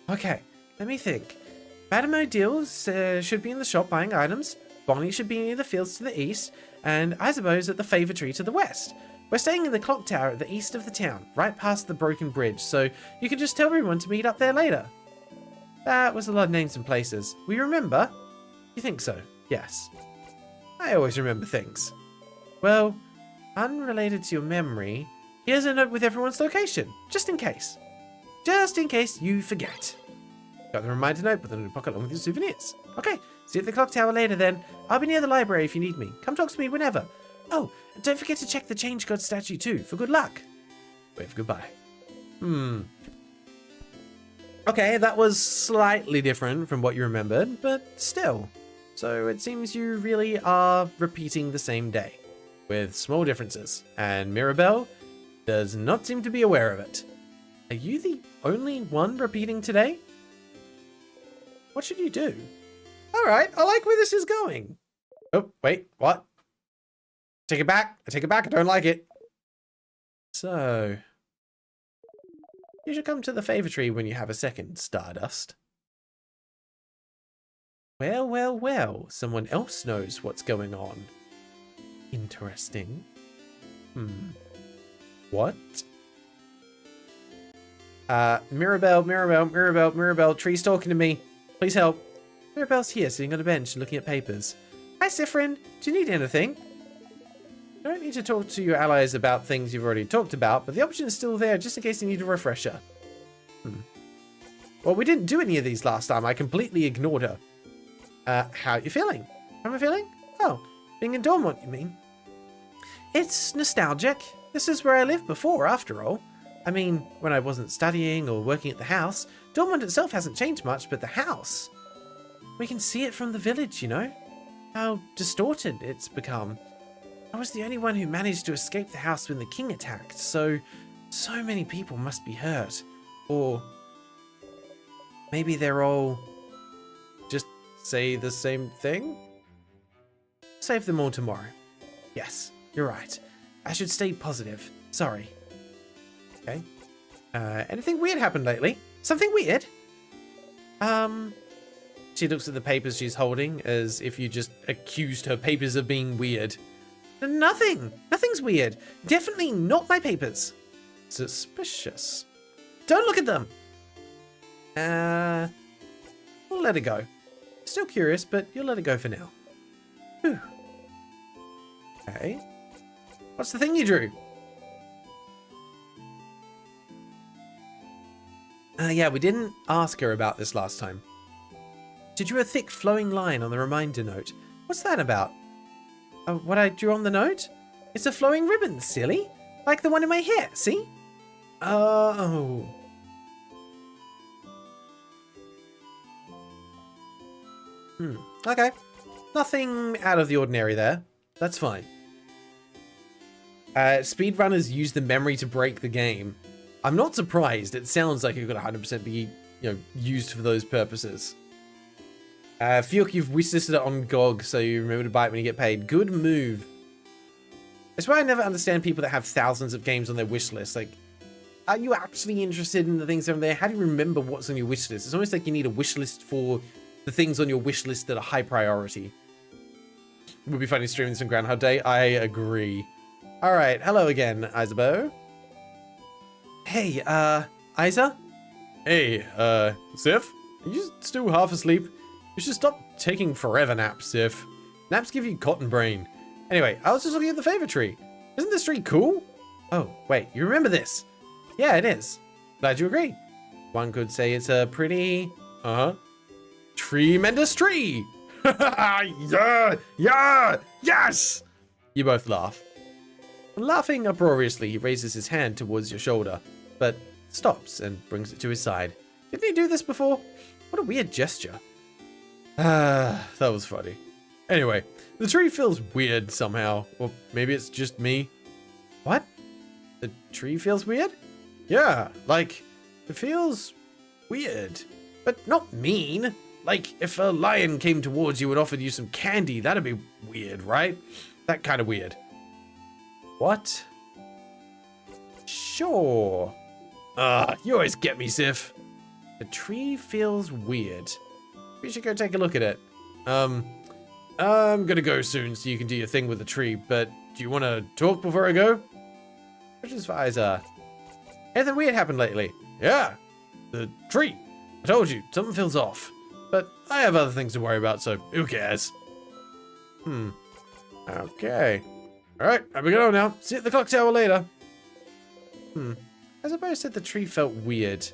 Okay, let me think. Madame O'Deal's should be in the shop buying items. Bonnie should be near the fields to the east. And Isabeau's at the Favor Tree to the west. We're staying in the clock tower at the east of the town, right past the broken bridge, so you can just tell everyone to meet up there later. That was a lot of names and places. We remember? You think so? Yes. I always remember things. Well, unrelated to your memory, here's a note with everyone's location, just in case. Just in case you forget. Got the reminder note, put it in your pocket along with your souvenirs. Okay, see you at the clock tower later then. I'll be near the library if you need me. Come talk to me whenever. Oh, and don't forget to check the Change God statue too, for good luck. Wave goodbye. Okay, that was slightly different from what you remembered, but still. So it seems you really are repeating the same day, with small differences, and Mirabelle does not seem to be aware of it. Are you the only one repeating today? What should you do? Alright, I like where this is going. Oh, wait, what? Take it back, I take it back, I don't like it. So, you should come to the Favor Tree when you have a second, Stardust. Well, well, well, someone else knows what's going on. Interesting. What? Mirabelle, Tree's talking to me. Please help. Mirabelle's here, sitting on a bench, looking at papers. Hi, Siffrin. Do you need anything? You don't need to talk to your allies about things you've already talked about, but the option is still there, just in case you need a refresher. Well, we didn't do any of these last time. I completely ignored her. How are you feeling? How am I feeling? Oh, being in Dormont, you mean? It's nostalgic. This is where I lived before, after all. I mean, when I wasn't studying or working at the house, Dormont itself hasn't changed much, but the house... We can see it from the village, you know? How distorted it's become. I was the only one who managed to escape the house when the king attacked, so many people must be hurt. Or maybe they're all just say the same thing? Save them all tomorrow. Yes, you're right. I should stay positive. Sorry. Okay. Anything weird happened lately? Something weird? She looks at the papers she's holding as if you just accused her papers of being weird. Nothing. Nothing's weird. Definitely not my papers. Suspicious. Don't look at them. We'll let it go. Still curious, but you'll let it go for now. Whew. Okay. What's the thing you drew? Yeah, we didn't ask her about this last time. She drew a thick flowing line on the reminder note. What's that about? What I drew on the note? It's a flowing ribbon, silly. Like the one in my hair, see? Oh. Okay. Nothing out of the ordinary there. That's fine. Speedrunners use the memory to break the game. I'm not surprised. It sounds like it could 100% be, used for those purposes. Feel like you've wishlisted it on GOG, so you remember to buy it when you get paid. Good move. That's why I never understand people that have thousands of games on their wish list. Like, are you actually interested in the things over there? How do you remember what's on your wish list? It's almost like you need a wish list for the things on your wish list that are high priority. Would be funny streaming some Groundhog Day. I agree. All right, hello again, Isabeau. Hey, Isa? Hey, Sif? Are you still half asleep? You should stop taking forever naps, Sif. Naps give you cotton brain. Anyway, I was just looking at the Favor Tree. Isn't this tree cool? Oh, wait, you remember this? Yeah, it is. Glad you agree. One could say it's a pretty... Tremendous tree! Yeah! Yeah! Yes! You both laugh. Laughing uproariously, he raises his hand towards your shoulder, but stops and brings it to his side. Didn't he do this before? What a weird gesture. That was funny. Anyway, the tree feels weird somehow. Or maybe it's just me. What? The tree feels weird? Yeah, like, it feels weird. But not mean. Like, if a lion came towards you and offered you some candy, that'd be weird, right? That kind of weird. What? Sure. You always get me, Sif. The tree feels weird. We should go take a look at it. I'm gonna go soon so you can do your thing with the tree, but do you want to talk before I go? Josh's visor. Anything weird happened lately? Yeah, the tree. I told you, something feels off. But I have other things to worry about, so who cares? Okay. Alright, I'm gonna go now. See you at the clock tower later. I suppose that the tree felt weird.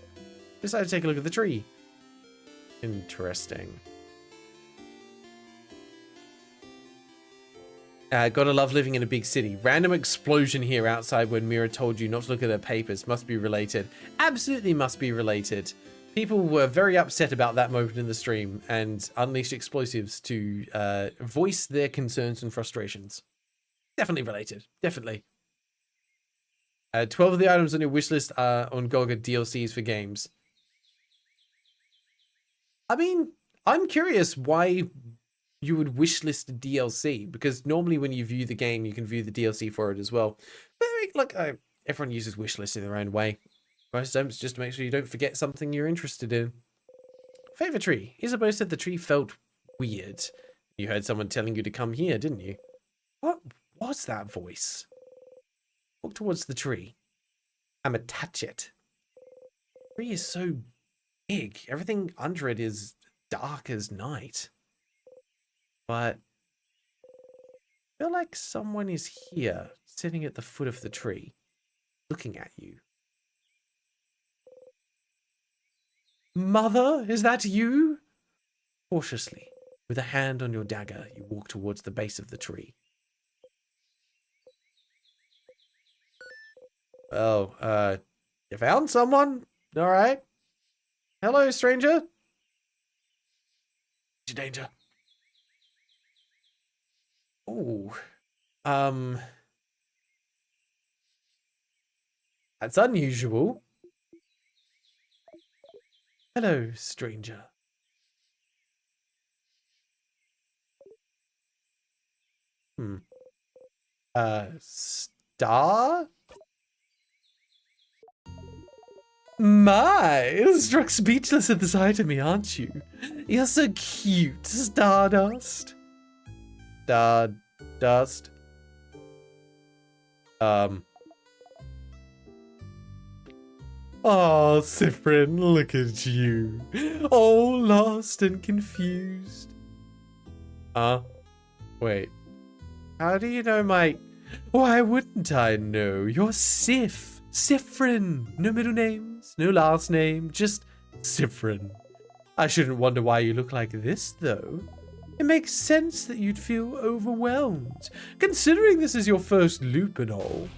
Decided to take a look at the tree. Interesting. Gotta love living in a big city. Random explosion here outside when Mira told you not to look at their papers. Must be related. Absolutely must be related. People were very upset about that moment in the stream and unleashed explosives to voice their concerns and frustrations. Definitely related. Definitely. 12 of the items on your wishlist are on GOG DLCs for games. I mean, I'm curious why you would wishlist a DLC, because normally when you view the game, you can view the DLC for it as well. But look, everyone uses wishlists in their own way. Most times, just to make sure you don't forget something you're interested in. Favorite tree. Isabeau said the tree felt weird. You heard someone telling you to come here, didn't you? What was that voice? Walk towards the tree. I'ma touch it. The tree is so big. Everything under it is dark as night. But I feel like someone is here, sitting at the foot of the tree, looking at you. Mother, is that you? Cautiously, with a hand on your dagger, you walk towards the base of the tree. Well, you found someone? All right. Hello, stranger. Danger. Oh, that's unusual. Hello, stranger. Star? My, struck speechless at the sight of me, aren't you? You're so cute, Stardust. Stardust. Oh, Sifrin, look at you. All lost and confused. Wait. How do you know my... Why wouldn't I know? You're Sif. Sifrin. No middle names, no last name, just Sifrin. I shouldn't wonder why you look like this, though. It makes sense that you'd feel overwhelmed, considering this is your first loop and all.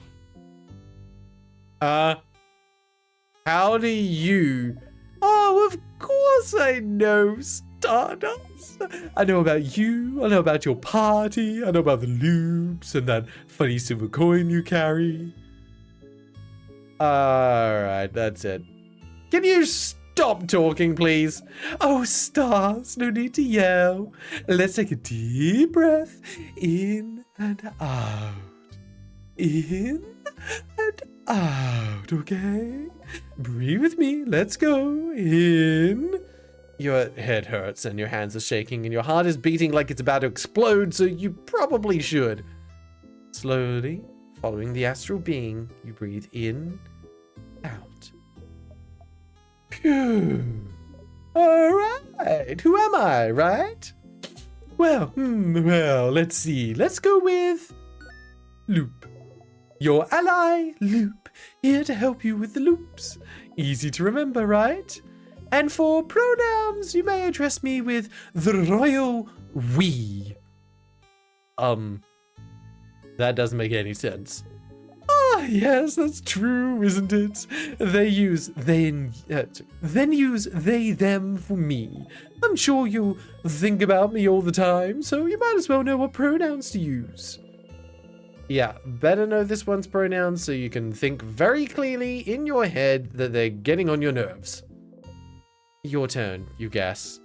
How do you... Oh, of course I know, Stardust. I know about you, I know about your party, I know about the loops and that funny silver coin you carry. Alright, that's it. Can you stop talking, please? Oh, stars, no need to yell. Let's take a deep breath. In and out. In and out, okay? Breathe with me. Let's go. In. Your head hurts and your hands are shaking and your heart is beating like it's about to explode, so you probably should. Slowly, following the astral being, you breathe in, out. Phew. Alright, who am I, right? Well, let's see. Let's go with Loop. Your ally, Loop, here to help you with the loops. Easy to remember, right? And for pronouns, you may address me with the royal we. That doesn't make any sense. Ah, yes, that's true, isn't it? They use then use they, them for me. I'm sure you think about me all the time, so you might as well know what pronouns to use. Yeah, better know this one's pronouns so you can think very clearly in your head that they're getting on your nerves. Your turn, you guess.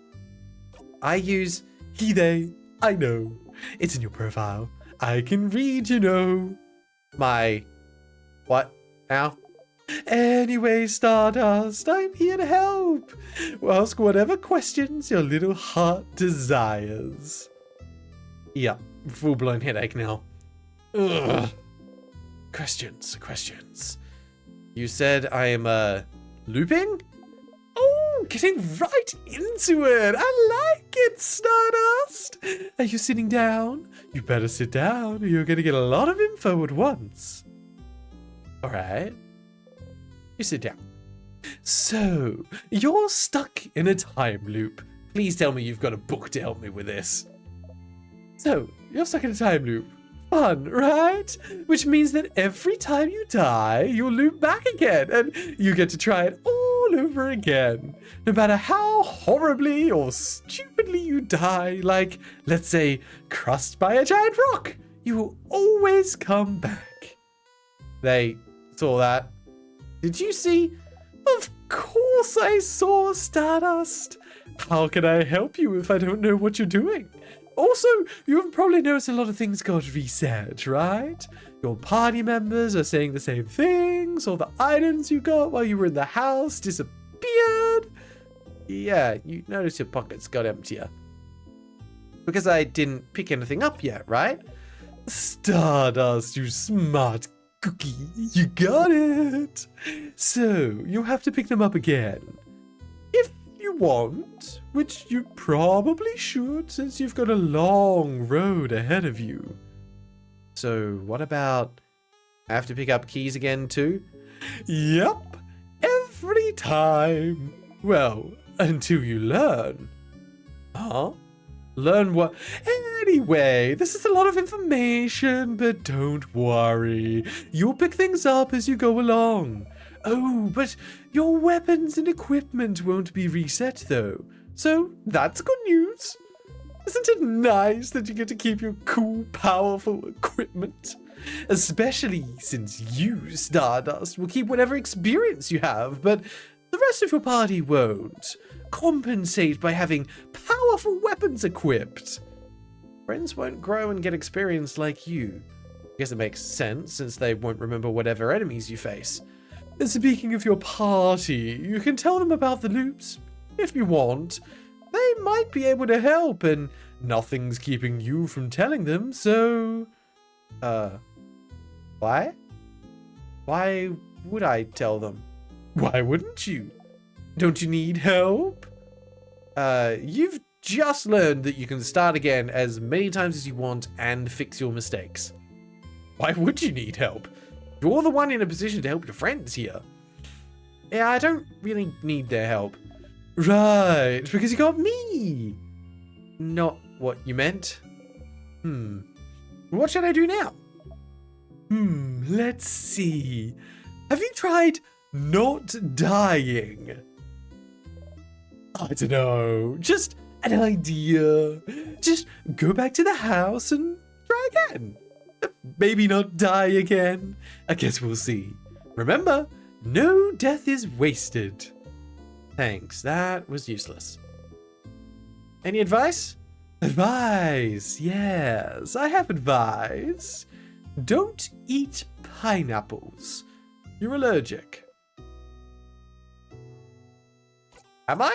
I use he, they. I know. It's in your profile. I can read, you know. My... What? Now? Anyway, Stardust, I'm here to help. Ask whatever questions your little heart desires. Yeah, full-blown headache now. Ugh. Questions. You said I am, looping? Oh, getting right into it. I like it, Stardust. Are you sitting down? You better sit down or you're going to get a lot of info at once. All right. You sit down. So, you're stuck in a time loop. Please tell me you've got a book to help me with this. So, you're stuck in a time loop. Fun, right? Which means that every time you die, you'll loop back again, and you get to try it all over again. No matter how horribly or stupidly you die, like, let's say, crushed by a giant rock, you will always come back. They saw that. Did you see? Of course I saw, Stardust. How can I help you if I don't know what you're doing? Also, you've probably noticed a lot of things got reset, right? Your party members are saying the same things, all the items you got while you were in the house disappeared. Yeah, you noticed your pockets got emptier. Because I didn't pick anything up yet, right? Stardust, you smart cookie, you got it. So, you have to pick them up again. If you want, which you probably should since you've got a long road ahead of you. So, what about I have to pick up keys again too? Yep, every time. Well, until you learn. Huh? Learn what? Anyway, this is a lot of information, but don't worry. You'll pick things up as you go along. Oh, but your weapons and equipment won't be reset though. So that's good news. Isn't it nice that you get to keep your cool, powerful equipment? Especially since you, Stardust, will keep whatever experience you have, but the rest of your party won't. Compensate by having powerful weapons equipped. Friends won't grow and get experience like you. I guess it makes sense since they won't remember whatever enemies you face. And speaking of your party, you can tell them about the loops if you want. They might be able to help and nothing's keeping you from telling them, so... Why? Why would I tell them? Why wouldn't you? Don't you need help? You've just learned that you can start again as many times as you want and fix your mistakes. Why would you need help? You're the one in a position to help your friends here. Yeah, I don't really need their help. Right, because you got me. Not what you meant. What should I do now? Let's see. Have you tried not dying? I don't know. Just an idea. Just go back to the house and try again. Maybe not die again. I guess we'll see. Remember, no death is wasted. Thanks, that was useless. Any advice? Advice, yes, I have advice. Don't eat pineapples. You're allergic. Am I?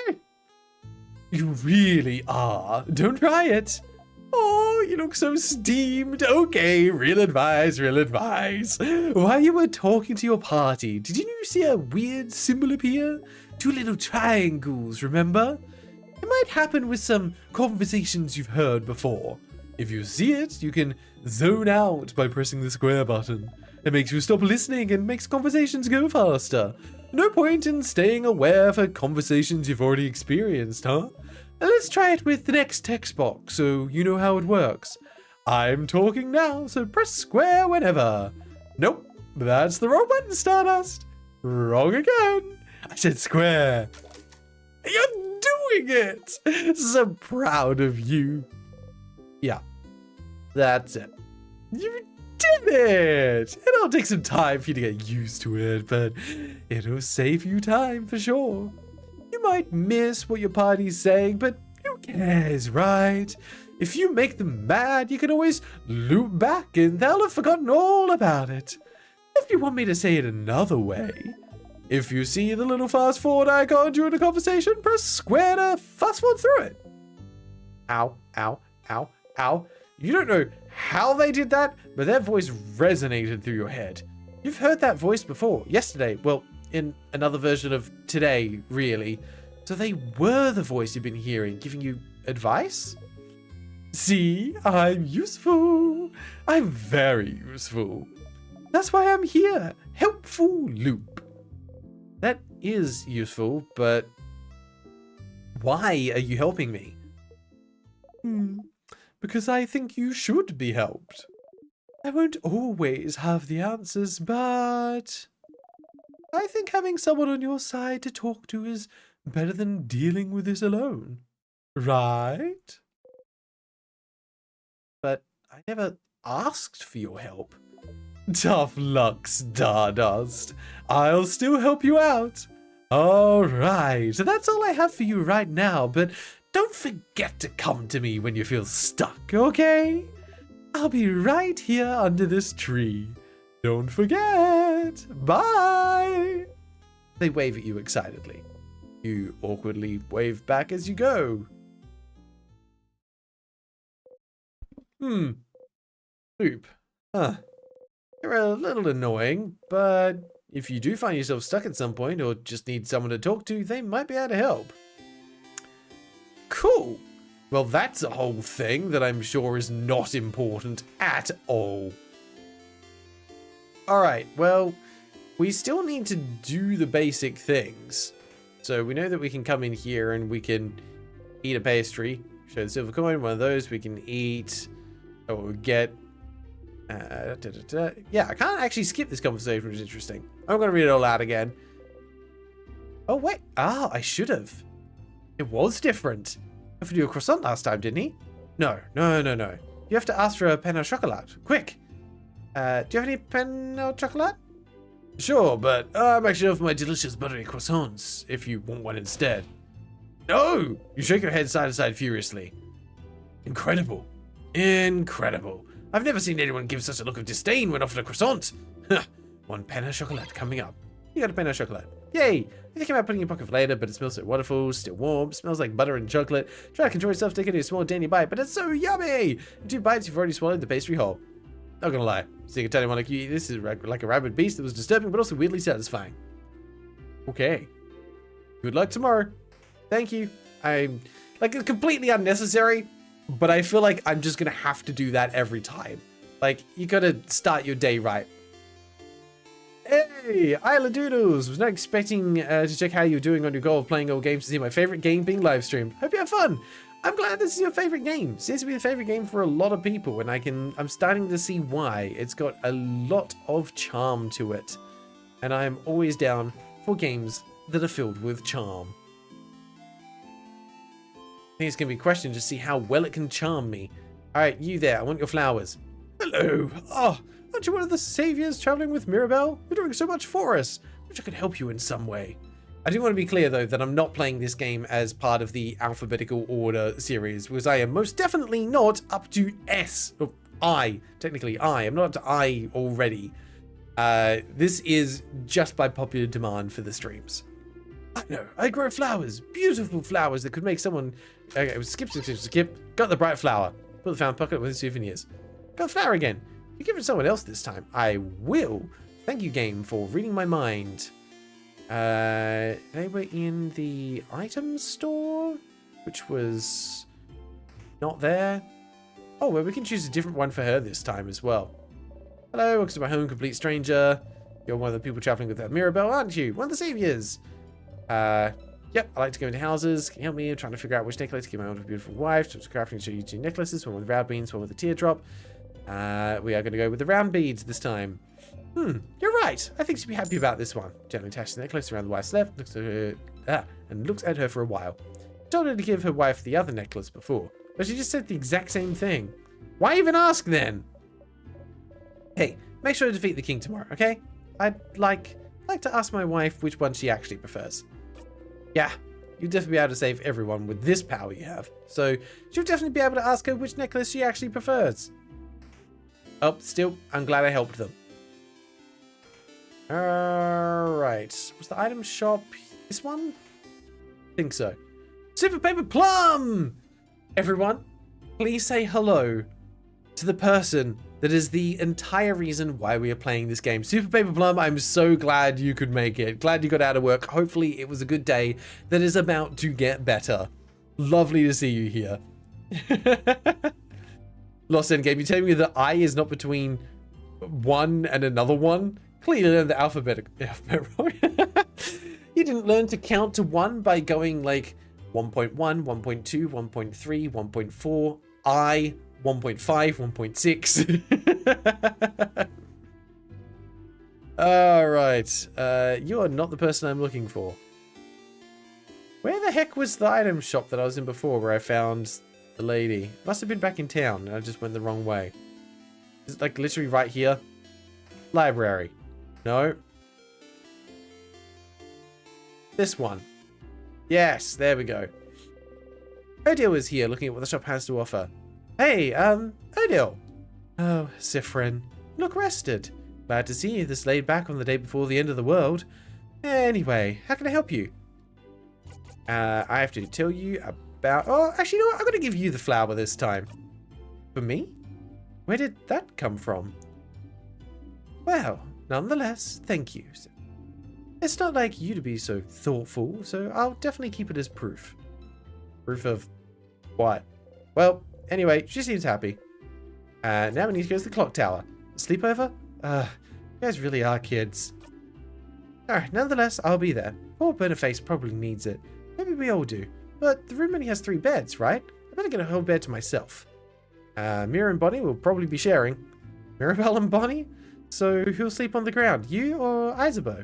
You really are. Don't try it. Oh, you look so steamed. Okay, real advice, real advice. While you were talking to your party, did you see a weird symbol appear? Two little triangles, remember? It might happen with some conversations you've heard before. If you see it, you can zone out by pressing the square button. It makes you stop listening and makes conversations go faster. No point in staying aware for conversations you've already experienced, huh? Let's try it with the next text box so you know how it works. I'm talking now, so press square whenever. Nope, that's the wrong button, Stardust. Wrong again. I said square. You're doing it! So proud of you. Yeah, that's it. You did it! It'll take some time for you to get used to it, but it'll save you time for sure. You might miss what your party's saying, but who cares, right? If you make them mad, you can always loop back and they'll have forgotten all about it. If you want me to say it another way, if you see the little fast forward icon during a conversation, press square to fast forward through it. Ow, ow, ow, ow. You don't know how they did that, but their voice resonated through your head. You've heard that voice before, yesterday, well, in another version of today, really. So they were the voice you've been hearing, giving you advice? See, I'm useful. I'm very useful. That's why I'm here. Helpful loop. That is useful, but why are you helping me? Because I think you should be helped. I won't always have the answers, but I think having someone on your side to talk to is better than dealing with this alone. Right? But I never asked for your help. Tough luck, Stardust. I'll still help you out. All right, that's all I have for you right now, but don't forget to come to me when you feel stuck, okay? I'll be right here under this tree. Don't forget. Bye. They wave at you excitedly. You awkwardly wave back as you go. Loop. Huh. They're a little annoying, but if you do find yourself stuck at some point or just need someone to talk to, they might be able to help. Cool. Well, that's a whole thing that I'm sure is not important at all. Alright, well, we still need to do the basic things. So we know that we can come in here and we can eat a pastry. Show the silver coin, one of those we can eat or get. Yeah, I can't actually skip this conversation, which is interesting. I'm going to read it all out again. Oh, wait. Ah, I should have. It was different. You have to do a croissant last time, didn't he? No. You have to ask for a pain au chocolat. Quick. Do you have any pain au chocolat? Sure, but I'm actually off my delicious buttery croissants, if you want one instead. No! You shake your head side to side furiously. Incredible. Incredible. I've never seen anyone give such a look of disdain when offered a croissant. One pain au chocolat coming up. You got a pain au chocolat. Yay! I think about putting it in your pocket for later, but it smells so wonderful, still warm, smells like butter and chocolate. Try to control yourself, take it in a small dainty bite, but it's so yummy! In 2 bites, you've already swallowed the pastry whole. Not gonna lie, seeing a tiny one like you eat this is like a rabid beast that was disturbing, but also weirdly satisfying. Okay. Good luck tomorrow. Thank you. I'm like, it's completely unnecessary, but I feel like I'm just gonna have to do that every time. Like, you gotta start your day right. Hey, Isla Doodles! Was not expecting to check how you're doing on your goal of playing old games to see my favorite game being live streamed. Hope you have fun. I'm glad this is your favorite game. Seems to be the favorite game for a lot of people, and I'm starting to see why. It's got a lot of charm to it, and I'm always down for games that are filled with charm. I think it's gonna be a question to see how well it can charm me. All right, you there? I want your flowers. Hello. Oh. Aren't you one of the saviors traveling with Mirabelle? You're doing so much for us. I wish I could help you in some way. I do want to be clear, though, that I'm not playing this game as part of the alphabetical order series, because I am most definitely not up to S. Oh, I. Technically, I. I'm not up to I already. This is just by popular demand for the streams. I know. I grow flowers. Beautiful flowers that could make someone... Okay, skip. Got the bright flower. Put the found pocket with souvenirs. Got the flower again. You give it to someone else this time. I will. Thank you, game, for reading my mind. They were in the item store, which was not there. Oh, well, we can choose a different one for her this time as well. Hello, welcome to my home, complete stranger. You're one of the people traveling with that Mirabelle, aren't you? One of the saviors. Yep, I like to go into houses. Can you help me? I'm trying to figure out which necklace to give my own beautiful wife. So crafting to show you 2 necklaces, one with round beads, one with a teardrop. We are going to go with the round beads this time. You're right. I think she'd be happy about this one. Gently attach the necklace around the wife's left, looks at her, and looks at her for a while. Told her to give her wife the other necklace before, but she just said the exact same thing. Why even ask then? Hey, make sure to defeat the king tomorrow, okay? I'd like to ask my wife which one she actually prefers. Yeah, you'll definitely be able to save everyone with this power you have. So, she'll definitely be able to ask her which necklace she actually prefers. Oh, still, I'm glad I helped them. Alright. Was the item shop this one? I think so. Super Paper Plum! Everyone, please say hello to the person that is the entire reason why we are playing this game. Super Paper Plum, I'm so glad you could make it. Glad you got out of work. Hopefully it was a good day that is about to get better. Lovely to see you here. Lost Endgame, you telling me that I is not between one and another one? Clearly learned the alphabet wrong. You didn't learn to count to 1 by going like 1.1, 1.2, 1.3, 1.4, I, 1.5, 1.6. Alright. You are not the person I'm looking for. Where the heck was the item shop that I was in before where I found the lady? Must have been back in town and I just went the wrong way. Is it like literally right here? Library. No. This one. Yes, there we go. Odile is here looking at what the shop has to offer. Hey, Odile. Oh, Sifrin. Look rested. Glad to see you this laid back on the day before the end of the world. Anyway, how can I help you? I have to tell you about... Oh, actually, you know what? I'm going to give you the flower this time. For me? Where did that come from? Well, nonetheless, thank you. It's not like you to be so thoughtful, so I'll definitely keep it as proof. Proof of what? Well, anyway, she seems happy. Now we need to go to the clock tower. Sleepover? You guys really are kids. Alright, nonetheless, I'll be there. Poor Boniface probably needs it. Maybe we all do. But the room only has 3 beds, right? I better get a whole bed to myself. Mira and Bonnie will probably be sharing. Mirabelle and Bonnie? So who'll sleep on the ground? You or Isabeau?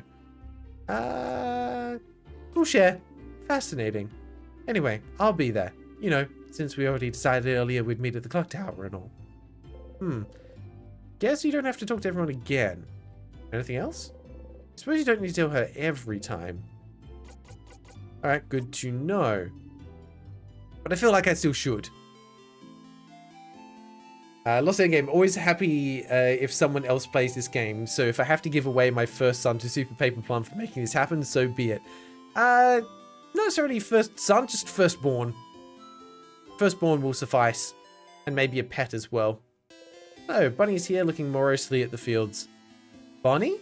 We'll share. Fascinating. Anyway, I'll be there. You know, since we already decided earlier we'd meet at the clock tower and all. Guess you don't have to talk to everyone again. Anything else? I suppose you don't need to tell her every time. Alright, good to know. But I feel like I still should. Lost Endgame, always happy if someone else plays this game. So if I have to give away my first son to Super Paper Plum for making this happen, so be it. Not necessarily first son, just firstborn. Firstborn will suffice. And maybe a pet as well. Oh, Bunny's here looking morosely at the fields. Bonnie?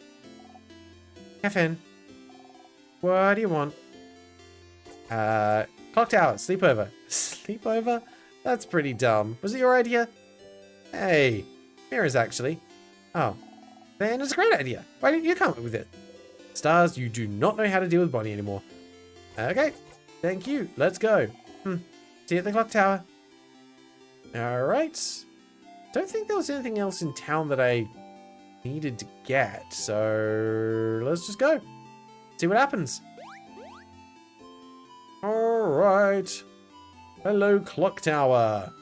Kevin. What do you want? Clock tower, sleepover. Sleepover? That's pretty dumb. Was it your idea? Hey, Mira's actually. Oh, then it's a great idea. Why didn't you come up with it? Stars, you do not know how to deal with Bonnie anymore. Okay, thank you. Let's go. See you at the clock tower. Alright. Don't think there was anything else in town that I needed to get, so let's just go. See what happens. Alright. Hello, clock tower.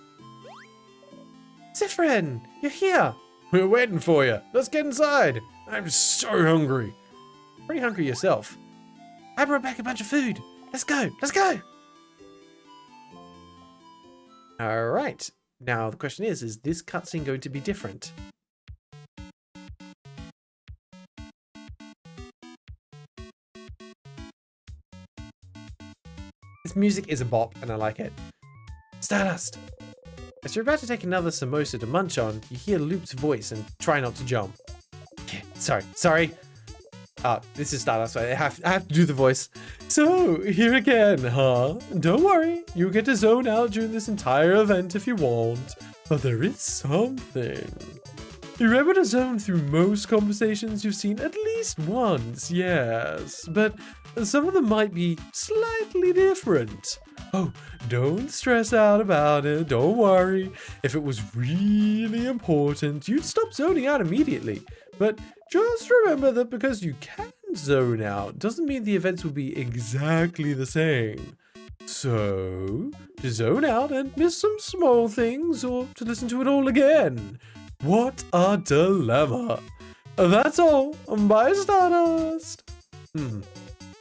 Sifrin, you're here. We're waiting for you. Let's get inside. I'm so hungry. Pretty hungry yourself. I brought back a bunch of food. Let's go. Let's go. All right. Now the question is this cutscene going to be different? This music is a bop and I like it. Stardust. As you're about to take another samosa to munch on, you hear Loop's voice and try not to jump. Yeah, sorry. This is Stardust, I have to do the voice. So, here again, huh? Don't worry, you get to zone out during this entire event if you want. But there is something. You're able to zone through most conversations you've seen at least once, yes, but some of them might be slightly different. Oh, don't stress out about it, don't worry. If it was really important, you'd stop zoning out immediately. But just remember that because you can zone out doesn't mean the events will be exactly the same. So, to zone out and miss some small things or to listen to it all again. What a dilemma. That's all. Bye, Stardust.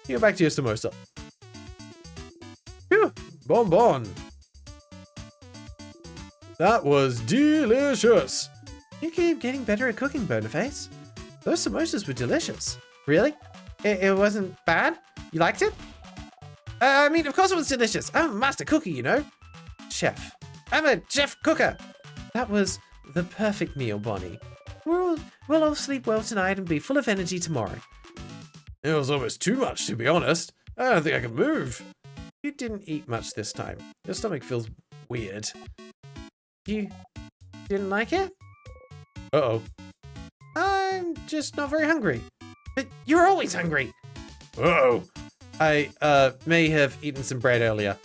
Get back to your samosa. Phew, bon. That was delicious. You keep getting better at cooking, Boniface. Those samosas were delicious. Really? It wasn't bad? You liked it? I mean, of course it was delicious. I'm a master cooker, you know. Chef. I'm a chef cooker. That was the perfect meal, Bonnie. We'll all sleep well tonight and be full of energy tomorrow. It was almost too much, to be honest. I don't think I can move. You didn't eat much this time. Your stomach feels weird. You didn't like it? Uh-oh. I'm just not very hungry. But you're always hungry. Uh-oh. I may have eaten some bread earlier.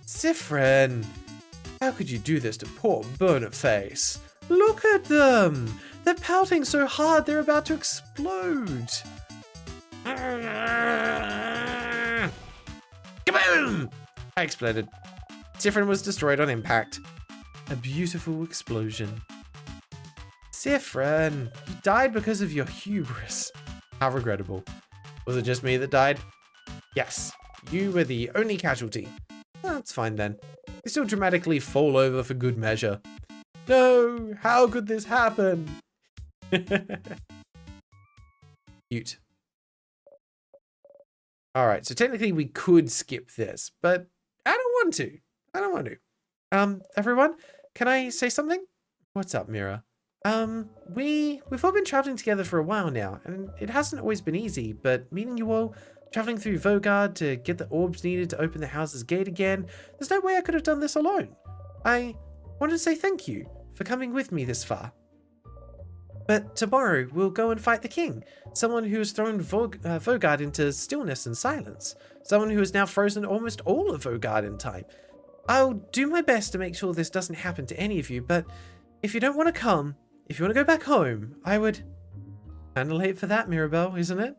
Siffrin, how could you do this to poor Boniface? Look at them. They're pouting so hard they're about to explode. Kaboom! I exploded. Siffrin was destroyed on impact. A beautiful explosion. Siffrin, you died because of your hubris. How regrettable. Was it just me that died? Yes, you were the only casualty. That's fine then. You still dramatically fall over for good measure. No, how could this happen? Cute. Alright, so technically we could skip this, but I don't want to. Everyone, can I say something? What's up, Mira? We've all been traveling together for a while now, and it hasn't always been easy, but meeting you all, traveling through Vogard to get the orbs needed to open the house's gate again, there's no way I could have done this alone. I wanted to say thank you for coming with me this far. But tomorrow we'll go and fight the king, someone who has thrown Vogard into stillness and silence, someone who has now frozen almost all of Vogard in time. I'll do my best to make sure this doesn't happen to any of you, but if you don't want to come, if you want to go back home, I would... Kinda late for that, Mirabelle, isn't it?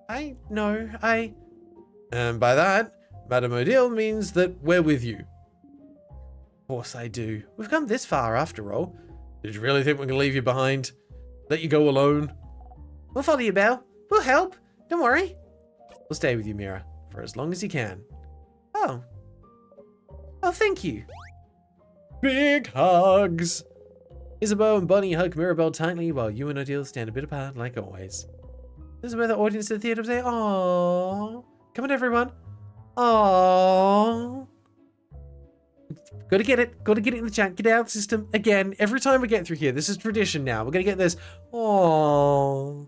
I know, And by that, Madame Odile means that we're with you. Of course I do. We've come this far after all. Did you really think we're going to leave you behind? Let you go alone? We'll follow you, Belle. We'll help. Don't worry. We'll stay with you, Mira, for as long as you can. Oh. Oh, thank you. Big hugs. Isabeau and Bonnie hug Mirabelle tightly while you and Odile stand a bit apart like always. This is where the audience at the theater say, "Aww." Come on, everyone. Aww. Gotta get it in the chat. Get out of the system again. Every time we get through here, this is tradition now. We're gonna get this. Aww.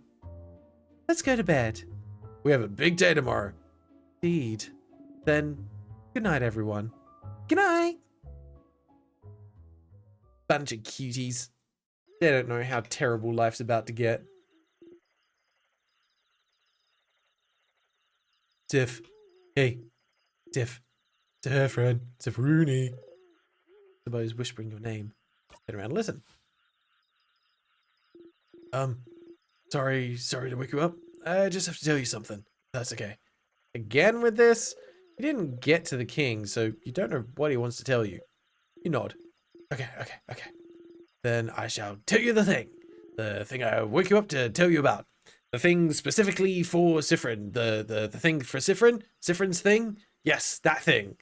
Let's go to bed. We have a big day tomorrow. Indeed. Then, good night, everyone. Good night. Bunch of cuties. They don't know how terrible life's about to get. Tiff. Hey. Tiff. Tiffrin. Tiffrooney. Somebody's whispering your name. Get around and listen. Sorry to wake you up. I just have to tell you something. That's okay. Again with this? You didn't get to the king, so you don't know what he wants to tell you. You nod. Okay. Then I shall tell you the thing. The thing I woke you up to tell you about. The thing specifically for Siffrin. The thing for Siffrin? Siffrin's thing? Yes, that thing.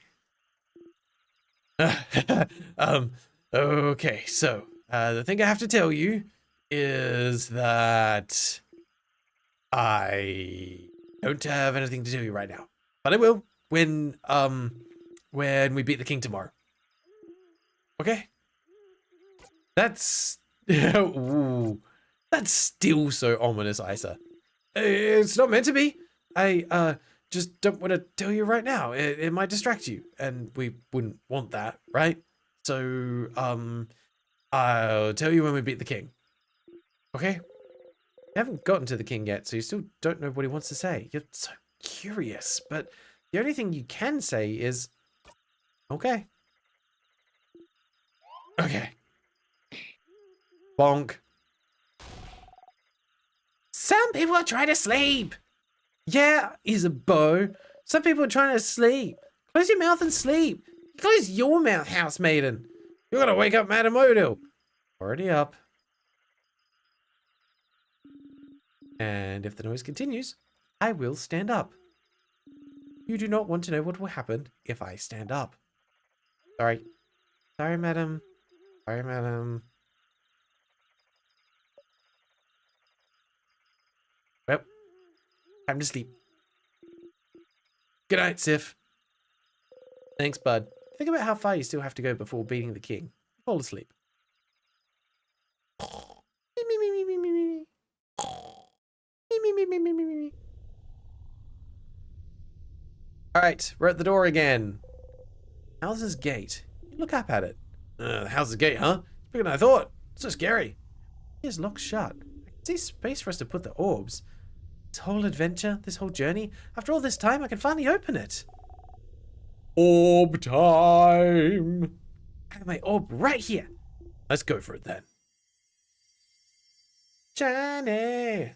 Okay, so, the thing I have to tell you is that I don't have anything to tell you right now. But I will when we beat the king tomorrow. Okay? That's... Ooh, that's still so ominous, Isa. It's not meant to be. I just don't want to tell you right now. It might distract you, and we wouldn't want that, right? So, I'll tell you when we beat the king. Okay. You haven't gotten to the king yet, so you still don't know what he wants to say. You're so curious, but the only thing you can say is, okay. Okay. Bonk. Some people are trying to sleep. Yeah, Isabeau. Some people are trying to sleep. Close your mouth and sleep. Close your mouth, house maiden. You're gonna wake up Madame Odile. Already up. And if the noise continues, I will stand up. You do not want to know what will happen if I stand up. Sorry. Sorry, madam. Sorry, madam. Well, time to sleep. Good night, Sif. Thanks, bud. Think about how far you still have to go before beating the king. Fall asleep. Alright, we're at the door again. House's gate. Look up at it. The house's gate, huh? It's bigger than I thought. It's so scary. It's locked shut. I can see space for us to put the orbs. This whole adventure, this whole journey, after all this time, I can finally open it. Orb time! I have my orb right here. Let's go for it then. Shiny!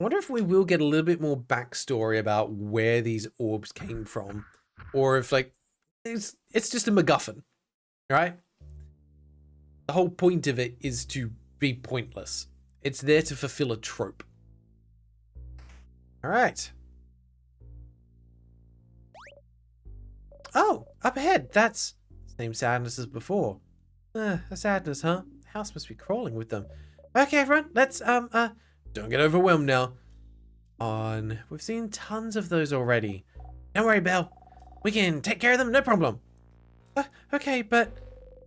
I wonder if we will get a little bit more backstory about where these orbs came from. Or if, like, it's just a MacGuffin, right? The whole point of it is to be pointless. It's there to fulfill a trope. Alright. Oh, up ahead. That's the same sadness as before. A sadness, huh? The house must be crawling with them. Okay, everyone, let's, don't get overwhelmed now. We've seen tons of those already. Don't worry, Belle. We can take care of them, no problem. Okay, but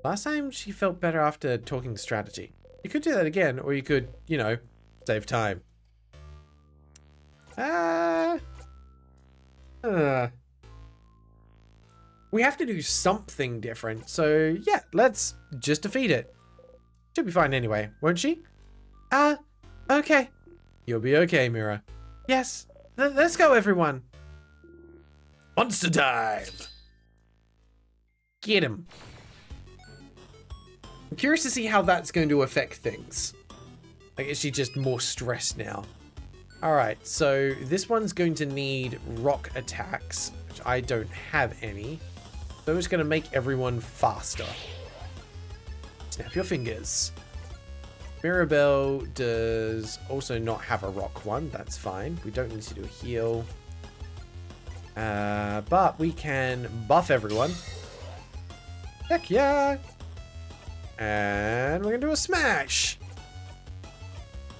last time she felt better after talking strategy. You could do that again, or you could, you know, save time. We have to do something different, so yeah, let's just defeat it. She'll be fine anyway, won't she? Okay. You'll be okay, Mira. Yes. Let's go, everyone. Monster time. Get him. I'm curious to see how that's going to affect things. Like, is she just more stressed now? Alright, so this one's going to need rock attacks, which I don't have any. So I'm just going to make everyone faster. Snap your fingers. Mirabelle does also not have a rock one. That's fine. We don't need to do a heal. But we can buff everyone. Heck yeah! And we're going to do a smash!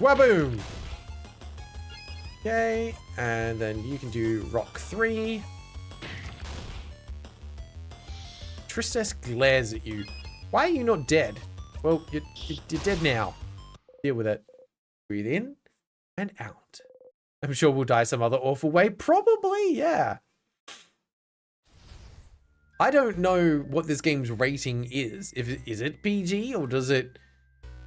Waboom! Okay, and then you can do rock 3. Tristesse glares at you. Why are you not dead? Well, you're dead now. Deal with it. Breathe in and out. I'm sure we'll die some other awful way. Probably, yeah. I don't know what this game's rating is. Is it PG or does it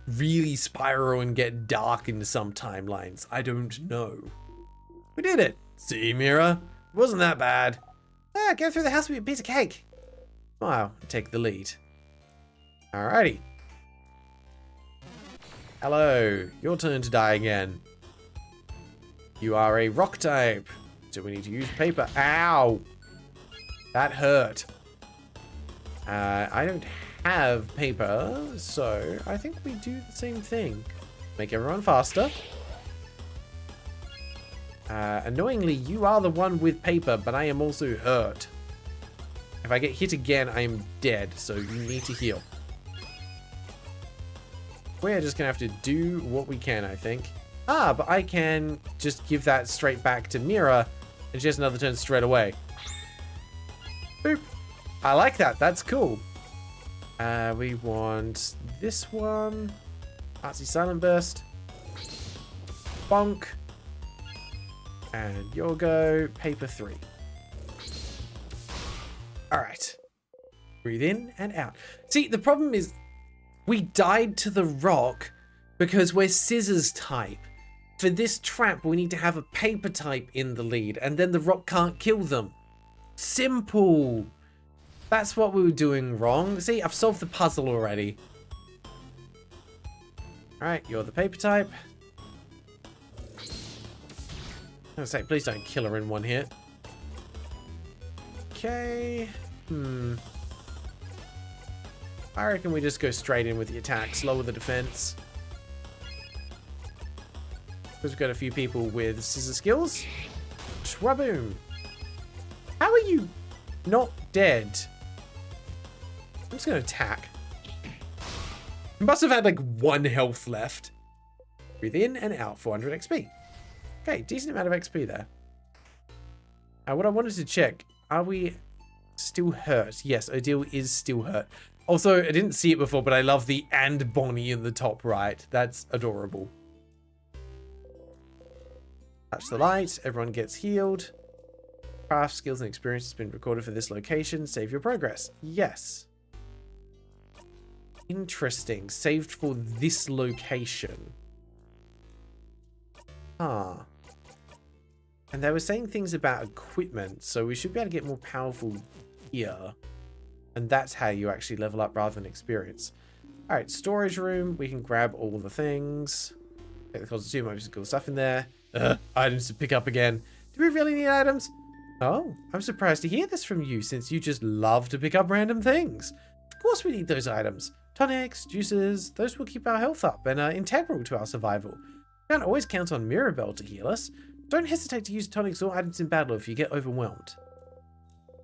really spiral and get dark in some timelines? I don't know. We did it. See, Mira? It wasn't that bad. Go through the house with a piece of cake. Smile and take the lead. Alrighty. Hello. Your turn to die again. You are a rock type. So we need to use paper. Ow. That hurt. I don't have paper, so I think we do the same thing. Make everyone faster. Annoyingly, you are the one with paper, but I am also hurt. If I get hit again, I am dead, so you need to heal. We're just gonna have to do what we can, I think. But I can just give that straight back to Mira, and she has another turn straight away. Boop. I like that. That's cool. We want this one. Artsy Silent Burst. Bonk. And you'll go paper 3. Alright. Breathe in and out. See, the problem is we died to the rock because we're scissors type. For this trap, we need to have a paper type in the lead, and then the rock can't kill them. Simple. That's what we were doing wrong. See, I've solved the puzzle already. Alright, you're the paper type. I was gonna say, please don't kill her in one hit. Okay. I reckon we just go straight in with the attacks, lower the defense. Because we've got a few people with scissor skills. Shwaboom. How are you not dead? I'm just going to attack. You must have had like 1 health left. Breathe in and out, 400 XP. Okay, decent amount of XP there. What I wanted to check, are we still hurt? Yes, Odile is still hurt. Also, I didn't see it before, but I love the "and Bonnie" in the top right. That's adorable. Touch the light, everyone gets healed. Craft, skills, and experience has been recorded for this location. Save your progress. Yes. Interesting. Saved for this location. Ah. And they were saying things about equipment, so we should be able to get more powerful here. And that's how you actually level up rather than experience. Alright, storage room. We can grab all the things. Get the costume, obviously cool stuff in there. Items to pick up again. Do we really need items? Oh, I'm surprised to hear this from you, since you just love to pick up random things. Of course we need those items. Tonics, juices, those will keep our health up and are integral to our survival. We can't always count on Mirabelle to heal us. Don't hesitate to use tonics or items in battle if you get overwhelmed.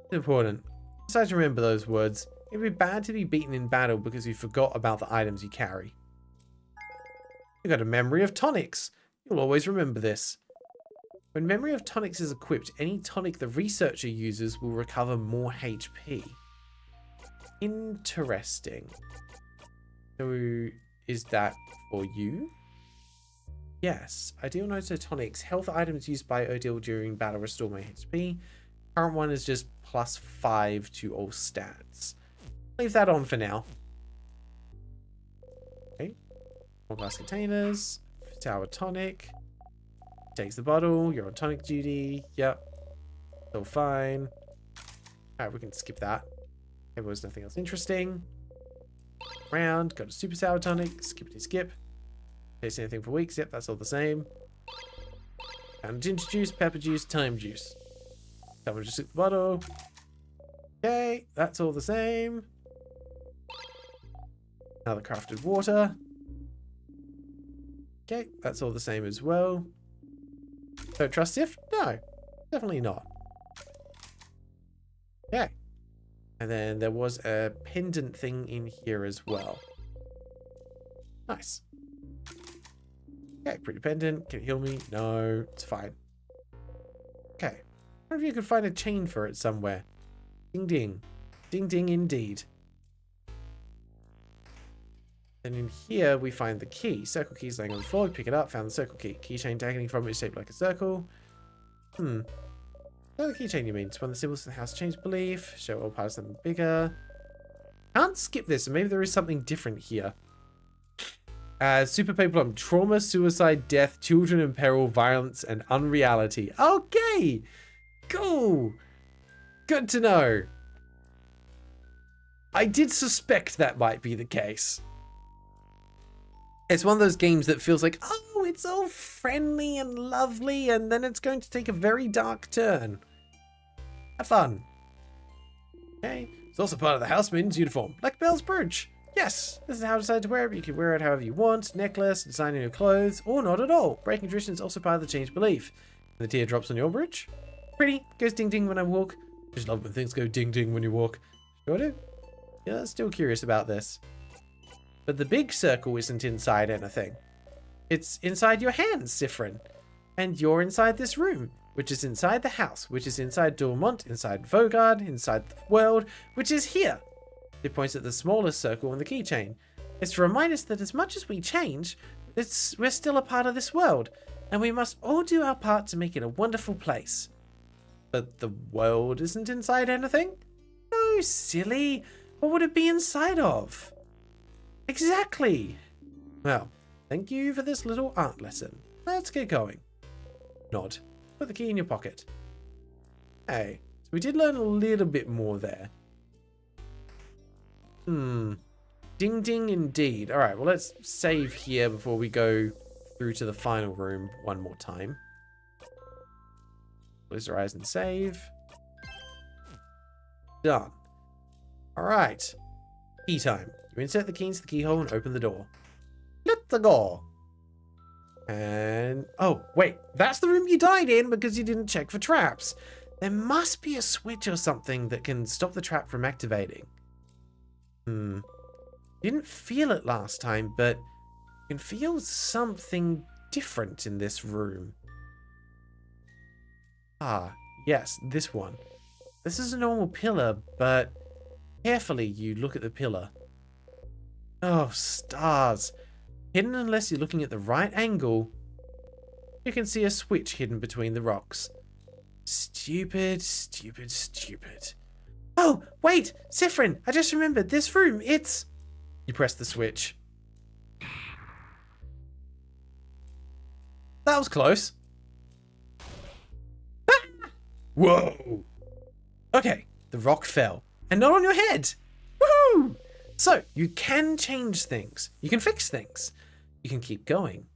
It's important. Besides, remember those words. It would be bad to be beaten in battle because you forgot about the items you carry. You got a memory of tonics. You'll always remember this. When memory of tonics is equipped, any tonic the researcher uses will recover more HP. Interesting. So, is that for you? Yes. Ideal notes are tonics. Health items used by Odile during battle restore my HP. Current one is just +5 to all stats. Leave that on for now. Okay. More glass containers. Tower tonic. Takes the bottle. You're on tonic duty. Yep. Still fine. Alright, we can skip that. There was nothing else interesting. Round. Got a super sour tonic. Skippity skip. Taste anything for weeks. Yep, that's all the same. And ginger juice, pepper juice, thyme juice. Someone just took the bottle. Okay, that's all the same. Another crafted water. Okay, that's all the same as well. Don't trust Sif? No, definitely not. Okay. And then there was a pendant thing in here as well. Nice. Okay, pretty pendant. Can it heal me? No, it's fine. Okay. I wonder if you could find a chain for it somewhere. Ding ding. Ding ding indeed. And in here we find the key. Circle key is laying on the floor. We pick it up, found the circle key. Keychain dangling from it is shaped like a circle. Oh, the keychain you mean. It's one of the symbols of the house change belief. Show all parts of something bigger. Can't skip this, and maybe there is something different here. Super paper plum. Trauma, suicide, death, children in peril, violence, and unreality. Okay! Cool! Good to know. I did suspect that might be the case. It's one of those games that feels like, oh, it's all friendly and lovely, and then it's going to take a very dark turn. Have fun. Okay. It's also part of the housemaid's uniform. Black Belle's brooch. Yes, this is how I decided to wear it. You can wear it however you want. Necklace, design in your clothes, or not at all. Breaking tradition is also part of the change belief. And the teardrops on your brooch. Pretty. Goes ding ding when I walk. Just love when things go ding ding when you walk. Sure do. Yeah, still curious about this. But the big circle isn't inside anything. It's inside your hands, Siffrin. And you're inside this room, which is inside the house, which is inside Dormont, inside Vogard, inside the world, which is here. It points at the smallest circle on the keychain. It's to remind us that as much as we change, we're still a part of this world, and we must all do our part to make it a wonderful place. But the world isn't inside anything? No, silly. What would it be inside of? Exactly. Well, thank you for this little art lesson. Let's get going. Nod. Put the key in your pocket. Hey, so we did learn a little bit more there. Ding ding indeed. Alright, well let's save here before we go through to the final room one more time. Close your eyes and save. Done. Alright. Key time. You insert the key into the keyhole and open the door. Let's go. And... oh, wait. That's the room you died in because you didn't check for traps. There must be a switch or something that can stop the trap from activating. Didn't feel it last time, but you can feel something different in this room. Ah, yes, this one. This is a normal pillar, but carefully you look at the pillar. Oh, stars. Hidden unless you're looking at the right angle, you can see a switch hidden between the rocks. Stupid, stupid, stupid. Oh, wait, Siffrin, I just remembered this room, it's... You press the switch. That was close. Ah! Whoa. Okay, the rock fell. And not on your head. Woohoo! So, you can change things. You can fix things. You can keep going.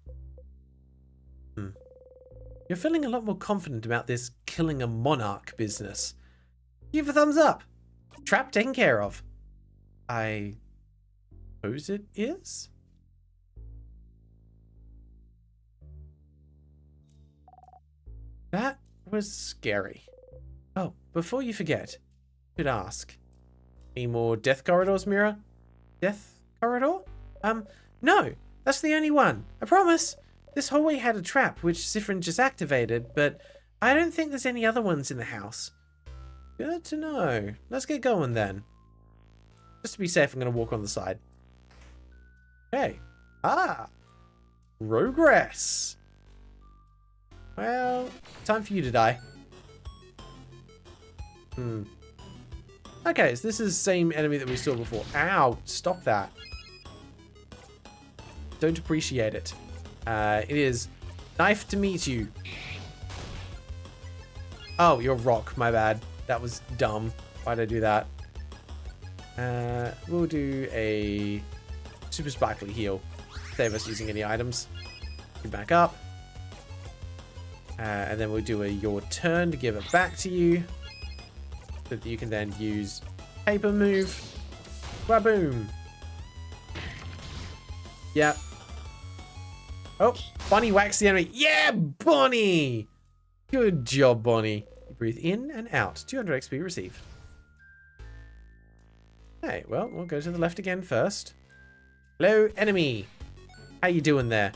You're feeling a lot more confident about this killing a monarch business. Give a thumbs up. Trap taken care of. I suppose it is? That was scary. Oh, before you forget, I should ask. Any more death corridors, Mira? Death corridor? No, that's the only one. I promise. This hallway had a trap, which Siffrin just activated, but I don't think there's any other ones in the house. Good to know. Let's get going then. Just to be safe, I'm going to walk on the side. Okay. Ah. Progress. Well, time for you to die. Okay, so this is the same enemy that we saw before. Ow, stop that. Don't appreciate it. It is knife to meet you. Oh, you're rock, my bad. That was dumb. Why'd I do that? We'll do a super sparkly heal. Save us using any items. Get back up. And then we'll do a your turn to give it back to you. So that you can then use paper move. Waboom. Yeah. Oh, Bonnie whacks the enemy. Yeah, Bonnie! Good job, Bonnie. You breathe in and out. 200 XP received. Okay, well, we'll go to the left again first. Hello, enemy. How you doing there?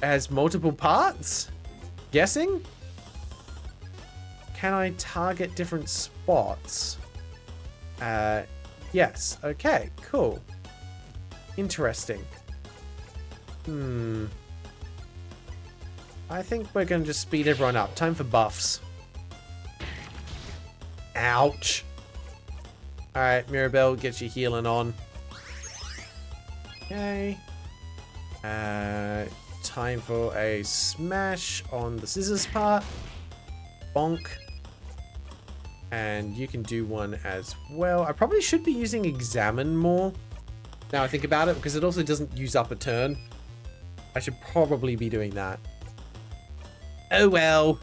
Has multiple parts? Guessing? Can I target different spots? Yes. Okay, cool. Interesting. I think we're going to just speed everyone up. Time for buffs. Ouch. Alright, Mirabelle, get your healing on. Okay. Time for a smash on the scissors part. Bonk. And you can do one as well. I probably should be using examine more. Now I think about it, because it also doesn't use up a turn. I should probably be doing that. Oh well.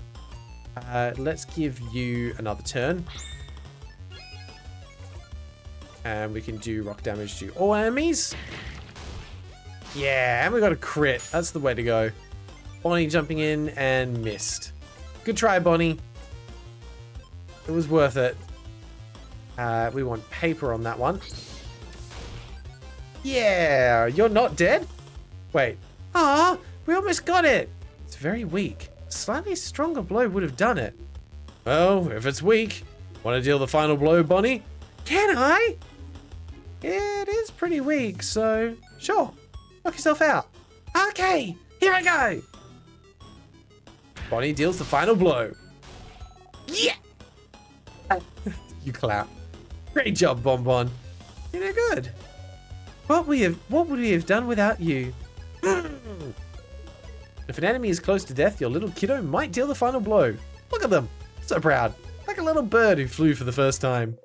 Let's give you another turn. And we can do rock damage to all enemies. Yeah, and we got a crit. That's the way to go. Bonnie jumping in and missed. Good try, Bonnie. It was worth it. We want paper on that one. Yeah, you're not dead? Wait. Ah, we almost got it. It's very weak. A slightly stronger blow would have done it. Well, if it's weak, want to deal the final blow, Bonnie? Can I? It is pretty weak, so sure. Knock yourself out. Okay, here I go. Bonnie deals the final blow. Yeah! You clap. Great job, Bonbon. You did good. What would we have done without you? If an enemy is close to death, your little kiddo might deal the final blow. Look at them. So proud. Like a little bird who flew for the first time.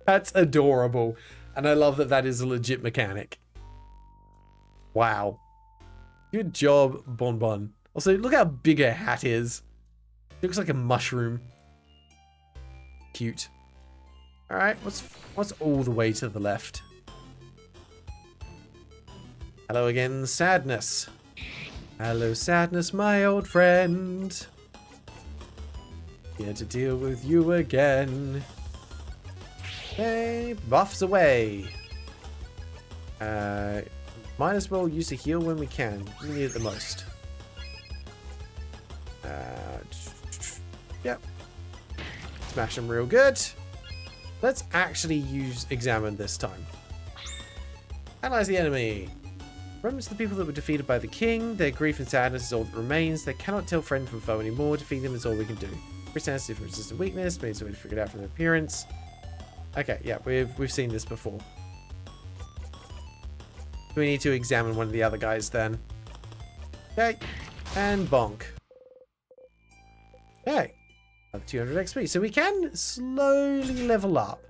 That's adorable. And I love that that is a legit mechanic. Wow. Good job, Bonbon. Also, look how big her hat is. It looks like a mushroom. Cute. Alright, what's all the way to the left? Hello again, Sadness. Hello, Sadness, my old friend. Here to deal with you again. Okay, buffs away. Might as well use a heal when we can. We need it the most. Yep. Smash them real good. Let's actually examine this time. Analyze the enemy. Remember the people that were defeated by the king. Their grief and sadness is all that remains. They cannot tell friend from foe anymore. Defeat them is all we can do. Sensitive from resistant weakness. Maybe somebody figured out from their appearance. Okay, yeah, we've seen this before. We need to examine one of the other guys then. Okay, and bonk. Okay, another 200 XP. So we can slowly level up.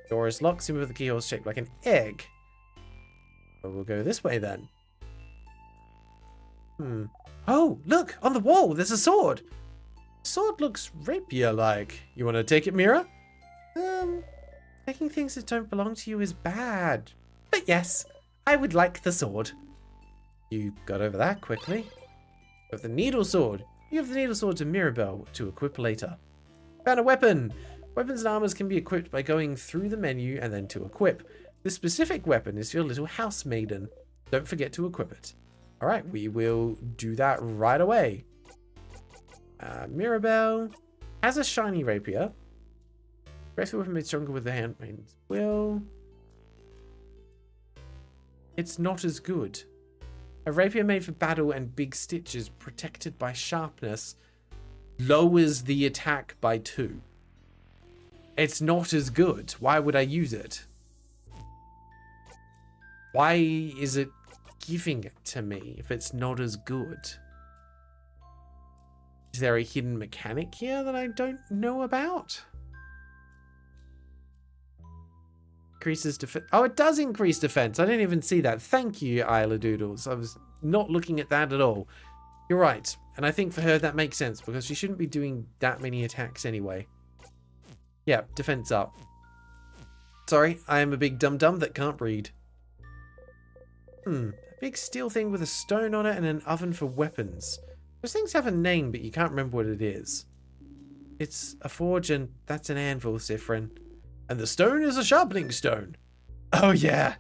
Door is locked. Symbol with the keyhole shaped like an egg. But we'll go this way then. Oh, look! On the wall, there's a sword! The sword looks rapier-like. You want to take it, Mira? Taking things that don't belong to you is bad. But yes, I would like the sword. You got over that quickly. With the needle sword. You have the needle sword to Mirabelle to equip later. Found a weapon! Weapons and armors can be equipped by going through the menu and then to equip. This specific weapon is your little house maiden. Don't forget to equip it. Alright, we will do that right away. Mirabelle has a shiny rapier. Graceful weapon made stronger with the handmaiden's will. It's not as good. A rapier made for battle and big stitches protected by sharpness lowers the attack by 2. It's not as good. Why would I use it? Why is it giving it to me if it's not as good? Is there a hidden mechanic here that I don't know about? Increases defense. Oh, it does increase defense. I didn't even see that. Thank you, Isla Doodles. I was not looking at that at all. You're right. And I think for her that makes sense because she shouldn't be doing that many attacks anyway. Yeah, defense up. Sorry, I am a big dum-dum that can't read. A big steel thing with a stone on it and an oven for weapons. Those things have a name, but you can't remember what it is. It's a forge and that's an anvil, Sifrin. And the stone is a sharpening stone. Oh, yeah.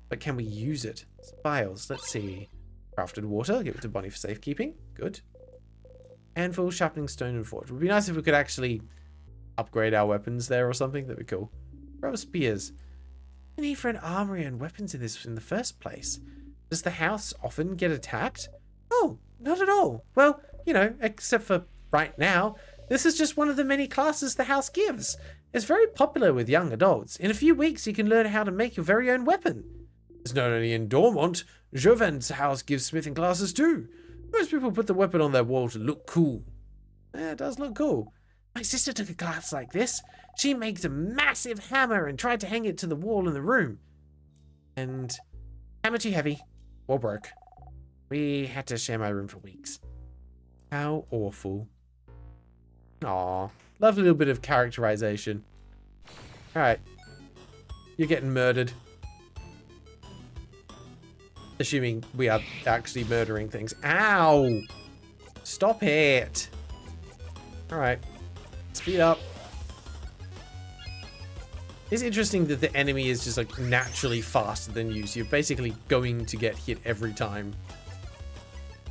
But can we use it? Spiles, let's see. Crafted water, give it to Bonnie for safekeeping. Good. Anvil, sharpening stone, and forge. It would be nice if we could actually upgrade our weapons there or something. That'd be cool. Rubber spears. The need for an armory and weapons in the first place. Does the house often get attacked? Oh, not at all. Well, you know, except for right now. This is just one of the many classes the house gives. It's very popular with young adults. In a few weeks, you can learn how to make your very own weapon. It's not only in Dormont. Jovan's house gives smithing classes too. Most people put the weapon on their wall to look cool. Yeah, it does look cool. My sister took a class like this. She makes a massive hammer and tried to hang it to the wall in the room. And hammer too heavy. Wall broke. We had to share my room for weeks. How awful. Aw, lovely little bit of characterization. Alright. You're getting murdered. Assuming we are actually murdering things. Ow! Stop it! Alright. Speed up. It's interesting that the enemy is just like naturally faster than you, so you're basically going to get hit every time.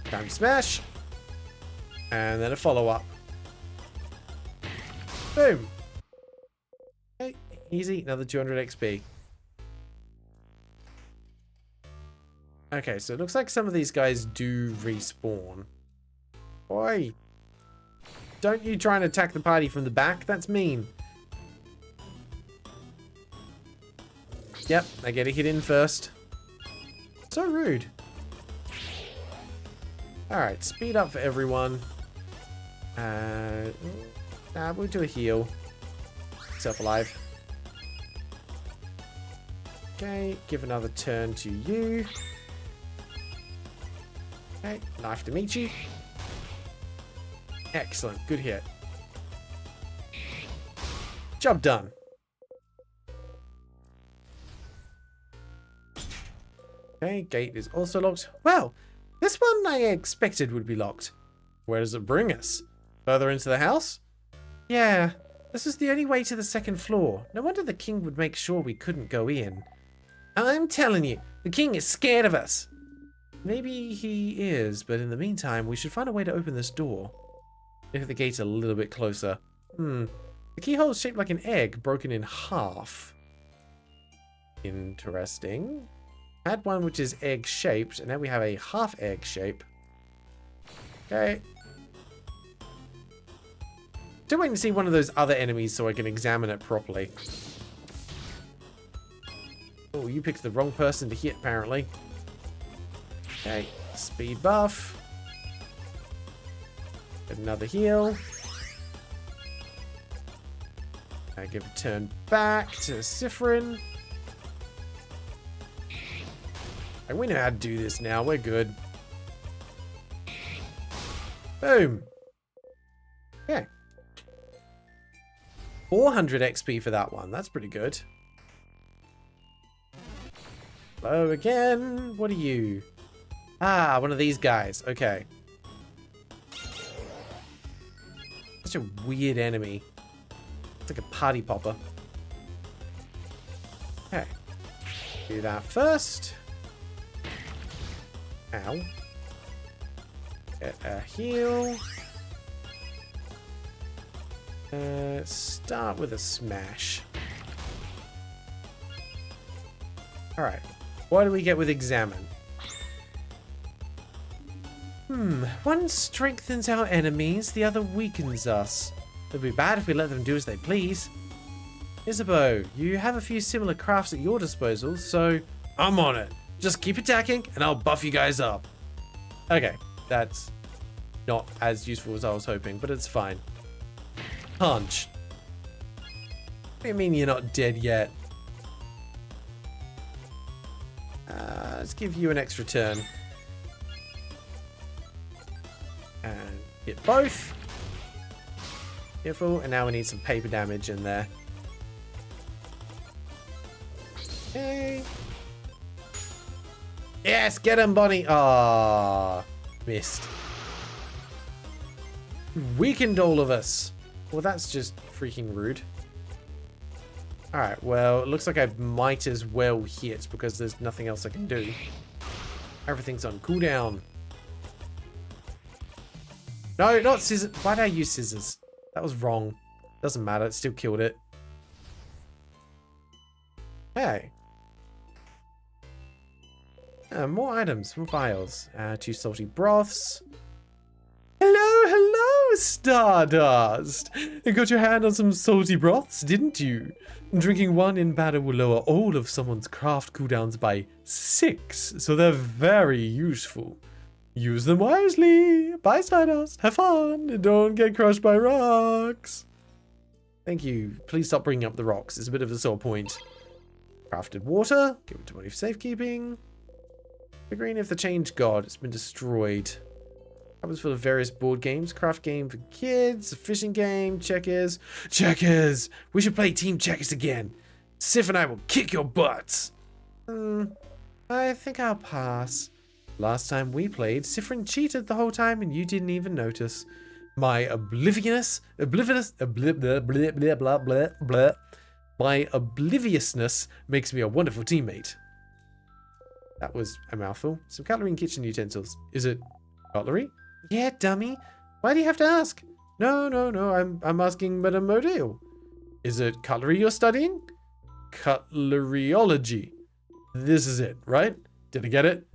Time smash. And then a follow-up. Boom. Okay, easy. Another 200 XP. Okay, so it looks like some of these guys do respawn. Oi. Don't you try and attack the party from the back. That's mean. Yep, I get a hit in first. So rude. Alright, speed up for everyone. We'll do a heal. Self alive. Okay, give another turn to you. Okay, nice to meet you. Excellent, good hit. Job done. Okay, gate is also locked. Well, this one I expected would be locked. Where does it bring us? Further into the house? Yeah, this is the only way to the second floor. No wonder the king would make sure we couldn't go in. I'm telling you, the king is scared of us. Maybe he is, but in the meantime, we should find a way to open this door. Look at the gate a little bit closer. The keyhole is shaped like an egg, broken in half. Interesting. Had one which is egg-shaped, and now we have a half-egg shape. Okay. Still waiting to see one of those other enemies so I can examine it properly. Oh, you picked the wrong person to hit, apparently. Okay, speed buff. Get another heal. I give a turn back to Sifrin. We know how to do this now. We're good. Boom. Okay. 400 XP for that one. That's pretty good. Hello again. What are you? Ah, one of these guys. Okay. Such a weird enemy. It's like a party popper. Okay. Do that first. Ow. Get a heal. Start with a smash. Alright. What do we get with examine? One strengthens our enemies, the other weakens us. It'd be bad if we let them do as they please. Isabeau, you have a few similar crafts at your disposal, so I'm on it. Just keep attacking, and I'll buff you guys up. Okay, that's not as useful as I was hoping, but it's fine. Punch. What do you mean you're not dead yet? Let's give you an extra turn. And hit both. Careful, and now we need some paper damage in there. Okay. Yes, get him, Bonnie. Ah, missed. Weakened all of us. Well, that's just freaking rude. Alright, well, it looks like I might as well hit because there's nothing else I can do. Everything's on cooldown. No, not scissors. Why did I use scissors? That was wrong. Doesn't matter, it still killed it. Hey. More items from files. 2 salty broths. Hello, Stardust! You got your hand on some salty broths, didn't you? Drinking one in battle will lower all of someone's craft cooldowns by 6, so they're very useful. Use them wisely. Bye, Stardust. Have fun, and don't get crushed by rocks. Thank you. Please stop bringing up the rocks. It's a bit of a sore point. Crafted water. Give it to money for safekeeping. Figurine of the Change God. It's been destroyed. Covers full of various board games. Craft game for kids. A fishing game. Checkers. Checkers! We should play Team Checkers again. Sif and I will kick your butts. I think I'll pass. Last time we played, Sifrin cheated the whole time and you didn't even notice. My obliviousness makes me a wonderful teammate. That was a mouthful. Some cutlery and kitchen utensils. Is it cutlery? Yeah, dummy. Why do you have to ask? No. I'm asking Madame Modale. Is it cutlery you're studying? Cutleryology. This is it, right? Did I get it?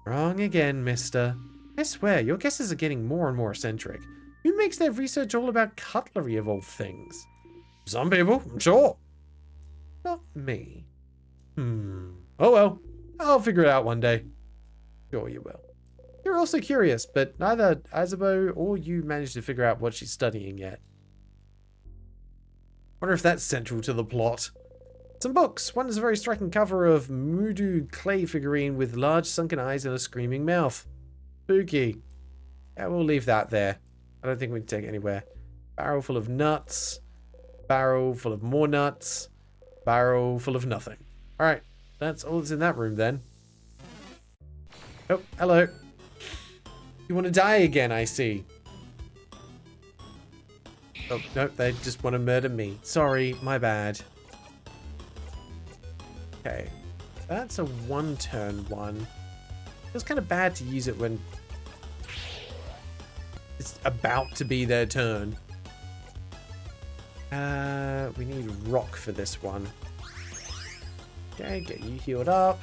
Wrong again, mister. I swear, your guesses are getting more and more eccentric. Who makes their research all about cutlery of all things? Some people, I'm sure. Not me. Oh well, I'll figure it out one day. Sure you will. You're also curious, but neither Isabeau or you managed to figure out what she's studying yet. Wonder if that's central to the plot. Some books. One is a very striking cover of Moodoo clay figurine with large sunken eyes and a screaming mouth. Spooky. Yeah, we'll leave that there. I don't think we can take it anywhere. Barrel full of nuts. Barrel full of more nuts. Barrel full of nothing. Alright, that's all that's in that room then. Oh, hello. You want to die again, I see. Oh, no, they just want to murder me. Sorry, my bad. Okay, that's a one-turn one. Feels kind of bad to use it when it's about to be their turn. We need rock for this one. Okay, get you healed up.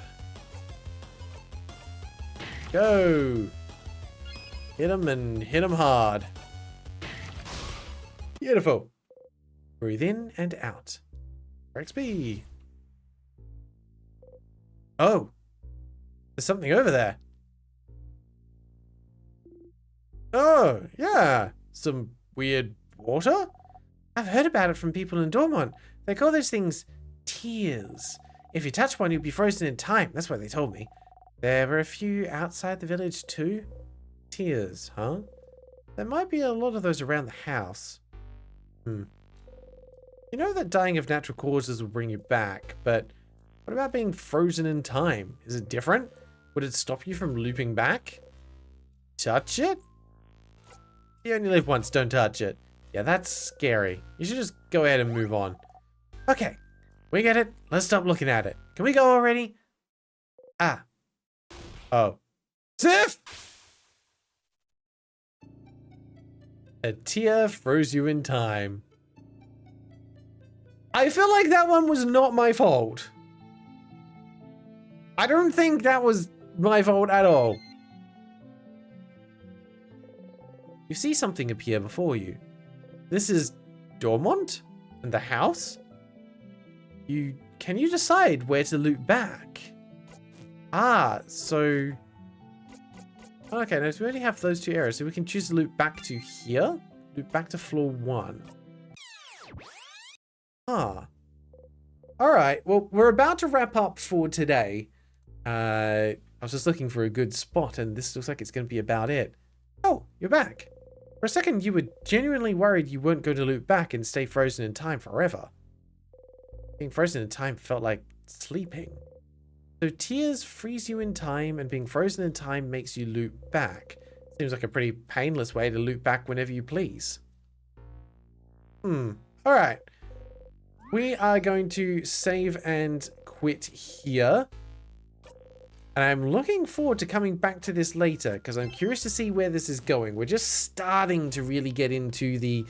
Go! Hit him and hit him hard. Beautiful. Breathe in and out. XP. Oh. There's something over there. Oh, yeah. Some weird water? I've heard about it from people in Dormont. They call those things tears. If you touch one, you'll be frozen in time. That's what they told me. There were a few outside the village too. Tears, huh? There might be a lot of those around the house. You know that dying of natural causes will bring you back, but what about being frozen in time? Is it different? Would it stop you from looping back? Touch it? You only live once, don't touch it. Yeah, that's scary. You should just go ahead and move on. Okay, we get it. Let's stop looking at it. Can we go already? Ah. Oh. Sif! A tear froze you in time. I feel like that one was not my fault. I don't think that was my fault at all. You see something appear before you. This is Dormont and the house? Can you decide where to loop back? Ah, so... Okay, no, so we only have those two areas, so we can choose to loop back to here, loop back to floor 1. Ah. Alright, well, we're about to wrap up for today. I was just looking for a good spot, and this looks like it's going to be about it. Oh, you're back. For a second, you were genuinely worried you weren't going to loop back and stay frozen in time forever. Being frozen in time felt like sleeping. So tears freeze you in time, and being frozen in time makes you loop back. Seems like a pretty painless way to loop back whenever you please. Alright. We are going to save and quit here. And I'm looking forward to coming back to this later, because I'm curious to see where this is going. We're just starting to really get into the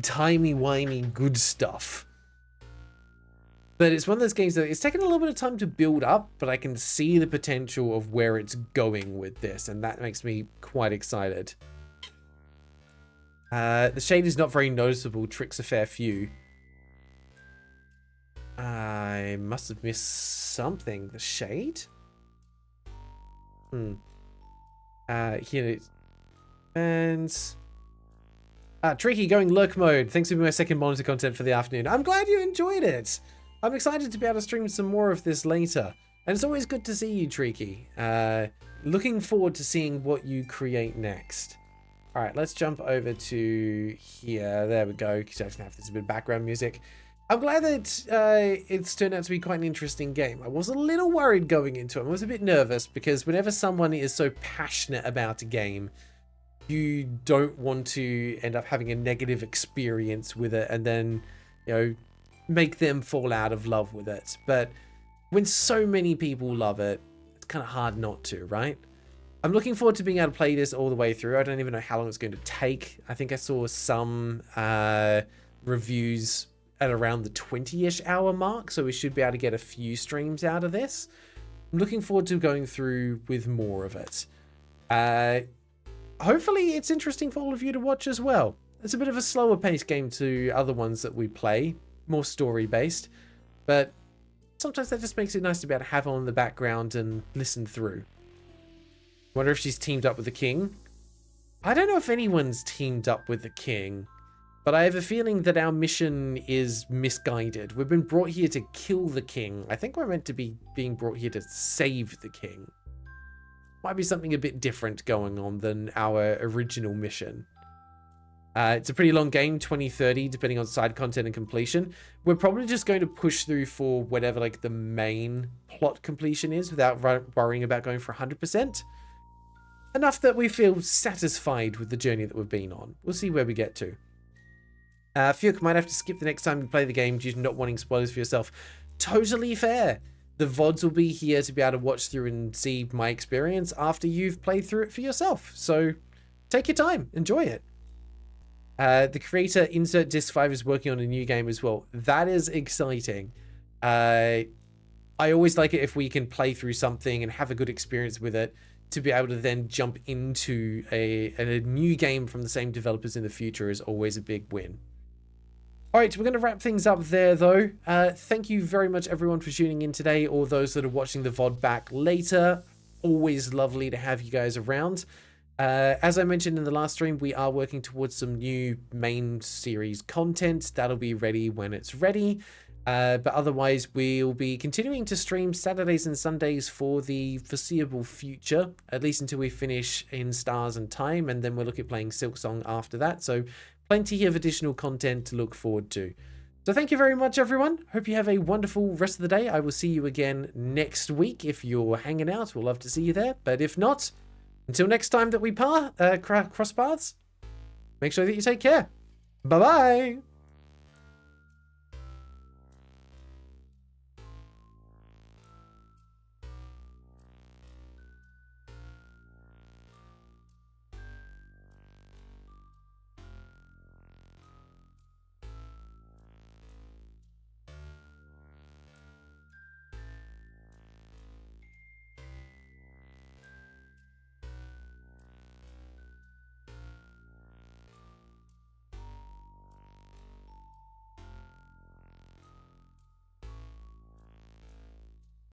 timey-wimey good stuff. But it's one of those games that it's taken a little bit of time to build up, but I can see the potential of where it's going with this, and that makes me quite excited. The shade is not very noticeable, tricks a fair few. I must have missed something. The shade? Here it is. And... Tricky going lurk mode. Thanks for being my second monitor content for the afternoon. I'm glad you enjoyed it. I'm excited to be able to stream some more of this later. And it's always good to see you, Tricky. Looking forward to seeing what you create next. Alright, let's jump over to here. There we go. Because I can have this bit of background music. I'm glad that it's turned out to be quite an interesting game. I was a little worried going into it. I was a bit nervous because whenever someone is so passionate about a game, you don't want to end up having a negative experience with it and then, you know, make them fall out of love with it. But when so many people love it, it's kind of hard not to, right? I'm looking forward to being able to play this all the way through. I don't even know how long it's going to take. I think I saw some reviews at around the 20-ish hour mark, so we should be able to get a few streams out of this. I'm looking forward to going through with more of it. hopefully it's interesting for all of you to watch as well. It's a bit of a slower paced game to other ones that we play, more story based, but sometimes that just makes it nice to be able to have on in the background and listen through. Wonder if she's teamed up with the king. I don't know if anyone's teamed up with the king, but I have a feeling that our mission is misguided. We've been brought here to kill the king. I think we're meant to be being brought here to save the king. Might be something a bit different going on than our original mission. It's a pretty long game, 20-30, depending on side content and completion. We're probably just going to push through for whatever like the main plot completion is without worrying about going for 100%. Enough that we feel satisfied with the journey that we've been on. We'll see where we get to. Fuke might have to skip the next time you play the game due to not wanting spoilers for yourself. Totally fair. The VODs will be here to be able to watch through and see my experience after you've played through it for yourself. So take your time. Enjoy it. The creator Insert Disc 5 is working on a new game as well. That is exciting. I always like it if we can play through something and have a good experience with it to be able to then jump into a new game from the same developers in the future is always a big win. All right, we're going to wrap things up there, though. Thank you very much, everyone, for tuning in today, or those that are watching the VOD back later. Always lovely to have you guys around. As I mentioned in the last stream, we are working towards some new main series content. That'll be ready when it's ready. But otherwise, we'll be continuing to stream Saturdays and Sundays for the foreseeable future, at least until we finish In Stars and Time, and then we'll look at playing Silksong after that. So plenty of additional content to look forward to. So thank you very much, everyone. Hope you have a wonderful rest of the day. I will see you again next week. If you're hanging out, we'll love to see you there. But if not, until next time that we cross paths, make sure that you take care. Bye-bye.